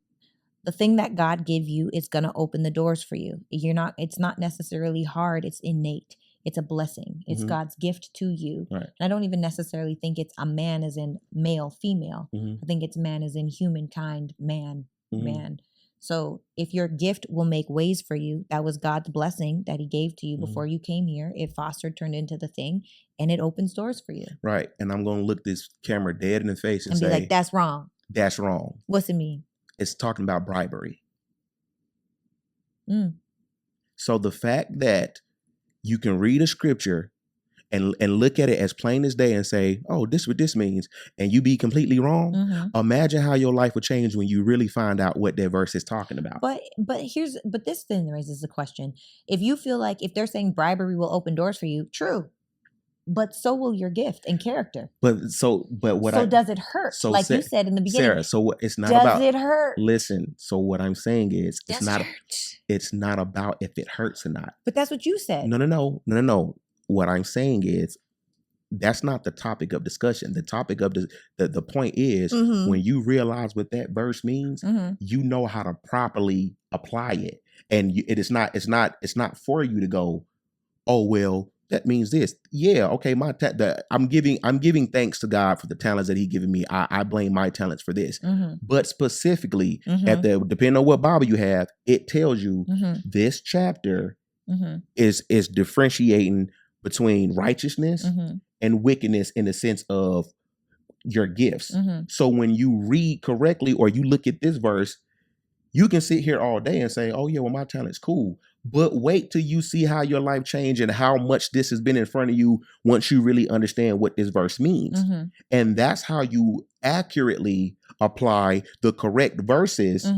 is going to open the doors for you. It's not necessarily hard. It's innate. It's a blessing. It's God's gift to you. Right. And I don't even necessarily think it's a man as in male, female. I think it's man as in humankind, man. So if your gift will make ways for you, that was God's blessing that he gave to you before you came here. It fostered, turned into the thing, and it opens doors for you. Right. And I'm going to look this camera dead in the face and be say, like, that's wrong. That's wrong. What's it mean? It's talking about bribery. Mm. So the fact that you can read a scripture and look at it as plain as day and say, oh, this is what this means, and you be completely wrong. Imagine how your life would change when you really find out what that verse is talking about. But this then raises the question. If you feel like if they're saying bribery will open doors for you, true. But so will your gift and character. But does it hurt? So like you said in the beginning. Sarah, so it's not does about. Does it hurt? Listen. So what I'm saying is, it's not. It's not about if it hurts or not. But that's what you said. No. What I'm saying is, that's not the topic of discussion. The topic of the point is when you realize what that verse means, you know how to properly apply it, and it's not for you to go, oh well. That means this. Yeah, okay. I'm giving thanks to God for the talents that He given me. I blame my talents for this. But specifically, depending on what Bible you have, it tells you this chapter is differentiating between righteousness and wickedness in the sense of your gifts. So when you read correctly or you look at this verse, you can sit here all day and say, oh yeah, well, my talent's cool. But wait till you see how your life changed and how much this has been in front of you once you really understand what this verse means. And that's how you accurately apply the correct verses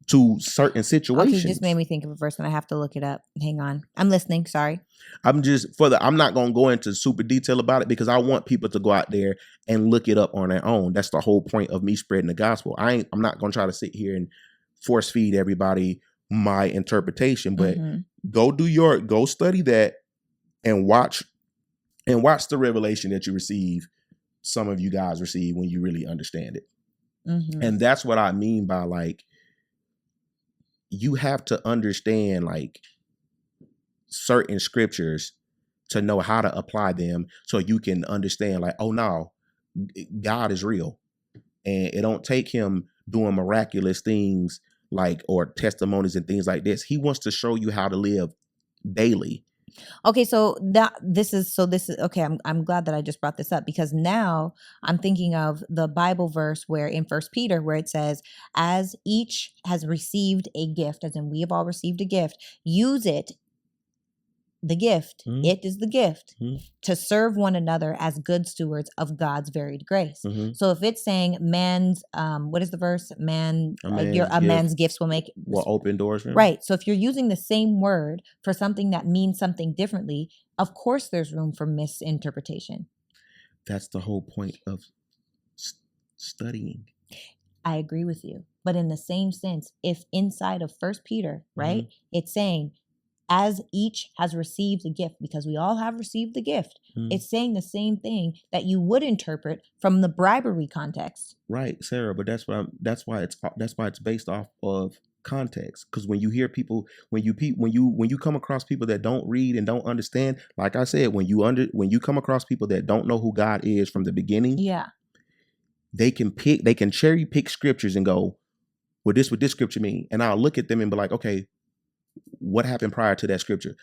to certain situations. Okay, you just made me think of a verse and I have to look it up. Hang on. I'm listening. Sorry. I'm not going to go into super detail about it because I want people to go out there and look it up on their own. That's the whole point of me spreading the gospel. I'm not going to try to sit here and force feed everybody my interpretation, but go study that and watch the revelation that you receive. Some of you guys receive when you really understand it. And that's what I mean by like, you have to understand like certain scriptures to know how to apply them so you can understand like, oh no, God is real. And it don't take him doing miraculous things like, or testimonies and things like this. He wants to show you how to live daily. Okay, so this is okay. I'm glad that I just brought this up because now I'm thinking of the Bible verse where in 1 Peter where it says, as each has received a gift, as in we have all received a gift, use it. The gift, it is the gift to serve one another as good stewards of God's varied grace. So if it's saying man's, what is the verse? Man's gifts will open doors. Right. So if you're using the same word for something that means something differently, of course there's room for misinterpretation. That's the whole point of studying. I agree with you. But in the same sense, if inside of 1 Peter, right, it's saying, as each has received the gift, because we all have received the gift, it's saying the same thing that you would interpret from the bribery context. Right, Sarah, but that's why it's based off of context. Because when you hear people, when you come across people that don't read and don't understand, like I said, when you come across people that don't know who God is from the beginning, they can cherry pick scriptures and go, well, this what this scripture mean, and I'll look at them and be like, okay, what happened prior to that scripture?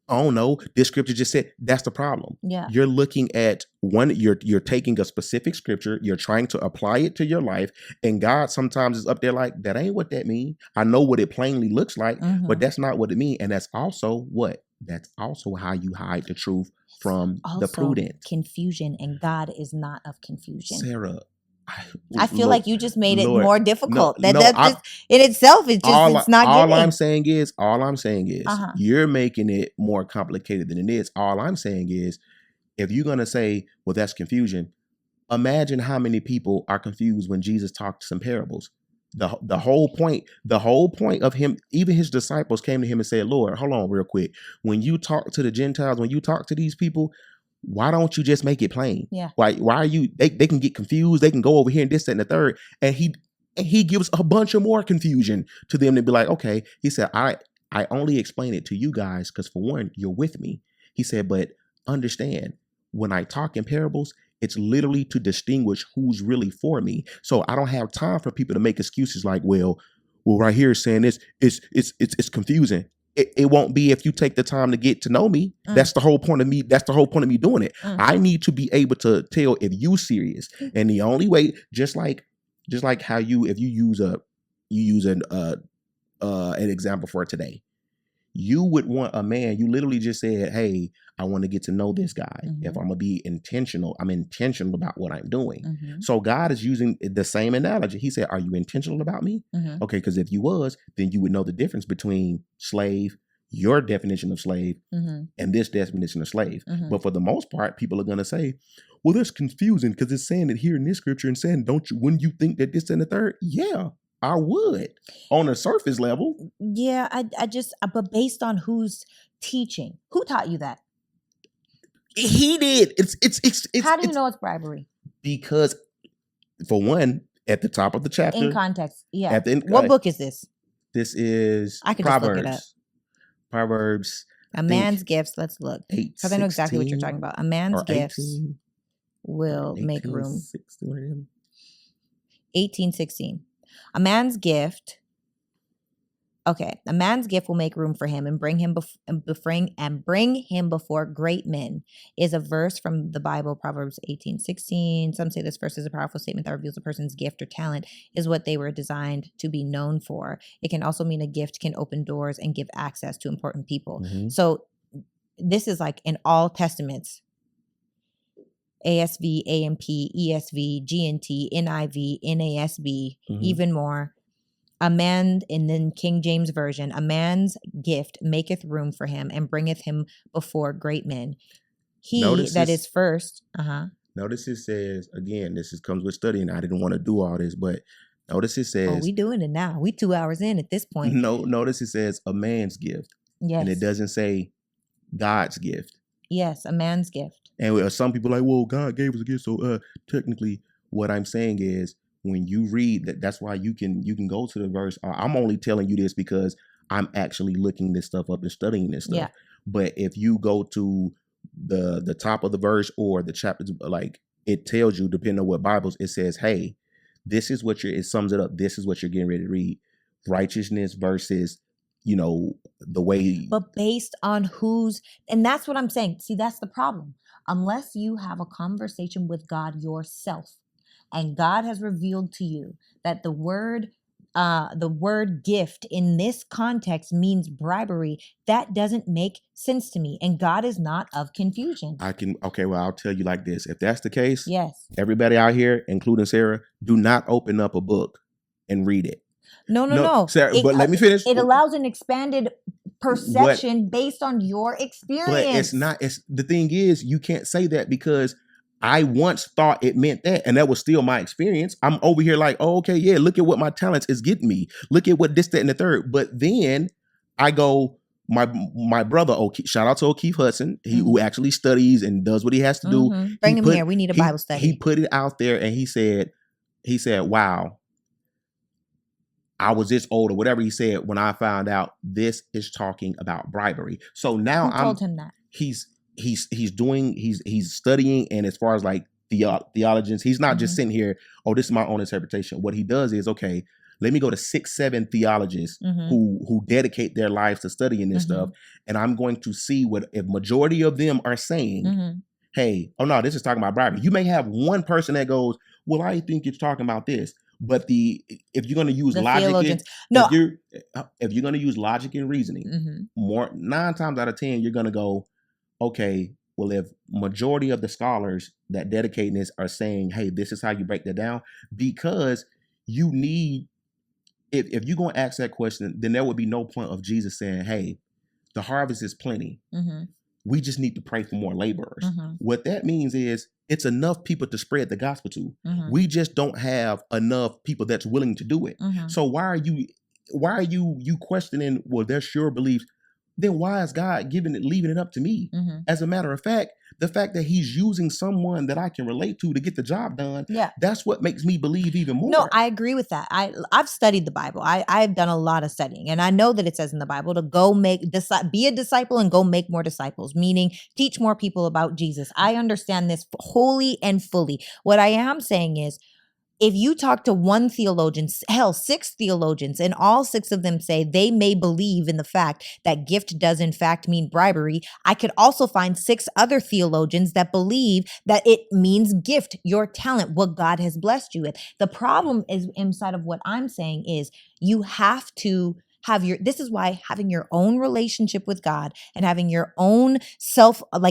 Oh no, this scripture just said. That's the problem. Yeah. You're looking at you're taking a specific scripture, you're trying to apply it to your life, and God sometimes is up there like, that ain't what that mean. I know what it plainly looks like, but that's not what it means. And that's also how you hide the truth from the prudent. Confusion, and God is not of confusion. Sarah, I feel like you just made it more difficult. In itself, it's not all I'm saying is you're making it more complicated than it is. All I'm saying is, if you're going to say, well, that's confusion, imagine how many people are confused when Jesus talked some parables. The whole point of him, even his disciples came to him and said, Lord, hold on real quick. When you talk to the Gentiles, when you talk to these people, why don't you just make it plain? Yeah. Why are you, they can get confused. They can go over here and this, that, and the third. And he gives a bunch of more confusion to them to be like, okay, he said, I only explain it to you guys because for one, you're with me. He said, but understand, when I talk in parables, it's literally to distinguish who's really for me. So I don't have time for people to make excuses like, well, well, right here is saying this. It's confusing. It won't be if you take the time to get to know me. That's the whole point of me. That's the whole point of me doing it. I need to be able to tell if you serious. And the only way, just like how if you use an example for today, you would want a man. You literally just said, "Hey, I want to get to know this guy. If I'm gonna be intentional, I'm intentional about what I'm doing." So God is using the same analogy. He said, "Are you intentional about me?" Okay, because if you was, then you would know the difference between slave, your definition of slave, and this definition of slave. But for the most part, people are gonna say, "Well, that's confusing because it's saying it here in this scripture and saying, wouldn't you think that this and the third?" Yeah, I would on a surface level. Yeah, I just, but based on who's teaching, who taught you that? He did. It's How do you know it's bribery? Because, for one, at the top of the chapter, In context, yeah. At the end, what book is this? This is I could Proverbs. just look it up. Proverbs. A man's gifts. Let's look, because I know exactly what you're talking about. A man's gifts will make room. 18:16. A man's gift. Okay, a man's gift will make room for him and bring him before great men, is a verse from the Bible, Proverbs 18:16. Some say this verse is a powerful statement that reveals a person's gift or talent is what they were designed to be known for. It can also mean a gift can open doors and give access to important people. So this is like in all testaments. ASV, AMP, ESV, GNT, NIV, NASB, even more. A man, and then King James Version, a man's gift maketh room for him and bringeth him before great men. Is first. Notice it says, again, comes with studying. I didn't want to do all this, but notice it says. Oh, we doing it now. We 2 hours in at this point. No, notice it says a man's gift. Yes. And it doesn't say God's gift. Yes, a man's gift. And some people are like, well, God gave us a gift. So technically what I'm saying is, when you read that's why you can go to the verse. I'm only telling you this because I'm actually looking this stuff up and studying this stuff. Yeah. But if you go to the top of the verse or the chapter, like it tells you, depending on what Bibles, it says, hey, this is what it sums it up. This is what you're getting ready to read. Righteousness versus, the way. But based on and that's what I'm saying. See, that's the problem. Unless you have a conversation with God yourself, and God has revealed to you that the word gift in this context means bribery, that doesn't make sense to me. And God is not of confusion. I'll tell you like this. If that's the case, yes, everybody out here, including Sarah, do not open up a book and read it. No. Sarah, but let me finish. It allows an expanded perception based on your experience. But the thing is, you can't say that because I once thought it meant that, and that was still my experience. I'm over here like, oh, okay, yeah, look at what my talents is getting me. Look at what this, that, and the third. But then I go, my brother, shout out to O'Keefe Hudson, who actually studies and does what he has to do. Bring him here. We need a Bible study. He put it out there and he said, wow, I was this old or whatever he said when I found out this is talking about bribery. So now Who told him that? He's studying, and as far as like theologians, he's not just sitting here, oh, this is my own interpretation. What he does is, okay, let me go to 6-7 theologians who dedicate their lives to studying this stuff, and I'm going to see what if majority of them are saying, hey, oh no, this is talking about bribery. You may have one person that goes, well, I think it's talking about this. But if you're going to use logic, if you're going to use logic and reasoning, 9 times out of 10, you're going to go, okay, well, if majority of the scholars that dedicate this are saying, hey, this is how you break that down, because you need, if you're going to ask that question, then there would be no point of Jesus saying, hey, the harvest is plenty. We just need to pray for more laborers. What that means is it's enough people to spread the gospel to. We just don't have enough people that's willing to do it. So why are you questioning, well, their sure beliefs? Then why is God leaving it up to me? As a matter of fact, the fact that he's using someone that I can relate to get the job done, that's what makes me believe even more. No, I agree with that. I've studied the Bible. I've done a lot of studying, and I know that it says in the Bible to go be a disciple and go make more disciples, meaning teach more people about Jesus. I understand this wholly and fully. What I am saying is, if you talk to one theologian, hell, 6 theologians, and all 6 of them say they may believe in the fact that gift does in fact mean bribery, I could also find 6 other theologians that believe that it means gift, your talent, what God has blessed you with. The problem is inside of what I'm saying is you have to this is why having your own relationship with God and having your own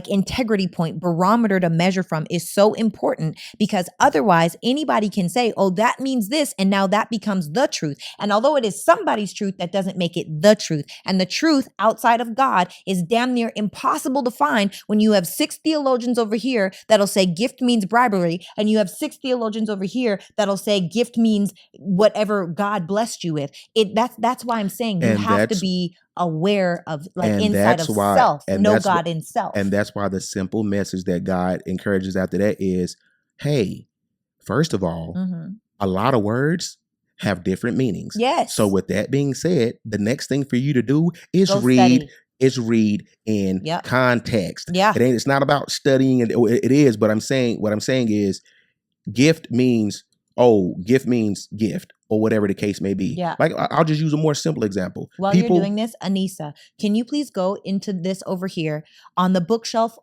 integrity point barometer to measure from is so important, because otherwise anybody can say, oh, that means this. And now that becomes the truth. And although it is somebody's truth, that doesn't make it the truth. And the truth outside of God is damn near impossible to find when you have 6 theologians over here that'll say gift means bribery. And you have 6 theologians over here that'll say gift means whatever God blessed you with. That's why I'm saying you have to be aware of inside of self, know God in self. And that's why the simple message that God encourages after that is, hey, first of all, a lot of words have different meanings. Yes. So with that being said, the next thing for you to do is read in context. Yeah. It's not about studying. It is, but what I'm saying is gift means gift, or whatever the case may be. Yeah. Like, I'll just use a more simple example. While you're doing this, Anissa, can you please go into this over here on the bookshelf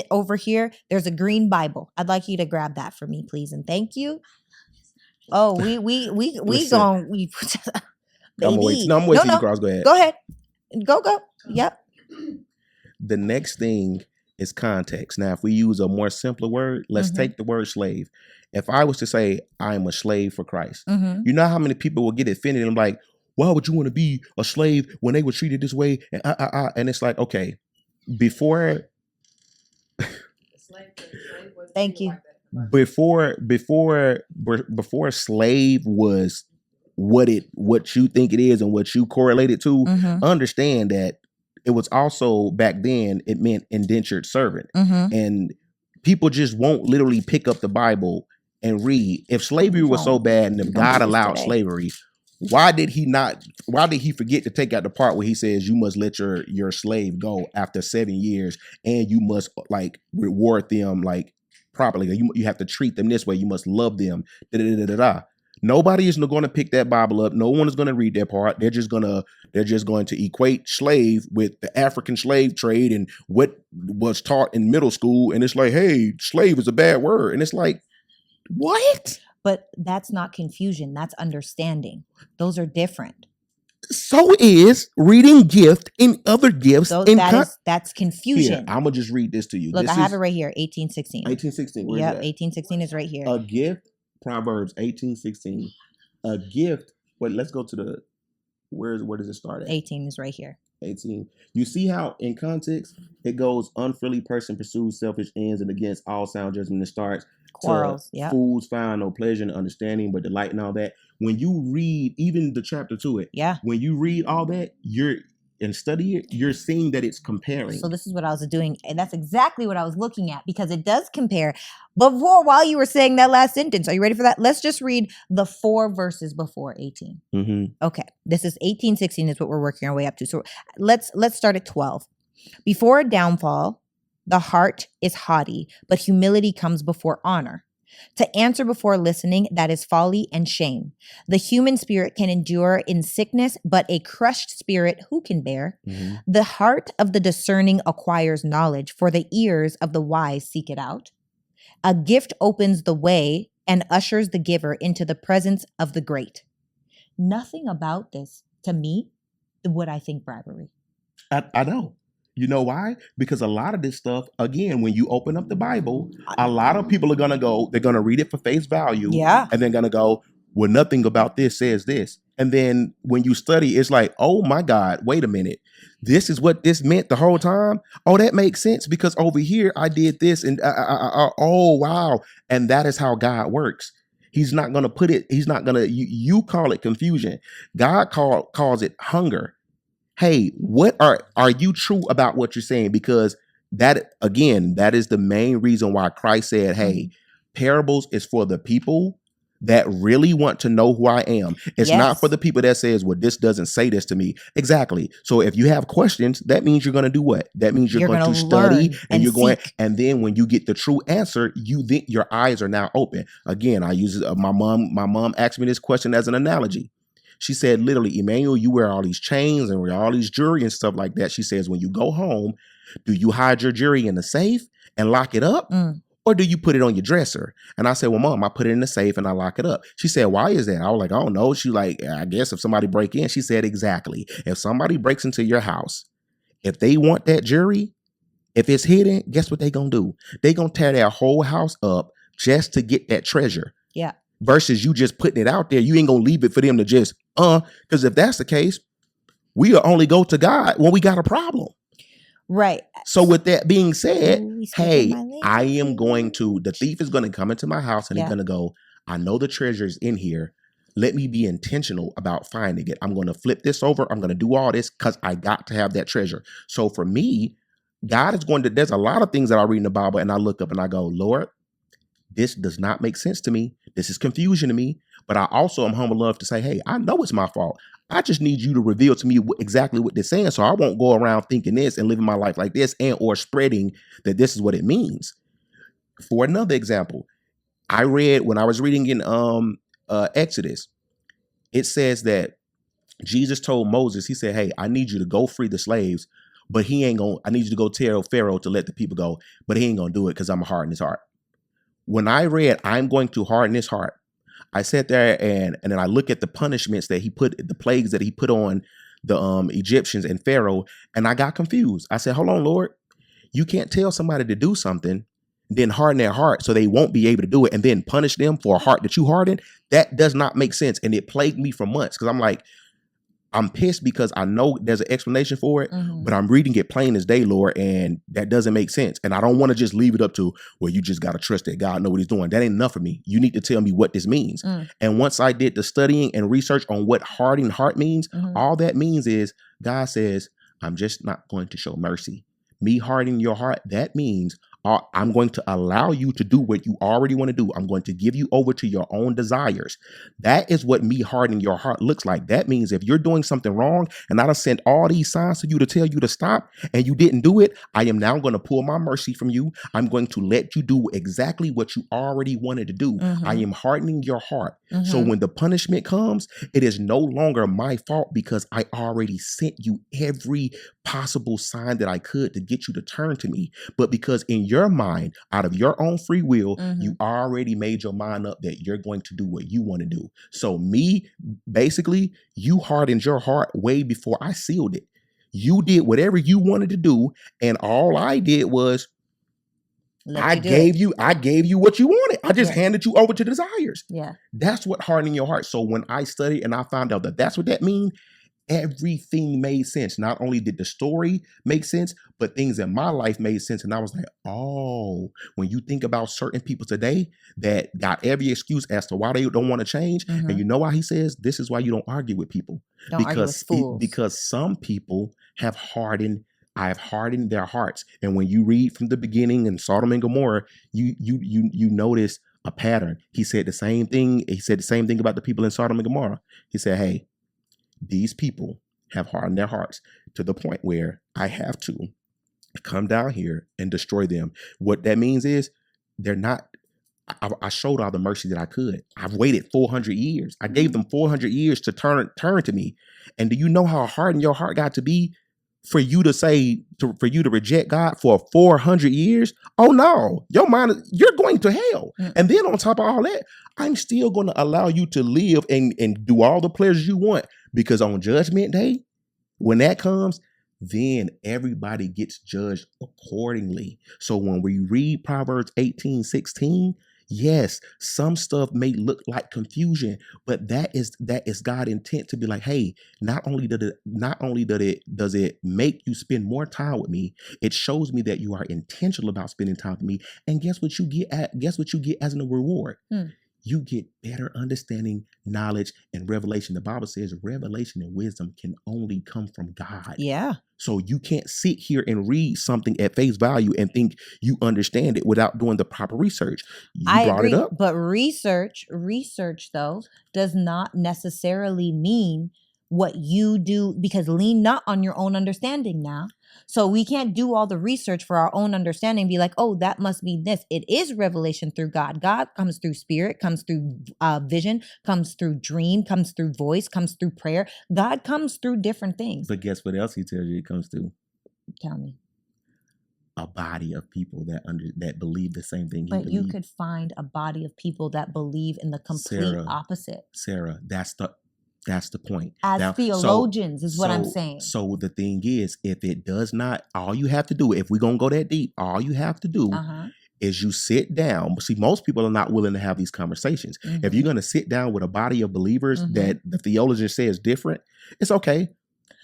over here? There's a green Bible. I'd like you to grab that for me, please. And thank you. Oh, we going, baby. I'm waiting you cross. Go ahead. Go. Yep. The next thing is context. Now, if we use a more simpler word, let's take the word slave. If I was to say I'm a slave for Christ, you know how many people will get offended and like, why would you want to be a slave when they were treated this way? And it's like, okay, before. Thank you. Before slave was what you think it is and what you correlate it to, understand that it was also back then, it meant indentured servant. And people just won't literally pick up the Bible and read. If slavery was so bad and if God allowed slavery, why did he forget to take out the part where he says you must let your slave go after 7 years and you must like reward them like properly. You have to treat them this way. You must love them. Nobody is going to pick that Bible up. No one is going to read that part. They're just going to equate slave with the African slave trade and what was taught in middle school. And it's like, hey, slave is a bad word. And it's like, what? But that's not confusion. That's understanding. Those are different. So is reading gift and other gifts. That's confusion. Here, I'm going to just read this to you. Look, I have it right here. 18:16. 18:16. Yep, 18:16 is right here. A gift, Proverbs 18:16. A gift. Wait, let's go to where does it start at? 18 is right here. 18. You see how in context it goes, unfriendly person pursues selfish ends and against all sound judgment. It starts quarrels. Fools find no pleasure in understanding, but delight in all that. When you read even the chapter to it, when you read all that, and study it, you're seeing that it's comparing. So this is what I was doing. And that's exactly what I was looking at, because it does compare. While you were saying that last sentence, are you ready for that? Let's just read the 4 verses before 18. Okay. This is 18:16 is what we're working our way up to. So let's start at 12. Before a downfall, the heart is haughty, but humility comes before honor. To answer before listening, that is folly and shame. The human spirit can endure in sickness, but a crushed spirit who can bear? The heart of the discerning acquires knowledge, for the ears of the wise seek it out. A gift opens the way and ushers the giver into the presence of the great. Nothing about this, to me, would I think bribery. I know. You know why? Because a lot of this stuff, again, when you open up the Bible, a lot of people are going to they're going to read it for face value. Yeah. And they're going to go, well, nothing about this says this. And then when you study, it's like, oh my God, wait a minute. This is what this meant the whole time. Oh, that makes sense because over here I did this and oh, wow. And that is how God works. He's not going to put it. He's not going to, you call it confusion. God calls it hunger. Hey, what are you true about what you're saying? Because that is the main reason why Christ said, hey, parables is for the people, that really want to know who I am. It's not for the people that says, well, this doesn't say this to me. Exactly. So if you have questions, that means you're going to do what? That means you're going to study and you're going, and then when you get the true answer, your eyes are now open. Again, I use my mom asked me this question as an analogy. She said, literally, Emmanuel, you wear all these chains and wear all these jewelry and stuff like that. She says, when you go home, do you hide your jewelry in the safe and lock it up? Or do you put it on your dresser? And I said, well, Mom, I put it in the safe and I lock it up. She said, why is that? I was like, I don't know. She like, I guess if somebody break in, she said, exactly. If somebody breaks into your house, if they want that jewelry, if it's hidden, guess what they gonna do? They gonna tear their whole house up just to get that treasure. Yeah. Versus you just putting it out there. You ain't gonna leave it for them to just, because if that's the case, we'll only go to God when we got a problem. Right. So with that being said, hey, I am going to, the thief is going to come into my house and he's going to go, I know the treasure is in here. Let me be intentional about finding it. I'm going to flip this over. I'm going to do all this because I got to have that treasure. So for me, God is going to, there's a lot of things that I read in the Bible and I look up and I go, Lord, this does not make sense to me. This is confusion to me. But I also am humble enough to say, hey, I know it's my fault. I just need you to reveal to me exactly what they're saying, so I won't go around thinking this and living my life like this and or spreading that this is what it means. For another example, I read when I was reading in Exodus, it says that Jesus told Moses, he said, hey, I need you to go free the slaves, but I need you to go tell Pharaoh to let the people go, but he ain't gonna do it because I'm gonna harden his heart. When I read, I'm going to harden his heart, I sat there and then I look at the punishments that he put, the plagues that he put on the Egyptians and Pharaoh, and I got confused. I said, hold on, Lord, you can't tell somebody to do something, then harden their heart so they won't be able to do it and then punish them for a heart that you hardened. That does not make sense. And it plagued me for months because I'm like, I'm pissed because I know there's an explanation for it, but I'm reading it plain as day, Lord, and that doesn't make sense. And I don't want to just leave it up to, well, you just got to trust that God knows what he's doing. That ain't enough for me. You need to tell me what this means. And once I did the studying and research on what hardening heart means, all that means is God says, I'm just not going to show mercy. Me hardening your heart, that means I'm going to allow you to do what you already want to do. I'm going to give you over to your own desires. That is what me hardening your heart looks like. That means if you're doing something wrong and I done sent all these signs to you to tell you to stop and you didn't do it, I am now going to pull my mercy from you. I'm going to let you do exactly what you already wanted to do. I am hardening your heart. So when the punishment comes, it is no longer my fault because I already sent you every possible sign that I could to get you to turn to me. But because in your mind, out of your own free will, you already made your mind up that you're going to do what you want to do. So basically, you hardened your heart way before I sealed it. You did whatever you wanted to do. And all I did was I gave you what you wanted. I just handed you over to desires. Yeah. That's what hardening your heart. So when I studied and I found out that that's what that means, everything made sense. Not only did the story make sense, but things in my life made sense. And I was like, oh, when you think about certain people today that got every excuse as to why they don't want to change. And you know why he says, this is why you don't argue with people. Because some people have hardened their hearts. And when you read from the beginning in Sodom and Gomorrah, you notice a pattern. He said the same thing. He said the same thing about the people in Sodom and Gomorrah. He said, hey, these people have hardened their hearts to the point where I have to come down here and destroy them. What that means is they're not, I showed all the mercy that I could. I've waited 400 years. I gave them 400 years to turn to me. And do you know how hardened your heart got to be for you to reject God for 400 years? Oh no, your mind, you're going to hell. And then on top of all that, I'm still going to allow you to live and do all the pleasures you want, because on Judgment Day, when that comes, then everybody gets judged accordingly. So when we read Proverbs 18:16, yes, some stuff may look like confusion, but that is God's intent to be like, hey, not only does it make you spend more time with me, it shows me that you are intentional about spending time with me. And guess what you get as a reward? You get better understanding, knowledge, and revelation. The Bible says revelation and wisdom can only come from God. Yeah. So you can't sit here and read something at face value and think you understand it without doing the proper research. You I brought agree, it up. but research though does not necessarily mean what you do, because lean not on your own understanding now. So we can't do all the research for our own understanding, be like, oh, that must be this. It is revelation through God. God comes through spirit, comes through vision, comes through dream, comes through voice, comes through prayer. God comes through different things. But guess what else he tells you it comes through? Tell me. A body of people that believe the same thing he But believes. you could find a body of people that believe in the complete opposite. Sarah, that's the point. As now, theologians is what I'm saying. So the thing is, if it does not, all you have to do, if we're going to go that deep, all you have to do is you sit down. See, most people are not willing to have these conversations. If you're going to sit down with a body of believers that the theologian says different, it's okay.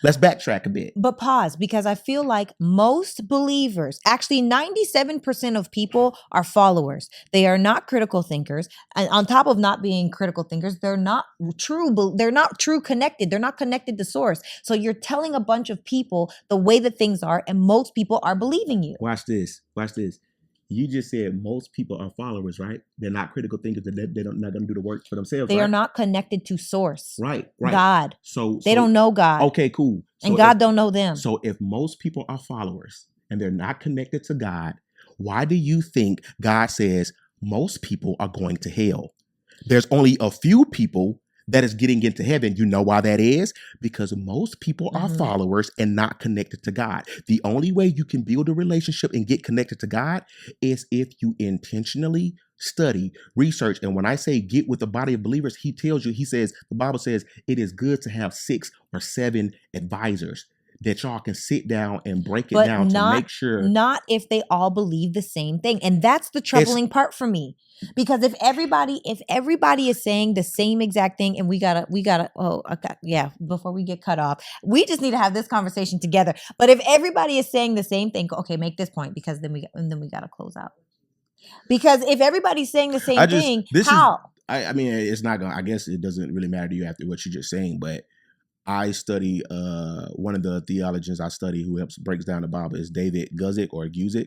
Let's backtrack a bit. But pause, because I feel like most believers, actually 97% of people are followers. They are not critical thinkers. And on top of not being critical thinkers, they're not true connected. They're not connected to source. So you're telling a bunch of people the way that things are, and most people are believing you. Watch this. You just said most people are followers, right? They're not critical thinkers. They're not going to do the work for themselves. They right? are not connected to source. Right. God. So they don't know God. Okay, cool. And God don't know them. So if most people are followers and they're not connected to God, why do you think God says most people are going to hell? There's only a few people that is getting into heaven. You know why that is? Because most people are followers and not connected to God. The only way you can build a relationship and get connected to God is if you intentionally study, research. And when I say get with the body of believers, he says, the Bible says it is good to have 6 or 7 advisors that y'all can sit down and break it down to make sure. Not if they all believe the same thing. And that's the troubling part for me. Because if everybody is saying the same exact thing, and we gotta, before we get cut off, we just need to have this conversation together. But if everybody is saying the same thing, okay, make this point, because then we gotta close out. Because if everybody's saying the same thing, how? I mean, it's not gonna, I guess it doesn't really matter to you after what you're just saying, but I study, one of the theologians I study who breaks down the Bible is David Guzik,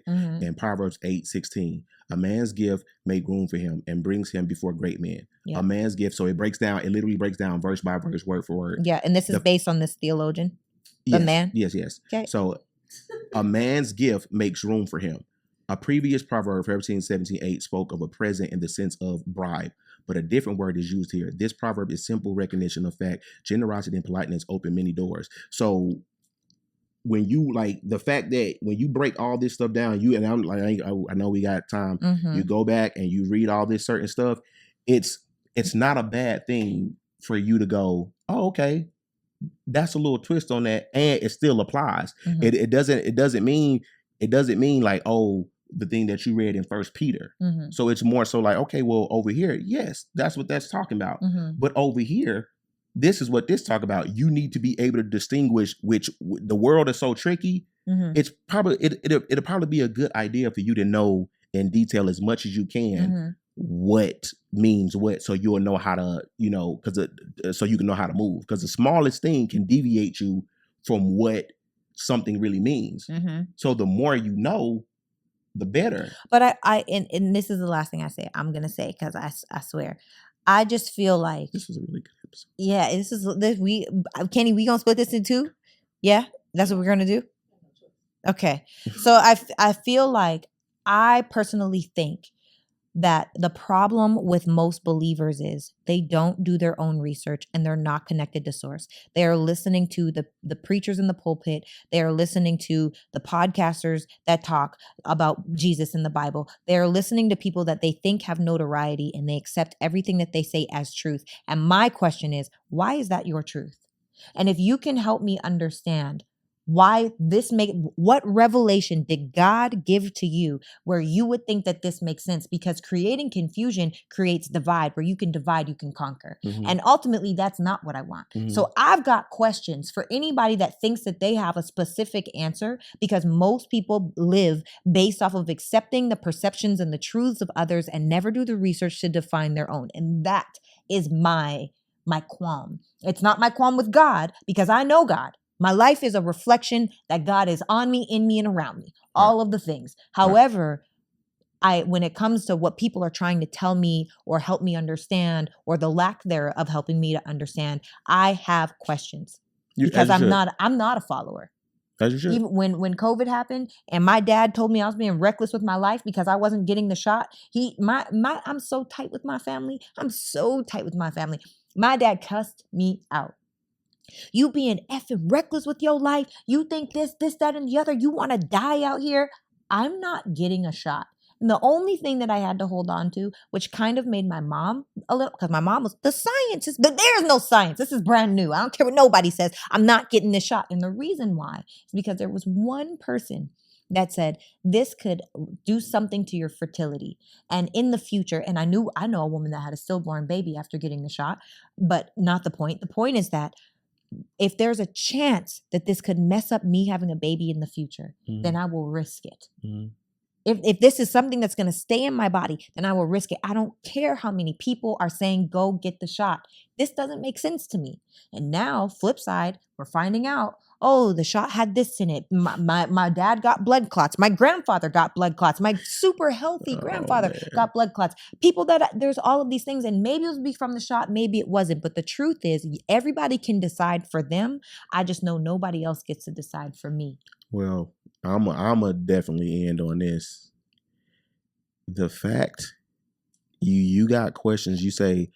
and Proverbs 8:16. A man's gift make room for him and brings him before great men. Yeah. A man's gift. So it literally breaks down verse by verse, word for word. Yeah. And this is based on this theologian, the man. Yes. Okay. So a man's gift makes room for him. A previous proverb, 17:8, spoke of a present in the sense of bribe, but a different word is used here. This proverb is simple recognition of fact. Generosity and politeness open many doors. So when you the fact that when you break all this stuff down, I know we got time. You go back and you read all this certain stuff. It's not a bad thing for you to go, oh, okay, that's a little twist on that, and it still applies. It doesn't mean like, oh, the thing that you read in First Peter. So it's more so like, okay, well, over here, yes, that's what that's talking about. But over here, this is what this talk about. You need to be able to distinguish which the world is so tricky. It's probably it'll probably be a good idea for you to know in detail as much as you can what means what, so you'll know how to, so you can know how to move. Because the smallest thing can deviate you from what something really means. So the more you know, the better. But and this is the last thing I say. I'm gonna say, because I swear, I just feel like this was a really good episode. Yeah, Kenny, we gonna split this in 2? Yeah, that's what we're gonna do. Okay, so I feel like, I personally think that the problem with most believers is they don't do their own research, and they're not connected to source. They are listening to the preachers in the pulpit. They are listening to the podcasters that talk about Jesus in the Bible. They are listening to people that they think have notoriety, and they accept everything that they say as truth. And my question is, why is that your truth? And if you can help me understand what revelation did God give to you where you would think that this makes sense? Because creating confusion creates divide. Where you can divide, you can conquer. And ultimately, that's not what I want. So I've got questions for anybody that thinks that they have a specific answer, because most people live based off of accepting the perceptions and the truths of others and never do the research to define their own. And that is my qualm. It's not my qualm with God, because I know God. My life is a reflection that God is on me, in me, and around me. All of the things. However, when it comes to what people are trying to tell me or help me understand, or the lack thereof helping me to understand, I have questions because I'm not a follower. As you should. Even when COVID happened and my dad told me I was being reckless with my life because I wasn't getting the shot, I'm so tight with my family. I'm so tight with my family. My dad cussed me out. You being effing reckless with your life. You think this, that, and the other. You want to die out here. I'm not getting a shot. And the only thing that I had to hold on to, which kind of made my mom a little, because my mom was, the science is, there's no science. This is brand new. I don't care what nobody says. I'm not getting this shot. And the reason why is because there was one person that said this could do something to your fertility. And in the future, and I know a woman that had a stillborn baby after getting the shot, but not the point. The point is that if there's a chance that this could mess up me having a baby in the future, then I will risk it. If this is something that's going to stay in my body, then I will risk it. I don't care how many people are saying, go get the shot. This doesn't make sense to me. And now, flip side, we're finding out, oh, the shot had this in it. My dad got blood clots. My grandfather got blood clots. My super healthy grandfather got blood clots. There's all of these things. And maybe it was from the shot, maybe it wasn't. But the truth is, everybody can decide for them. I just know nobody else gets to decide for me. Well, I'm a definitely end on this. The fact you got questions, you say,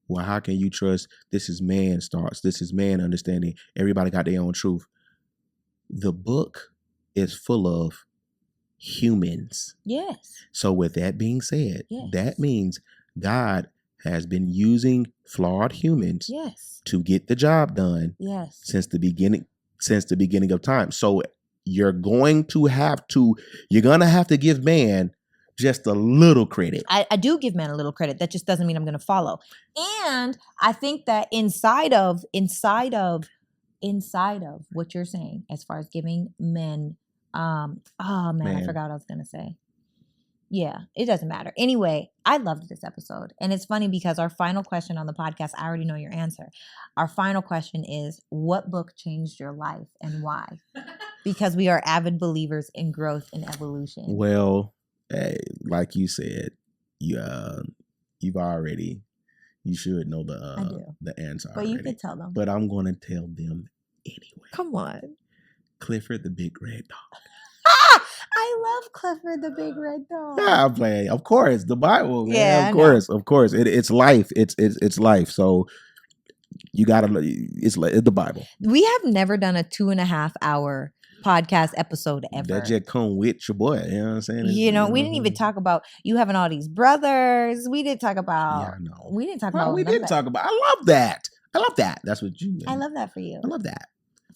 well, how can you trust? This is man's thoughts. This is man understanding. Everybody got their own truth. The book is full of humans. Yes. So with that being said, that means God has been using flawed humans to get the job done since the beginning of time. So you're going to have to give man just a little credit. I do give man a little credit. That just doesn't mean I'm going to follow. And I think that inside of what you're saying, as far as giving men, I forgot what I was going to say. Yeah, it doesn't matter. Anyway, I loved this episode. And it's funny because our final question on the podcast, I already know your answer. Our final question is, what book changed your life and why? Because we are avid believers in growth and evolution. Well, like you said, you should know the answer. But already. You could tell them. But I'm going to tell them anyway. Come on. Clifford the Big Red Dog. I love Clifford the Big Red Dog. Yeah, I'm playing. Of course, the Bible. Man. Yeah, of course. It's life. It's life. So you gotta. It's the Bible. We have never done a 2.5 hour podcast episode ever. That just come with your boy. You know what I'm saying? We didn't even talk about you having all these brothers. We didn't talk about. Yeah, I know. We didn't talk about. We didn't talk about. I love that. That's what you. I love that for you. I love that.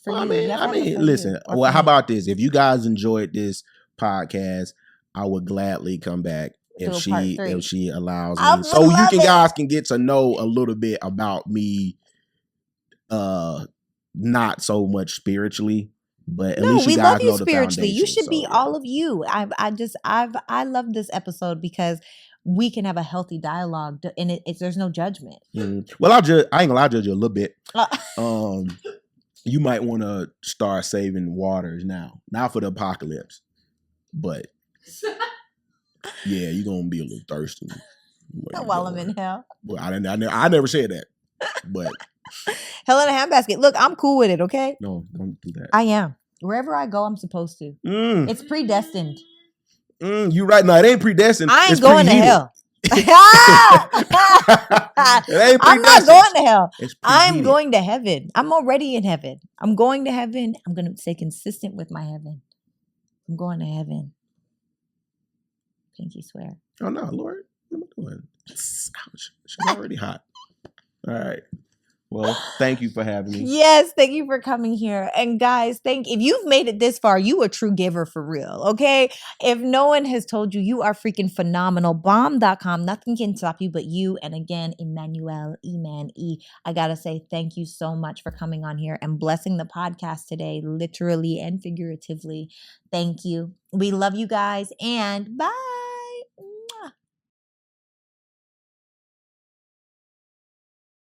For well, you. I mean, listen. Well, how about this? If you guys enjoyed this podcast, I would gladly come back if she allows me, so you guys can get to know a little bit about me. Not so much spiritually, but at least you guys know the spiritually. You should be all of you. I love this episode because we can have a healthy dialogue, and there's no judgment. Well, I ain't gonna lie, judge you a little bit. You might want to start saving waters now, not for the apocalypse, but yeah, you're gonna be a little thirsty while I'm in hell. Well, I never said that, but hell in a handbasket. Look, I'm cool with it. Okay. No, don't do that. I am. Wherever I go, I'm supposed to. It's predestined. You right. No, it ain't predestined. I ain't going to hell. I'm not going to hell. I'm going to heaven. I'm already in heaven. I'm going to heaven. I'm going to stay consistent with my heaven. I'm going to heaven. Pinky swear. Oh no, Lord. What am I doing? She's already hot. All right. Well, thank you for having me. Yes, thank you for coming here. And guys, if you've made it this far, you a true giver for real, okay? If no one has told you, you are freaking phenomenal. Bomb.com, nothing can stop you but you. And again, Emmanuel, I gotta say thank you so much for coming on here and blessing the podcast today, literally and figuratively. Thank you. We love you guys, and bye.